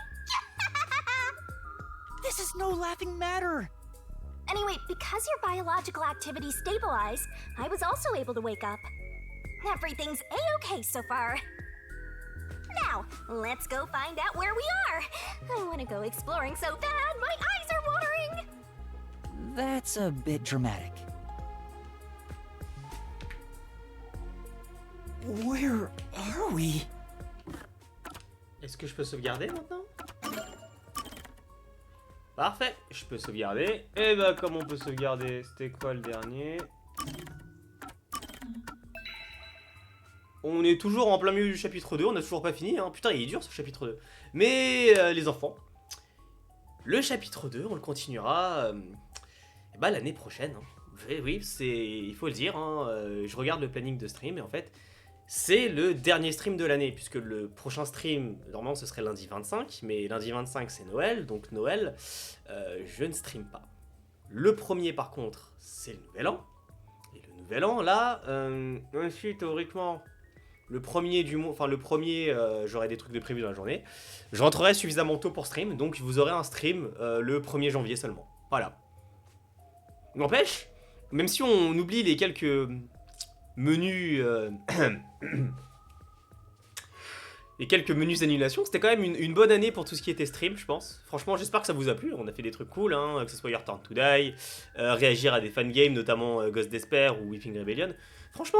This is no laughing matter. Anyway, because your biological activity stabilized, I was also able to wake up. Everything's a-okay so far. Now, let's go find out where we are. I want to go exploring so bad, my eyes are watering. That's a bit dramatic. Where are we? Est-ce que je peux sauvegarder maintenant? Parfait, je peux sauvegarder. Et bah, comme on peut sauvegarder, c'était quoi le dernier? On est toujours en plein milieu du chapitre 2, on n'a toujours pas fini. Hein. Putain, il est dur ce chapitre 2. Mais les enfants, le chapitre 2, on le continuera bah, l'année prochaine. Hein. Oui, il faut le dire. Hein. Je regarde le planning de stream et en fait, c'est le dernier stream de l'année. Puisque le prochain stream, normalement, ce serait lundi 25. Mais lundi 25, c'est Noël. Donc Noël, je ne stream pas. Le premier, par contre, c'est le Nouvel An. Et le Nouvel An, là, ensuite, théoriquement... Le premier du mois, enfin le premier, j'aurai des trucs de prévu dans la journée. Je rentrerai suffisamment tôt pour stream, donc vous aurez un stream le 1er janvier seulement. Voilà. N'empêche, même si on oublie les quelques menus, les quelques menus annulations, c'était quand même une bonne année pour tout ce qui était stream, je pense. Franchement, j'espère que ça vous a plu. On a fait des trucs cool, hein, que ce soit Your Turn to Die, réagir à des fangames, notamment Ghost Despair ou Weeping Rebellion. Franchement.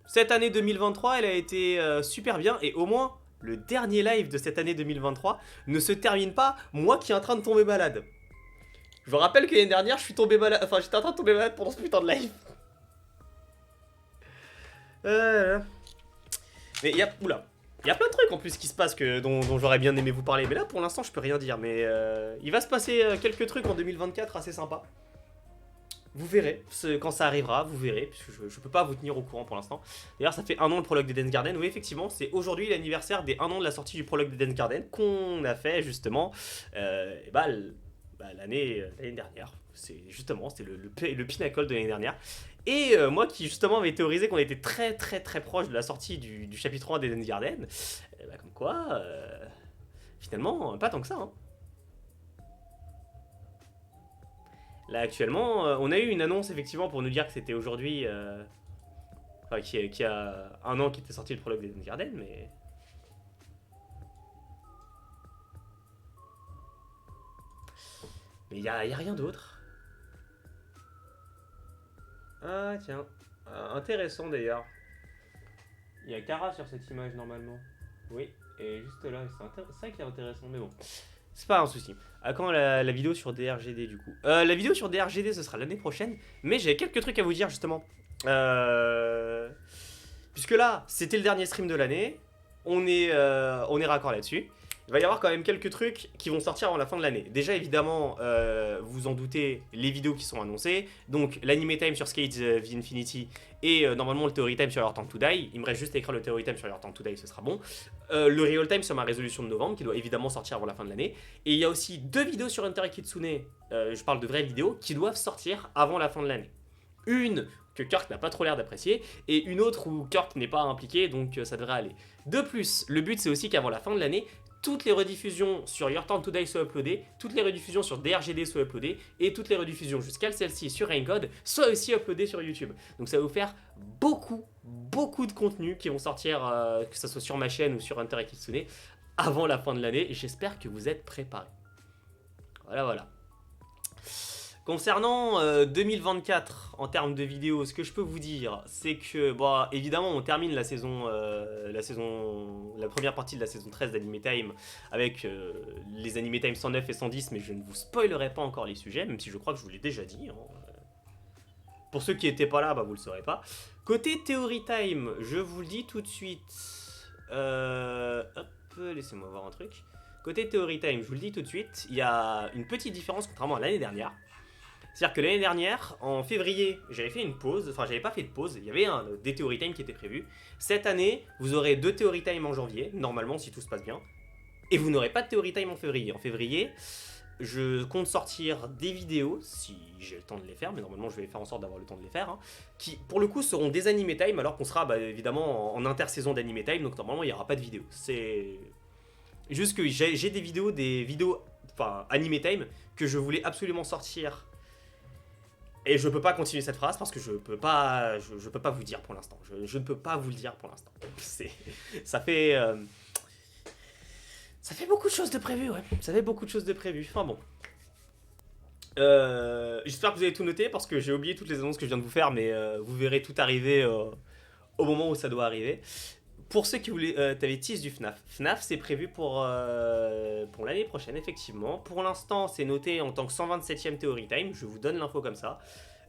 Cette année 2023, elle a été super bien et au moins le dernier live de cette année 2023 ne se termine pas moi qui est en train de tomber malade. Je vous rappelle que l'année dernière, je suis tombé malade, enfin j'étais en train de tomber malade pendant ce putain de live. Mais il y a plein de trucs en plus qui se passent dont j'aurais bien aimé vous parler, mais là pour l'instant je peux rien dire. Mais il va se passer quelques trucs en 2024 assez sympas. Vous verrez, quand ça arrivera, vous verrez, puisque je peux pas vous tenir au courant pour l'instant. D'ailleurs, ça fait 1 an le prologue des Dance Garden. Oui, effectivement, c'est aujourd'hui l'anniversaire des 1 an de la sortie du prologue des Dance Garden qu'on a fait justement l'année dernière. C'était le pinnacle de l'année dernière. Et moi qui justement avait théorisé qu'on était très très très proche de la sortie du chapitre 1 des Dance Garden, comme quoi, finalement, pas tant que ça, hein. Là actuellement, on a eu une annonce effectivement pour nous dire que c'était aujourd'hui, enfin qu'il y a 1 an qui était sorti le prologue des Dance Garden, mais... Mais il y a rien d'autre. Ah tiens, Intéressant d'ailleurs. Il y a Kara sur cette image normalement. Oui, et juste là, c'est ça qui est intéressant, mais bon. C'est pas un souci. À quand la vidéo sur DRGD du coup? La vidéo sur DRGD ce sera l'année prochaine, mais j'ai quelques trucs à vous dire justement. Puisque là, c'était le dernier stream de l'année, on est raccord là-dessus. Il va y avoir quand même quelques trucs qui vont sortir avant la fin de l'année. Déjà évidemment, vous en doutez, les vidéos qui sont annoncées. Donc l'anime time sur Skate the Infinity et normalement le theory time sur Your Time to Die. Il me reste juste à écrire le theory time sur Your Time to Die, ce sera bon. Le real time sur ma résolution de novembre qui doit évidemment sortir avant la fin de l'année. Et il y a aussi 2 vidéos sur Unter Kitsune, je parle de vraies vidéos, qui doivent sortir avant la fin de l'année. Une que Kirk n'a pas trop l'air d'apprécier, et une autre où Kirk n'est pas impliqué, donc ça devrait aller. De plus, le but c'est aussi qu'avant la fin de l'année, toutes les rediffusions sur Your Time to Die soient uploadées, toutes les rediffusions sur DRGD soient uploadées, et toutes les rediffusions jusqu'à celle-ci sur Rain God soient aussi uploadées sur YouTube. Donc ça va vous faire beaucoup de contenu qui vont sortir, que ce soit sur ma chaîne ou sur Unter Kitsune, avant la fin de l'année, et j'espère que vous êtes préparés. Voilà. Concernant 2024 en termes de vidéos, ce que je peux vous dire, c'est que, bon, évidemment, on termine la première partie de la saison 13 d'Anime Time avec les Anime Time 109 et 110, mais je ne vous spoilerai pas encore les sujets, même si je crois que je vous l'ai déjà dit. Hein. Pour ceux qui n'étaient pas là, bah, vous le saurez pas. Côté Theory Time, je vous le dis tout de suite. Hop, laissez-moi voir un truc. Côté Theory Time, je vous le dis tout de suite, il y a une petite différence contrairement à l'année dernière. C'est-à-dire que l'année dernière, en février, j'avais fait une pause, enfin j'avais pas fait de pause, il y avait des Theory Time qui étaient prévus. Cette année, vous aurez 2 Theory Time en janvier, normalement si tout se passe bien. Et vous n'aurez pas de Theory Time en février. En février, je compte sortir des vidéos, si j'ai le temps de les faire, mais normalement je vais faire en sorte d'avoir le temps de les faire, hein, qui pour le coup seront des Anime Time, alors qu'on sera bah, évidemment en intersaison d'Anime Time, donc normalement il n'y aura pas de vidéo. C'est juste que j'ai des vidéos, enfin Anime Time, que je voulais absolument sortir. Et je peux pas continuer cette phrase parce que je peux pas vous dire pour l'instant. Je ne peux pas vous le dire pour l'instant. Ça fait beaucoup de choses de prévues, ouais. Ça fait beaucoup de choses de prévues. Enfin bon. J'espère que vous avez tout noté parce que j'ai oublié toutes les annonces que je viens de vous faire, mais vous verrez tout arriver au moment où ça doit arriver. Pour ceux qui voulaient, t'avais tease du FNAF. FNAF, c'est prévu pour l'année prochaine, effectivement. Pour l'instant, c'est noté en tant que 127e Theory Time. Je vous donne l'info comme ça.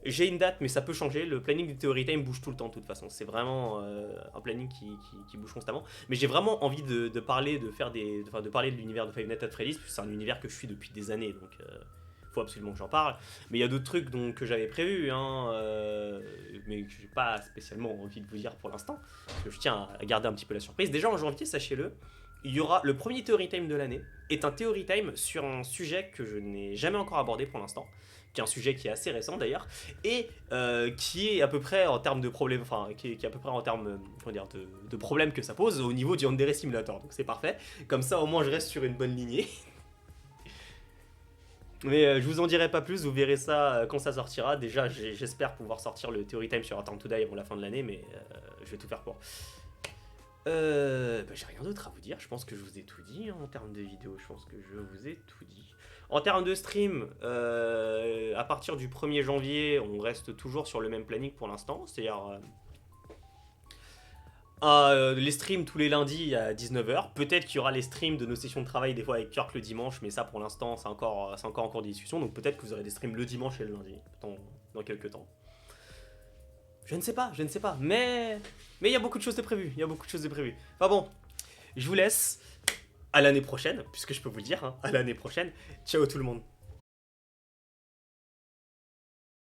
J'ai une date, mais ça peut changer. Le planning du Theory Time bouge tout le temps, de toute façon. C'est vraiment un planning qui bouge constamment. Mais j'ai vraiment envie de parler, de parler de l'univers de Five Nights at Freddy's. C'est un univers que je suis depuis des années, donc faut absolument que j'en parle. Mais il y a d'autres trucs donc, que j'avais prévus, hein, mais que j'ai pas spécialement envie de vous dire pour l'instant. Parce que je tiens à garder un petit peu la surprise. Déjà en janvier, sachez-le, il y aura le premier Theory Time de l'année, est un Theory Time sur un sujet que je n'ai jamais encore abordé pour l'instant, qui est un sujet qui est assez récent d'ailleurs, et qui est à peu près en termes de problèmes, enfin qui est à peu près en termes de problèmes que ça pose au niveau du Yandere Simulator. Donc c'est parfait, comme ça au moins je reste sur une bonne lignée. Mais je vous en dirai pas plus, vous verrez ça quand ça sortira. Déjà j'espère pouvoir sortir le Theory Time sur Attend to Die avant la fin de l'année, mais je vais tout faire pour. J'ai rien d'autre à vous dire, je pense que je vous ai tout dit hein, en termes de vidéo, je pense que je vous ai tout dit. En termes de stream, à partir du 1er janvier, on reste toujours sur le même planning pour l'instant, c'est-à-dire les streams tous les lundis à 19h. Peut-être qu'il y aura les streams de nos sessions de travail des fois avec Kirk le dimanche, mais ça pour l'instant c'est encore en cours de discussion, donc peut-être que vous aurez des streams le dimanche et le lundi dans quelques temps. Je ne sais pas, mais il y a beaucoup de choses de prévues, Enfin bon, je vous laisse à l'année prochaine, puisque je peux vous le dire, hein, à l'année prochaine. Ciao tout le monde.